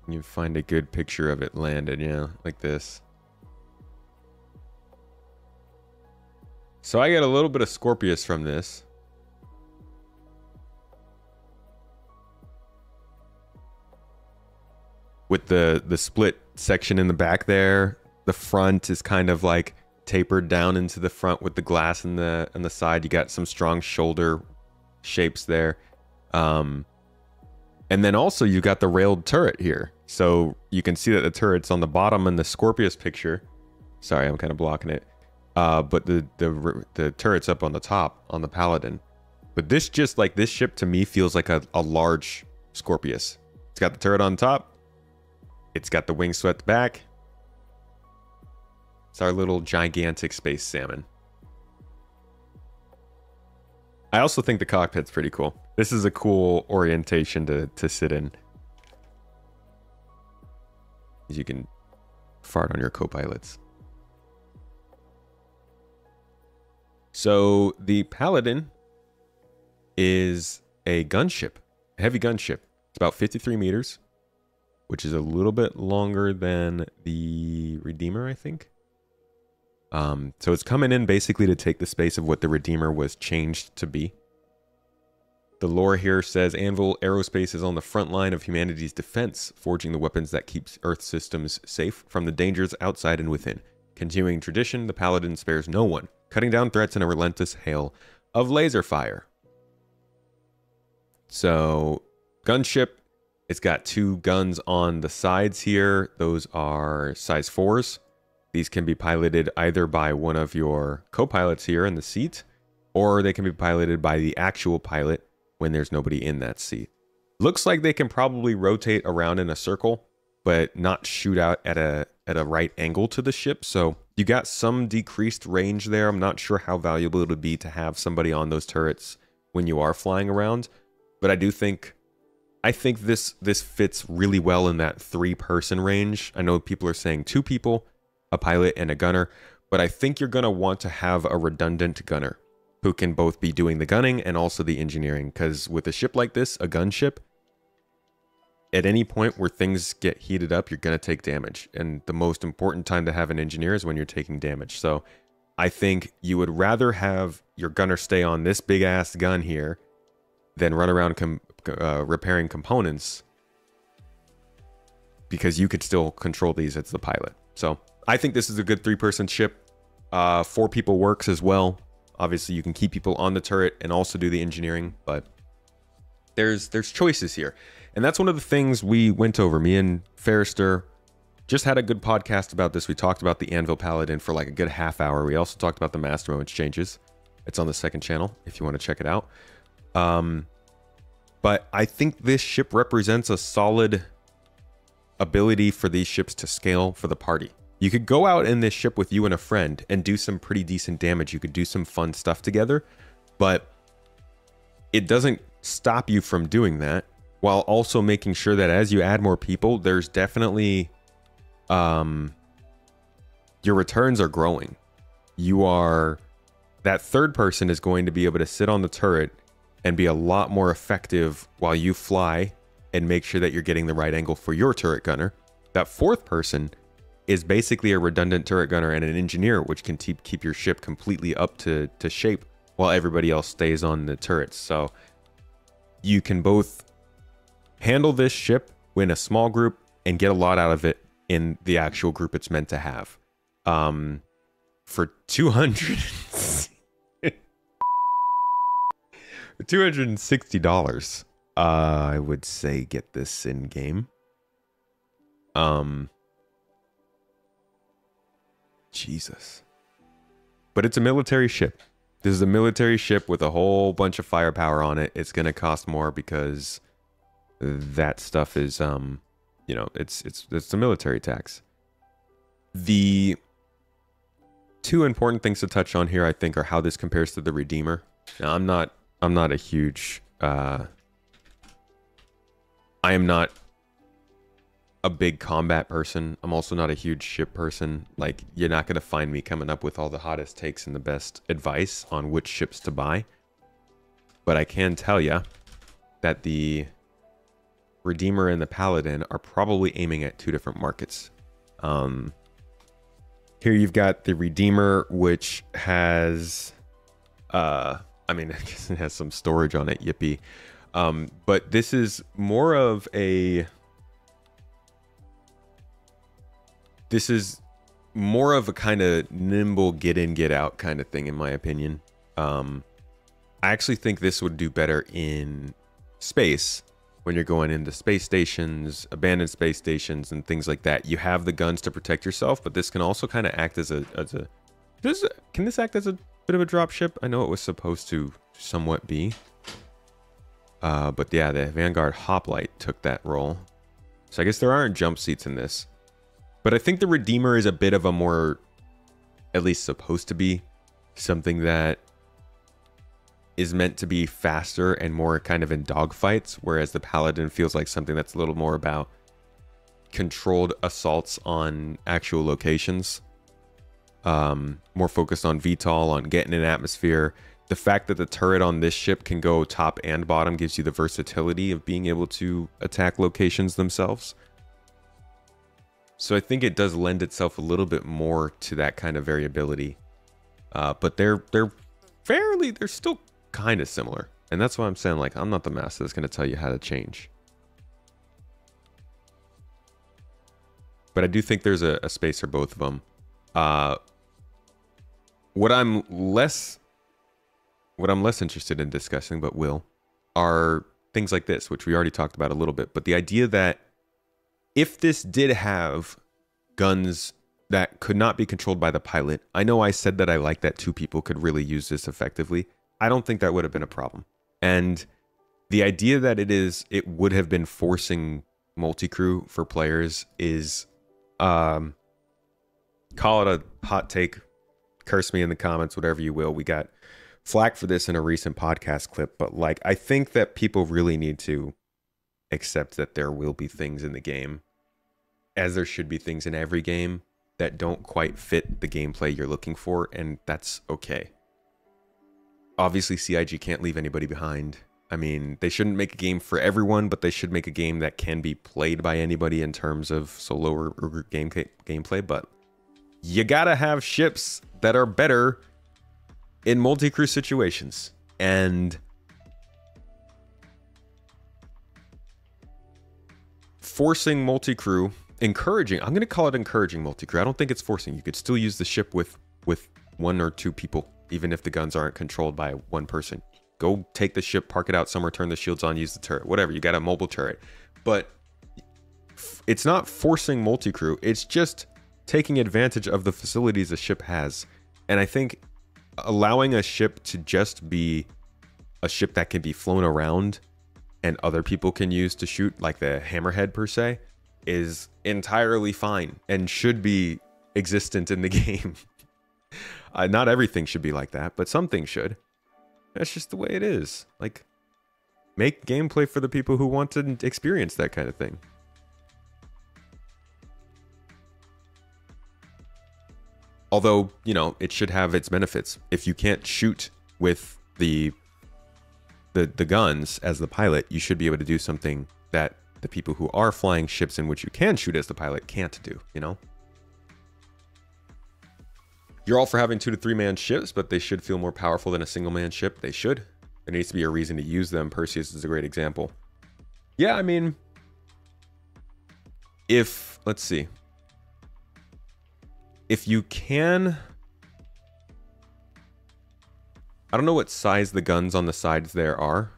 You find a good picture of it landed, yeah, like this. So I get a little bit of Scorpius from this. With the split section in the back there, the front is kind of like tapered down into the front with the glass in the side. You got some strong shoulder shapes there. And then also you got the railed turret here. So you can see that the turret's on the bottom in the Scorpius picture. Sorry, I'm kind of blocking it. But the turret's up on the top on the Paladin. But this just like this ship to me feels like a large Scorpius. It's got the turret on top. It's got the wings swept back. It's our little gigantic space salmon. I also think the cockpit's pretty cool. This is a cool orientation to sit in. You can fart on your co-pilots. So the Paladin is a gunship, a heavy gunship. It's about 53 meters, which is a little bit longer than the Redeemer, I think. So it's coming in basically to take the space of what the Redeemer was changed to be. The lore here says Anvil Aerospace is on the front line of humanity's defense, forging the weapons that keeps Earth systems safe from the dangers outside and within. Continuing tradition, the Paladin spares no one, cutting down threats in a relentless hail of laser fire. So, gunship, it's got 2 guns on the sides here. Those are size 4s. These can be piloted either by one of your co-pilots here in the seat, or they can be piloted by the actual pilot when there's nobody in that seat. Looks like they can probably rotate around in a circle, but not shoot out at a right angle to the ship. So you got some decreased range there. I'm not sure how valuable it would be to have somebody on those turrets when you are flying around, but I think this fits really well in that 3-person range. I know people are saying 2 people, a pilot and a gunner, but I think you're going to want to have a redundant gunner who can both be doing the gunning and also the engineering, because with a ship like this, a gunship, at any point where things get heated up, you're going to take damage. And the most important time to have an engineer is when you're taking damage. So I think you would rather have your gunner stay on this big-ass gun here than run around repairing components, because you could still control these as the pilot. So I think this is a good 3-person ship. 4 people works as well. Obviously, you can keep people on the turret and also do the engineering, but there's choices here. And that's one of the things we went over. Me and Ferrister just had a good podcast about this. We talked about the Anvil Paladin for like a good half hour. We also talked about the Master Mode changes. It's on the 2nd channel if you want to check it out. But I think this ship represents a solid ability for these ships to scale for the party. You could go out in this ship with you and a friend and do some pretty decent damage. You could do some fun stuff together, but it doesn't stop you from doing that, while also making sure that as you add more people, there's definitely your returns are growing. That 3rd person is going to be able to sit on the turret and be a lot more effective while you fly and make sure that you're getting the right angle for your turret gunner. That 4th person is basically a redundant turret gunner and an engineer, which can keep your ship completely up to shape while everybody else stays on the turrets. So you can both handle this ship win a small group, and get a lot out of it in the actual group it's meant to have. For 200 $260, I would say get this in game. Jesus. But it's a military ship. This is a military ship with a whole bunch of firepower on it. It's going to cost more because that stuff is, you know, it's the military tax. The two important things to touch on here, I think, are how this compares to the Redeemer. Now, I'm not a huge, I am not a big combat person. I'm also not a huge ship person. Like, you're not going to find me coming up with all the hottest takes and the best advice on which ships to buy. But I can tell you that the Redeemer and the Paladin are probably aiming at two different markets. Here you've got the Redeemer, which has, I mean, I guess it has some storage on it, yippee. But this is more of a, kind of nimble get in, get out kind of thing, in my opinion. I actually think this would do better in space when you're going into space stations, abandoned space stations, and things like that. You have the guns to protect yourself, but this can also kind of act as can this act as a bit of a drop ship? I know it was supposed to somewhat be. But yeah, the Vanguard Hoplite took that role. So I guess there aren't jump seats in this. But I think the Redeemer is a bit of a more, at least supposed to be, something that is meant to be faster and more kind of in dogfights, whereas the Paladin feels like something that's a little more about controlled assaults on actual locations. More focused on VTOL, on getting an atmosphere. The fact that the turret on this ship can go top and bottom gives you the versatility of being able to attack locations themselves. So I think it does lend itself a little bit more to that kind of variability. But they're still kind of similar. And that's why I'm saying, like, I'm not the master that's going to tell you how to change. But I do think there's a space for both of them. What I'm less interested in discussing, but are things like this, which we already talked about a little bit. But the idea that if this did have guns that could not be controlled by the pilot, I know I said that I like that two people could really use this effectively. I don't think that would have been a problem. And the idea that it would have been forcing multi-crew for players is, call it a hot take, curse me in the comments, whatever you will. We got flack for this in a recent podcast clip, but like, I think that people really need to accept that there will be things in the game, as there should be things in every game, that don't quite fit the gameplay you're looking for, and that's okay. Obviously, CIG can't leave anybody behind. I mean, they shouldn't make a game for everyone, but they should make a game that can be played by anybody in terms of solo or group gameplay, but you gotta have ships that are better in multi-crew situations. And forcing multi-crew, I'm going to call it encouraging multi-crew. I don't think it's forcing. You could still use the ship with one or two people, even if the guns aren't controlled by one person. Go take the ship, park it out somewhere, turn the shields on, use the turret, whatever. You got a mobile turret. But it's not forcing multi-crew. It's just taking advantage of the facilities a ship has. And I think allowing a ship to just be a ship that can be flown around and other people can use to shoot, like the Hammerhead per se, is entirely fine and should be existent in the game. Not everything should be like that, but some things should. That's just the way it is. Like, make gameplay for the people who want to experience that kind of thing. Although, you know, it should have its benefits. If you can't shoot with the guns as the pilot, you should be able to do something that the people who are flying ships in which you can shoot as the pilot can't do, you know? You're all for having 2 to 3 man ships, but they should feel more powerful than a single man ship. They should. There needs to be a reason to use them. Perseus is a great example. Yeah, I mean, if, let's see. If you can... I don't know what size the guns on the sides there are.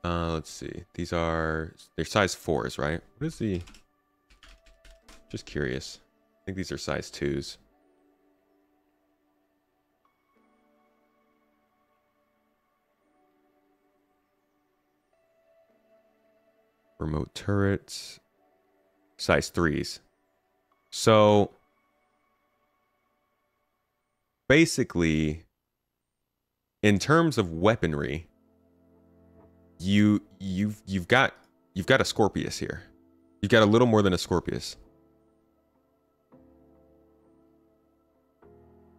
Let's see. These are... They're size 4s, right? What is the... Just curious. I think these are size 2s. Remote turrets. Size 3s. So... Basically... In terms of weaponry, you've got a Scorpius here. You've got a little more than a Scorpius.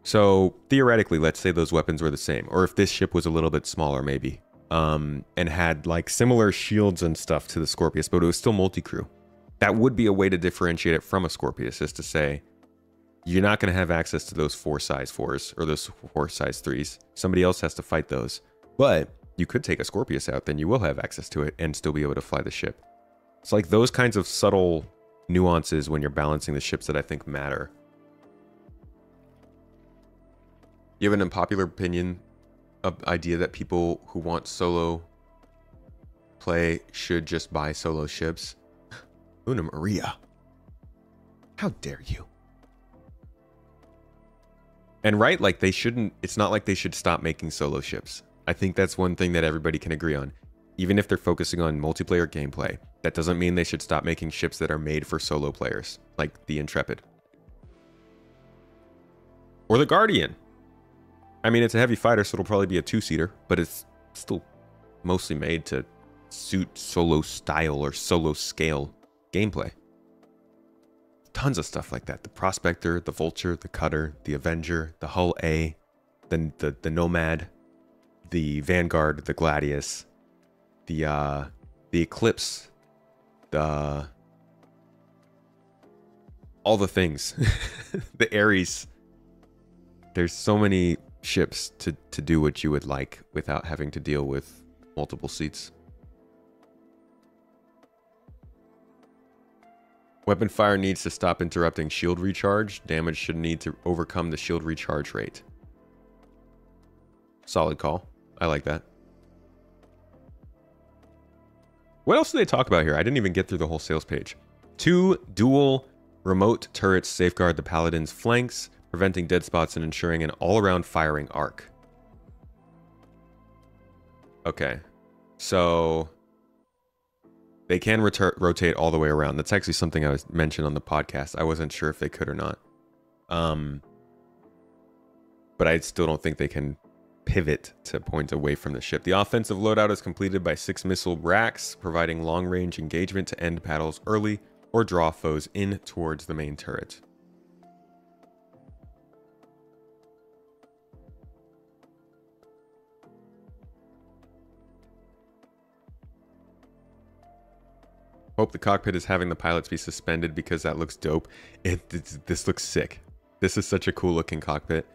So theoretically, let's say those weapons were the same, or if this ship was a little bit smaller, maybe, and had like similar shields and stuff to the Scorpius, but it was still multi-crew. That would be a way to differentiate it from a Scorpius, is to say, you're not going to have access to those 4 size 4s or those 4 size 3s. Somebody else has to fight those. But you could take a Scorpius out, then you will have access to it and still be able to fly the ship. It's like those kinds of subtle nuances when you're balancing the ships that I think matter. You have an unpopular opinion, idea that people who want solo play should just buy solo ships? Una Maria. How dare you? And right, like they shouldn't, it's not like they should stop making solo ships. I think that's one thing that everybody can agree on. Even if they're focusing on multiplayer gameplay, that doesn't mean they should stop making ships that are made for solo players, like the Intrepid. Or the Guardian. I mean, it's a heavy fighter, so it'll probably be a 2-seater, but it's still mostly made to suit solo style or solo scale gameplay. Tons of stuff like that. The Prospector, the Vulture, the Cutter, the Avenger, the Hull A, the Nomad, the Vanguard, the Gladius, the Eclipse, all the things. The Ares. There's so many ships to do what you would like without having to deal with multiple seats. Weapon fire needs to stop interrupting shield recharge. Damage should need to overcome the shield recharge rate. Solid call. I like that. What else do they talk about here? I didn't even get through the whole sales page. 2 dual remote turrets safeguard the Paladin's flanks, preventing dead spots and ensuring an all-around firing arc. Okay. So... they can rotate all the way around. That's actually something I mentioned on the podcast. I wasn't sure if they could or not. But I still don't think they can pivot to point away from the ship. The offensive loadout is completed by 6 missile racks, providing long-range engagement to end battles early or draw foes in towards the main turret. Hope the cockpit is having the pilots be suspended because that looks dope. This looks sick. This is such a cool looking cockpit.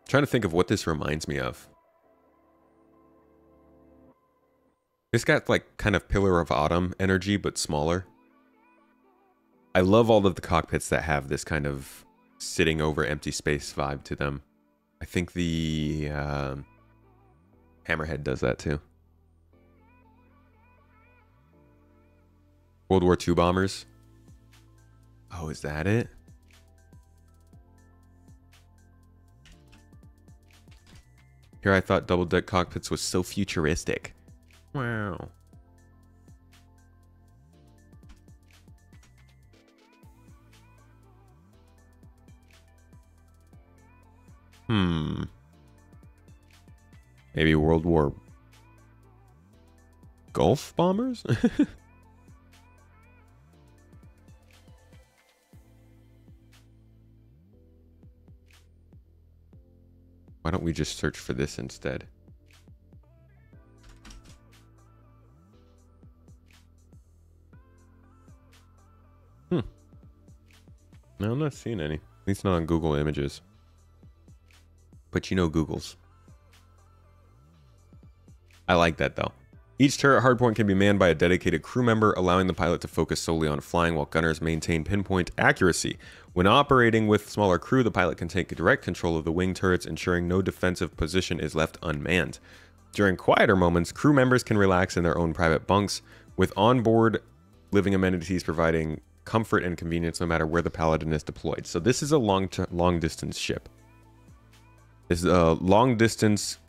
I'm trying to think of what this reminds me of. This got like kind of Pillar of Autumn energy, but smaller. I love all of the cockpits that have this kind of sitting over empty space vibe to them. I think the Hammerhead does that too. World War II bombers. Oh, is that it? Here I thought double deck cockpits was so futuristic. Wow. Maybe World War Gulf bombers? Why don't we just search for this instead? No, I'm not seeing any. At least not on Google Images. But you know Google's. I like that though. Each turret hardpoint can be manned by a dedicated crew member, allowing the pilot to focus solely on flying while gunners maintain pinpoint accuracy. When operating with smaller crew, the pilot can take direct control of the wing turrets, ensuring no defensive position is left unmanned. During quieter moments, crew members can relax in their own private bunks, with onboard living amenities providing comfort and convenience no matter where the Paladin is deployed. So this is a long-distance ship. This is a long-distance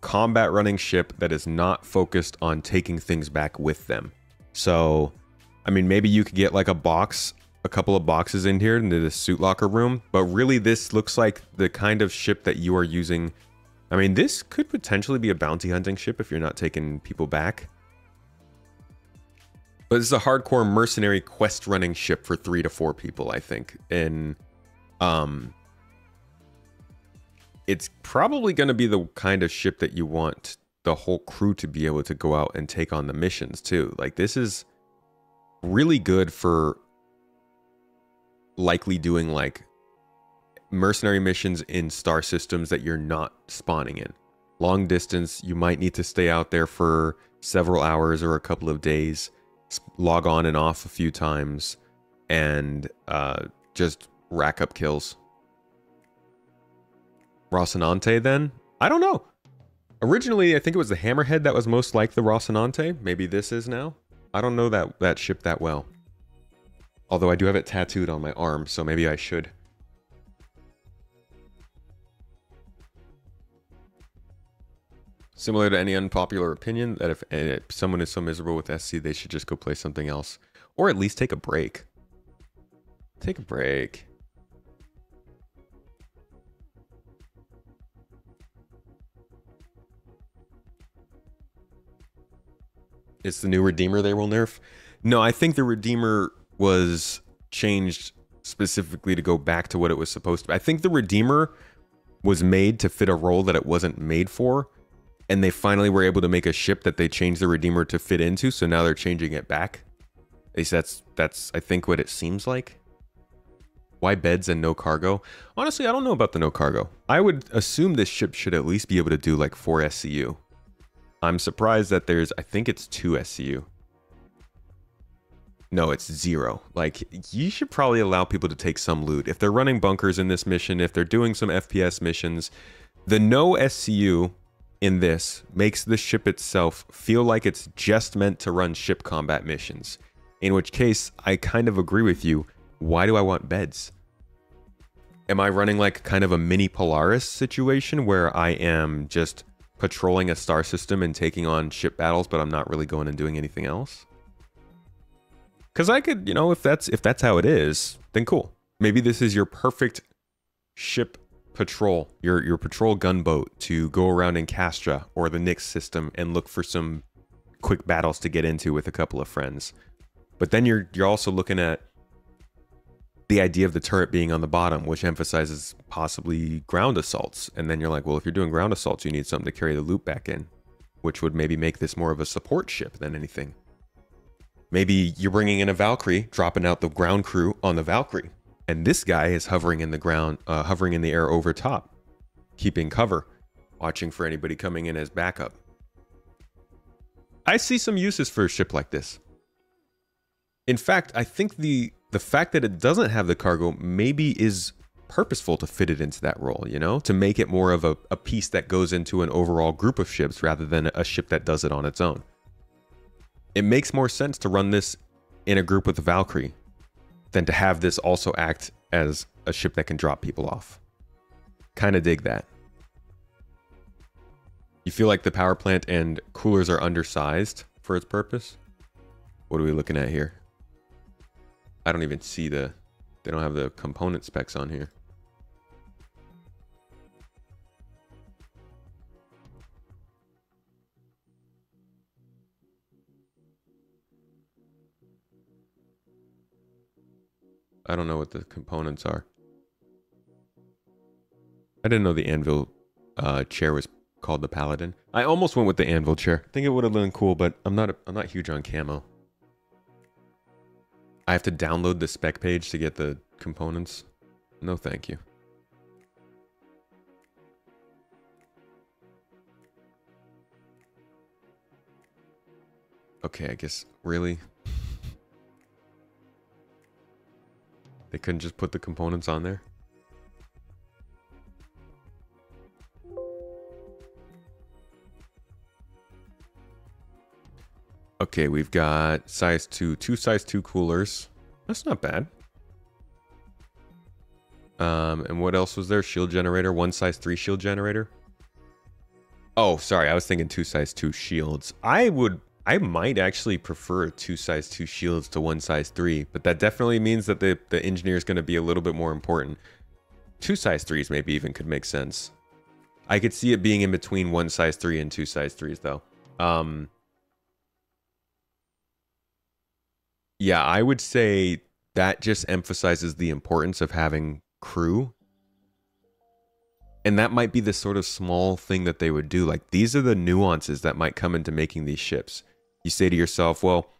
combat running ship that is not focused on taking things back with them. So, I mean, maybe you could get like a couple of boxes in here into the suit locker room, but really this looks like the kind of ship that you are using. I mean, this could potentially be a bounty hunting ship if you're not taking people back. But this is a hardcore mercenary quest running ship for 3 to 4 people, I think. And it's probably going to be the kind of ship that you want the whole crew to be able to go out and take on the missions too. Like, this is really good for likely doing like mercenary missions in star systems that you're not spawning in. Long distance, you might need to stay out there for several hours or a couple of days, log on and off a few times, and just rack up kills. Rocinante then? I don't know. Originally, I think it was the Hammerhead that was most like the Rocinante. Maybe this is now. I don't know that ship that well. Although I do have it tattooed on my arm, so maybe I should. Similar to any unpopular opinion, that if someone is so miserable with SC, they should just go play something else. Or at least take a break. Take a break. It's the new Redeemer they will nerf? No, I think the Redeemer was changed specifically to go back to what it was supposed to be. I think the Redeemer was made to fit a role that it wasn't made for, and they finally were able to make a ship that they changed the Redeemer to fit into, so now they're changing it back. At least that's I think what it seems like. Why beds and no cargo? Honestly, I don't know about the no cargo. I would assume this ship should at least be able to do like 4 SCU. I'm surprised that there's, I think it's 2 SCU. No, it's 0. Like, you should probably allow people to take some loot. If they're running bunkers in this mission, if they're doing some FPS missions, the no SCU in this makes the ship itself feel like it's just meant to run ship combat missions. In which case, I kind of agree with you. Why do I want beds? Am I running like kind of a mini Polaris situation where I am just patrolling a star system and taking on ship battles, but I'm not really going and doing anything else? Because I could, you know, if that's how it is, then cool. Maybe this is your perfect ship patrol, your patrol gunboat to go around in Castra or the Nyx system and look for some quick battles to get into with a couple of friends. But then you're also looking at the idea of the turret being on the bottom, which emphasizes possibly ground assaults. And then you're like, well, if you're doing ground assaults, you need something to carry the loot back in, which would maybe make this more of a support ship than anything. Maybe you're bringing in a Valkyrie, dropping out the ground crew on the Valkyrie, and this guy is hovering in the ground, hovering in the air over top, keeping cover, watching for anybody coming in as backup. I see some uses for a ship like this. In fact, I think the fact that it doesn't have the cargo maybe is purposeful to fit it into that role, you know, to make it more of a piece that goes into an overall group of ships rather than a ship that does it on its own. It makes more sense to run this in a group with the Valkyrie than to have this also act as a ship that can drop people off. Kind of dig that. You feel like the power plant and coolers are undersized for its purpose? What are we looking at here? I don't even see they don't have the component specs on here. I don't know what the components are. I didn't know the anvil chair was called the Paladin. I almost went with the anvil chair. I think it would have been cool, but I'm not huge on camo. I have to download the spec page to get the components. No, thank you. Okay, I guess, really? They couldn't just put the components on there? Okay, we've got size 2, 2 size 2 coolers. That's not bad. And what else was there? Shield generator, 1 size 3 shield generator. Oh, sorry, I was thinking 2 size 2 shields. I might actually prefer 2 size 2 shields to 1 size 3, but that definitely means that the engineer is going to be a little bit more important. 2 size 3s maybe even could make sense. I could see it being in between 1 size 3 and 2 size 3s though. Yeah, I would say that just emphasizes the importance of having crew. And that might be the sort of small thing that they would do. Like, these are the nuances that might come into making these ships. You say to yourself, well,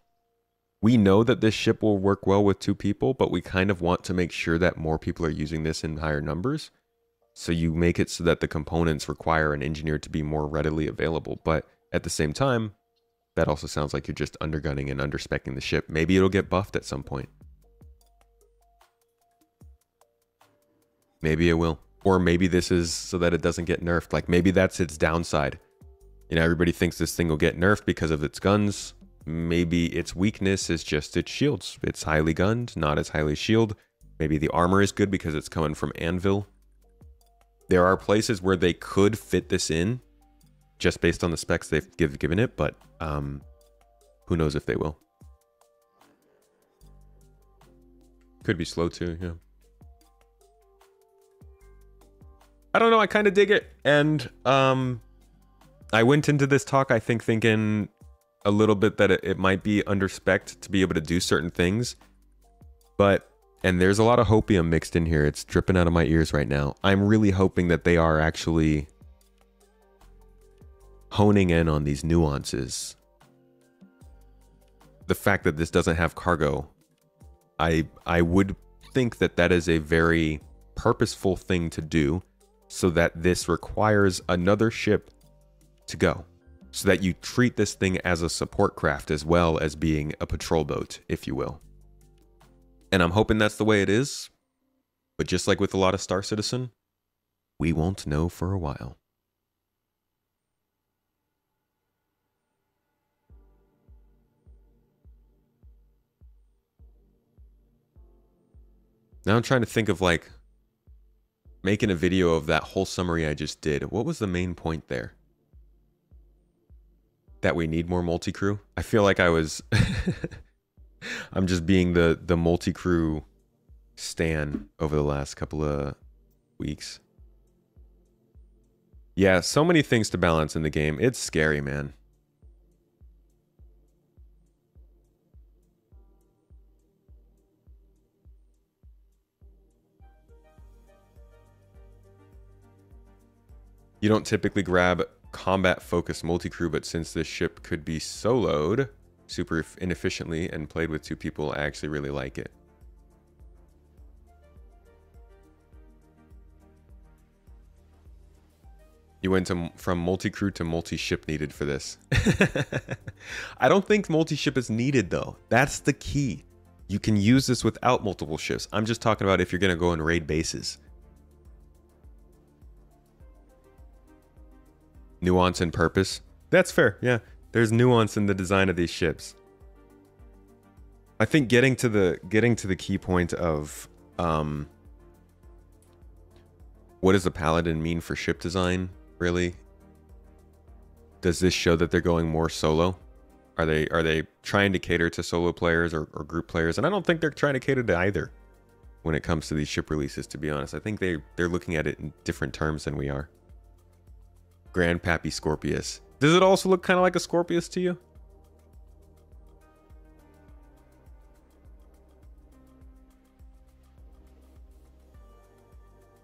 we know that this ship will work well with 2 people, but we kind of want to make sure that more people are using this in higher numbers. So you make it so that the components require an engineer to be more readily available. But at the same time, that also sounds like you're just undergunning and underspeccing the ship. Maybe it'll get buffed at some point. Maybe it will. Or maybe this is so that it doesn't get nerfed. Like, maybe that's its downside. You know, everybody thinks this thing will get nerfed because of its guns. Maybe its weakness is just its shields. It's highly gunned, not as highly shield. Maybe the armor is good because it's coming from Anvil. There are places where they could fit this in just based on the specs they've given it, but who knows if they will. Could be slow too, yeah. I don't know, I kind of dig it. And I went into this talk, I think, thinking a little bit that it might be underspec'd to be able to do certain things. But, and there's a lot of hopium mixed in here. It's dripping out of my ears right now. I'm really hoping that they are actually honing in on these nuances. The fact that this doesn't have cargo, I would think that that is a very purposeful thing to do, so that this requires another ship to go, so that you treat this thing as a support craft as well as being a patrol boat, if you will. And I'm hoping that's the way it is, but just like with a lot of Star Citizen, we won't know for a while. Now I'm trying to think of, like, making a video of that whole summary I just did. What was the main point there? That we need more multi-crew? I feel like I was... I'm just being the multi-crew stan over the last couple of weeks. Yeah, so many things to balance in the game. It's scary, man. You don't typically grab combat-focused multi-crew, but since this ship could be soloed super inefficiently and played with 2 people, I actually really like it. You went from multi-crew to multi-ship needed for this. I don't think multi-ship is needed, though. That's the key. You can use this without multiple ships. I'm just talking about if you're going to go and raid bases. Nuance and purpose. That's fair, yeah. There's nuance in the design of these ships. I think getting to the key point of what does a paladin mean for ship design, really? Does this show that they're going more solo? Are they trying to cater to solo players or group players? And I don't think they're trying to cater to either when it comes to these ship releases, to be honest. I think they're looking at it in different terms than we are. Grandpappy Scorpius. Does it also look kind of like a Scorpius to you?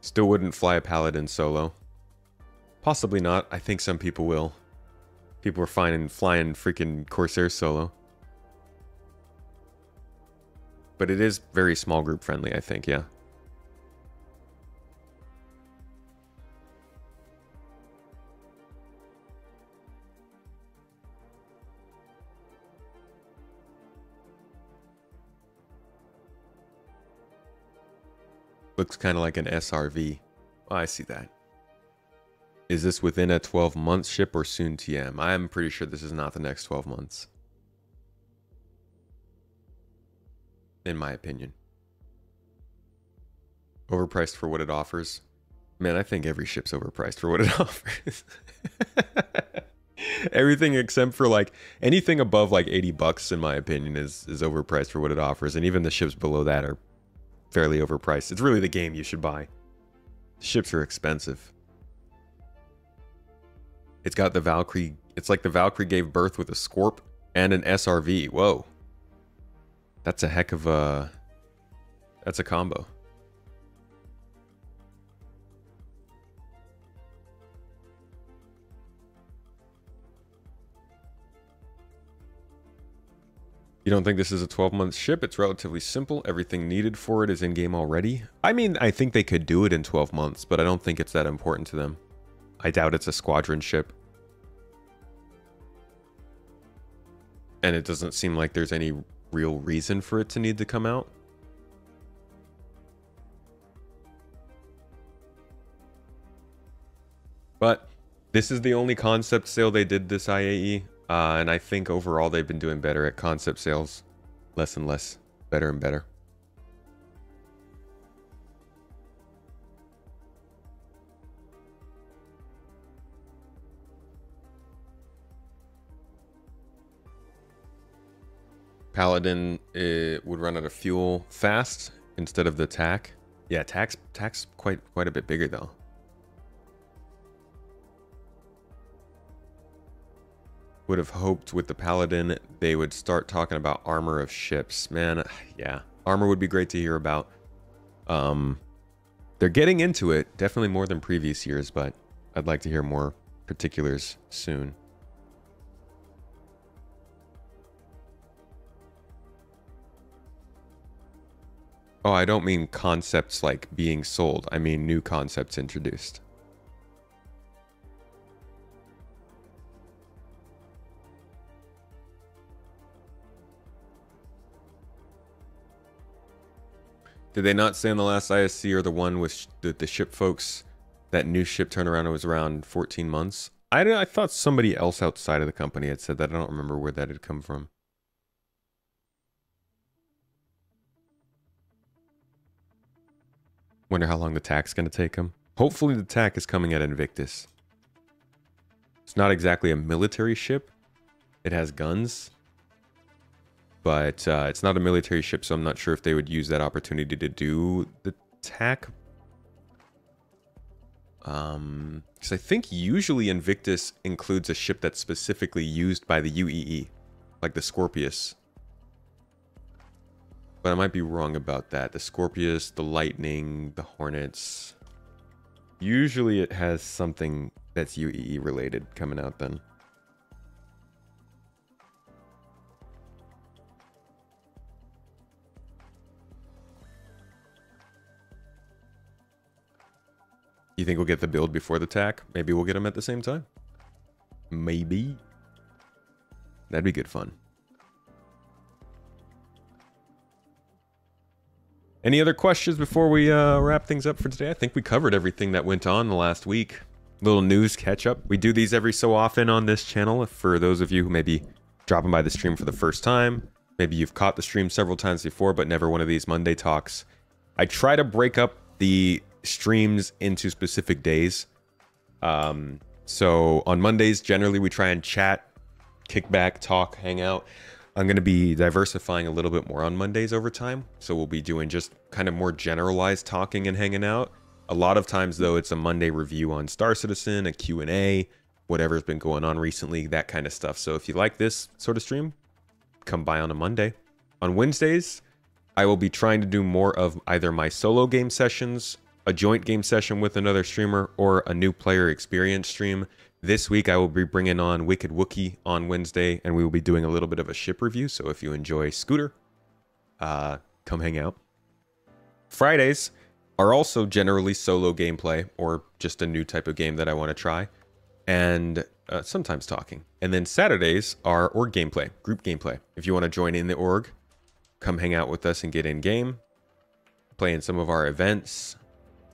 Still wouldn't fly a paladin solo. Possibly not. I think some people will. People are flying freaking Corsair solo. But it is very small group friendly, I think, yeah. Looks kind of like an SRV. Oh, I see that. Is this within a 12-month ship or soon TM? I'm pretty sure this is not the next 12 months. In my opinion. Overpriced for what it offers. Man, I think every ship's overpriced for what it offers. Everything except for like anything above like $80 in my opinion is overpriced for what it offers. And even the ships below that are fairly overpriced. It's really the game you should buy. Ships are expensive. It's got the Valkyrie. It's like the Valkyrie gave birth with a Scorp and an SRV. Whoa. That's a heck of a... That's a combo. You don't think this is a 12-month ship? It's relatively simple. Everything needed for it is in-game already. I mean, I think they could do it in 12 months, but I don't think it's that important to them. I doubt it's a squadron ship. And it doesn't seem like there's any real reason for it to need to come out. But this is the only concept sale they did this IAE. And I think overall they've been doing better at concept sales. Less and less. Better and better. Paladin would run out of fuel fast instead of the TAC. Yeah, TAC's quite a bit bigger though. Would have hoped with the Paladin they would start talking about armor of ships. Man, yeah. Armor would be great to hear about. They're getting into it, definitely more than previous years, but I'd like to hear more particulars soon. Oh, I don't mean concepts like being sold. I mean new concepts introduced. Did they not say in the last ISC or the one with the ship folks that new ship turnaround was around 14 months? I thought somebody else outside of the company had said that. I don't remember where that had come from. Wonder how long the TAC's going to take them. Hopefully the TAC is coming at Invictus. It's not exactly a military ship. It has guns. But it's not a military ship, so I'm not sure if they would use that opportunity to do the TAC. Because I think usually Invictus includes a ship that's specifically used by the UEE, like the Scorpius. But I might be wrong about that. The Scorpius, the Lightning, the Hornets. Usually it has something that's UEE related coming out then. You think we'll get the build before the TAC? Maybe we'll get them at the same time? Maybe. That'd be good fun. Any other questions before we wrap things up for today? I think we covered everything that went on the last week. Little news catch up. We do these every so often on this channel. For those of you who may be dropping by the stream for the first time, maybe you've caught the stream several times before, but never one of these Monday talks. I try to break up the streams into specific days. So on Mondays, generally we try and chat, kick back, talk, hang out. I'm going to be diversifying a little bit more on Mondays over time. So we'll be doing just kind of more generalized talking and hanging out. A lot of times, though, it's a Monday review on Star Citizen, a Q&A, whatever's been going on recently, that kind of stuff. So if you like this sort of stream, come by on a Monday. On Wednesdays, I will be trying to do more of either my solo game sessions, a joint game session with another streamer, or a new player experience stream. This week, I will be bringing on Wicked Wookie on Wednesday, and we will be doing a little bit of a ship review. So if you enjoy Scooter, come hang out. Fridays are also generally solo gameplay, or just a new type of game that I want to try, and sometimes talking. And then Saturdays are org gameplay, group gameplay. If you want to join in the org, come hang out with us and get in game. play in some of our events,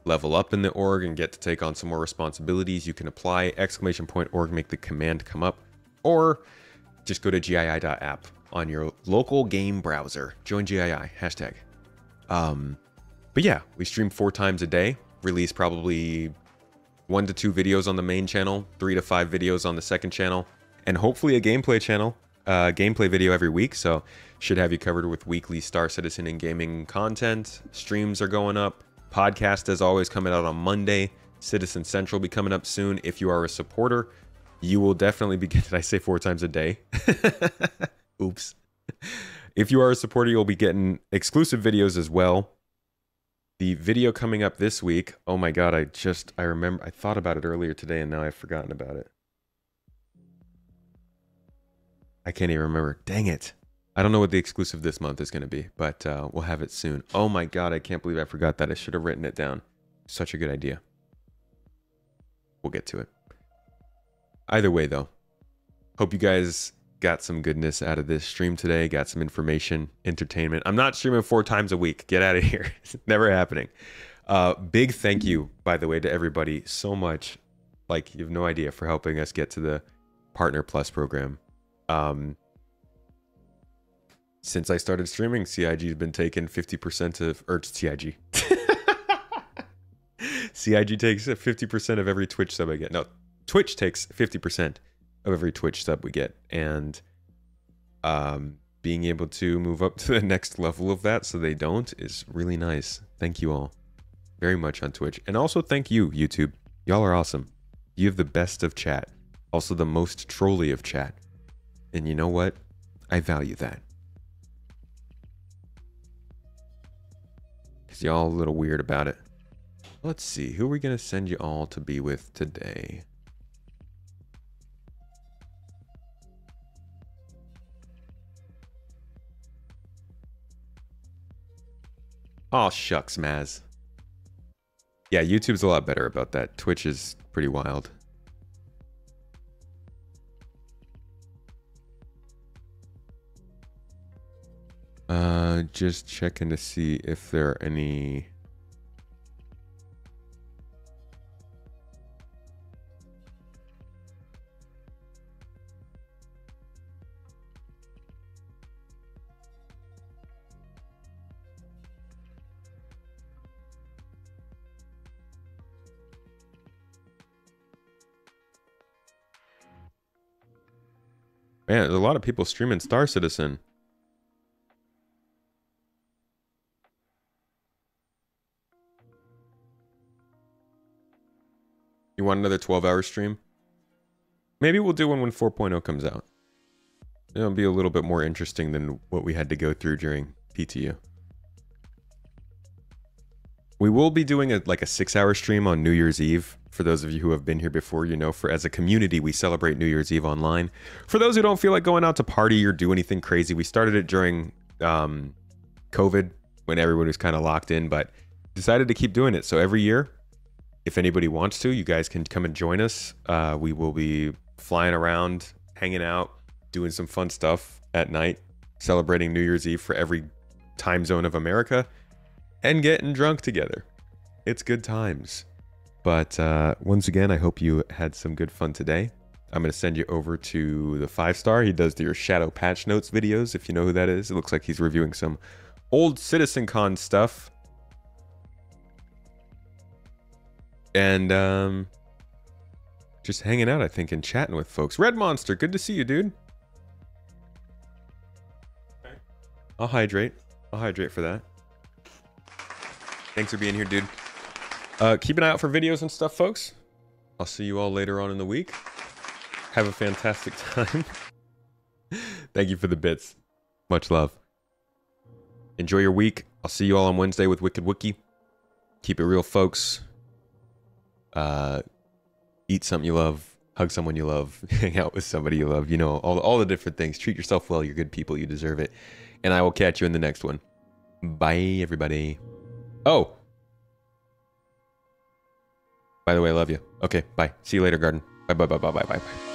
level up in the org, and get to take on some more responsibilities, you can apply !org, make the command come up, or just go to gii.app on your local game browser. Join GII, hashtag. But yeah, we stream 4 times a day, release probably 1 to 2 videos on the main channel, 3 to 5 videos on the second channel, and hopefully a gameplay channel, gameplay video every week. So should have you covered with weekly Star Citizen and gaming content. Streams are going up. Podcast, as always, coming out on Monday. Citizen Central will be coming up soon. If you are a supporter, you will definitely be getting, did I say 4 times a day? Oops. If you are a supporter, you'll be getting exclusive videos as well. The video coming up this week, oh my god, I remember, I thought about it earlier today and now I've forgotten about it. I can't even remember. Dang it. I don't know what the exclusive this month is going to be, but we'll have it soon. Oh my god, I can't believe I forgot that. I should have written it down. Such a good idea. We'll get to it. Either way, though, hope you guys got some goodness out of this stream today, got some information, entertainment. I'm not streaming 4 times a week. Get out of here. It's never happening. Big thank you, by the way, to everybody so much. Like, you have no idea, for helping us get to the Partner Plus program. Since I started streaming, CIG has been taking 50% of, or CIG. CIG takes 50% of every Twitch sub I get. No, Twitch takes 50% of every Twitch sub we get. And being able to move up to the next level of that so they don't is really nice. Thank you all very much on Twitch. And also thank you, YouTube. Y'all are awesome. You have the best of chat. Also the most trolly of chat. And you know what? I value that. Because y'all a little weird about it. Let's see. Who are we going to send you all to be with today? Oh, shucks, Maz. Yeah, YouTube's a lot better about that. Twitch is pretty wild. Just checking to see if there are any... Man, there's a lot of people streaming Star Citizen. You want another 12-hour stream? Maybe we'll do one when 4.0 comes out. It'll be a little bit more interesting than what we had to go through during PTU. We will be doing like a 6-hour stream on New Year's Eve. For those of you who have been here before, you know, as a community, we celebrate New Year's Eve online. For those who don't feel like going out to party or do anything crazy, we started it during COVID when everyone was kind of locked in, but decided to keep doing it. So every year, if anybody wants to, you guys can come and join us. We will be flying around, hanging out, doing some fun stuff at night, celebrating New Year's Eve for every time zone of America, and getting drunk together. It's good times. But once again, I hope you had some good fun today. I'm going to send you over to the 5-star. He does your Shadow Patch Notes videos, if you know who that is. It looks like he's reviewing some old CitizenCon stuff. And just hanging out, I think, and chatting with folks. Red Monster, good to see you, dude. I'll hydrate. I'll hydrate for that. Thanks for being here, dude. Keep an eye out for videos and stuff, folks. I'll see you all later on in the week. Have a fantastic time. Thank you for the bits. Much love. Enjoy your week. I'll see you all on Wednesday with Wicked Wiki. Keep it real, folks. Eat something you love. Hug someone you love. Hang out with somebody you love. You know, all the different things. Treat yourself well. You're good people. You deserve it. And I will catch you in the next one. Bye, everybody. Oh! By the way, I love you. Okay, bye. See you later, Garden. Bye, bye, bye, bye, bye, bye, bye.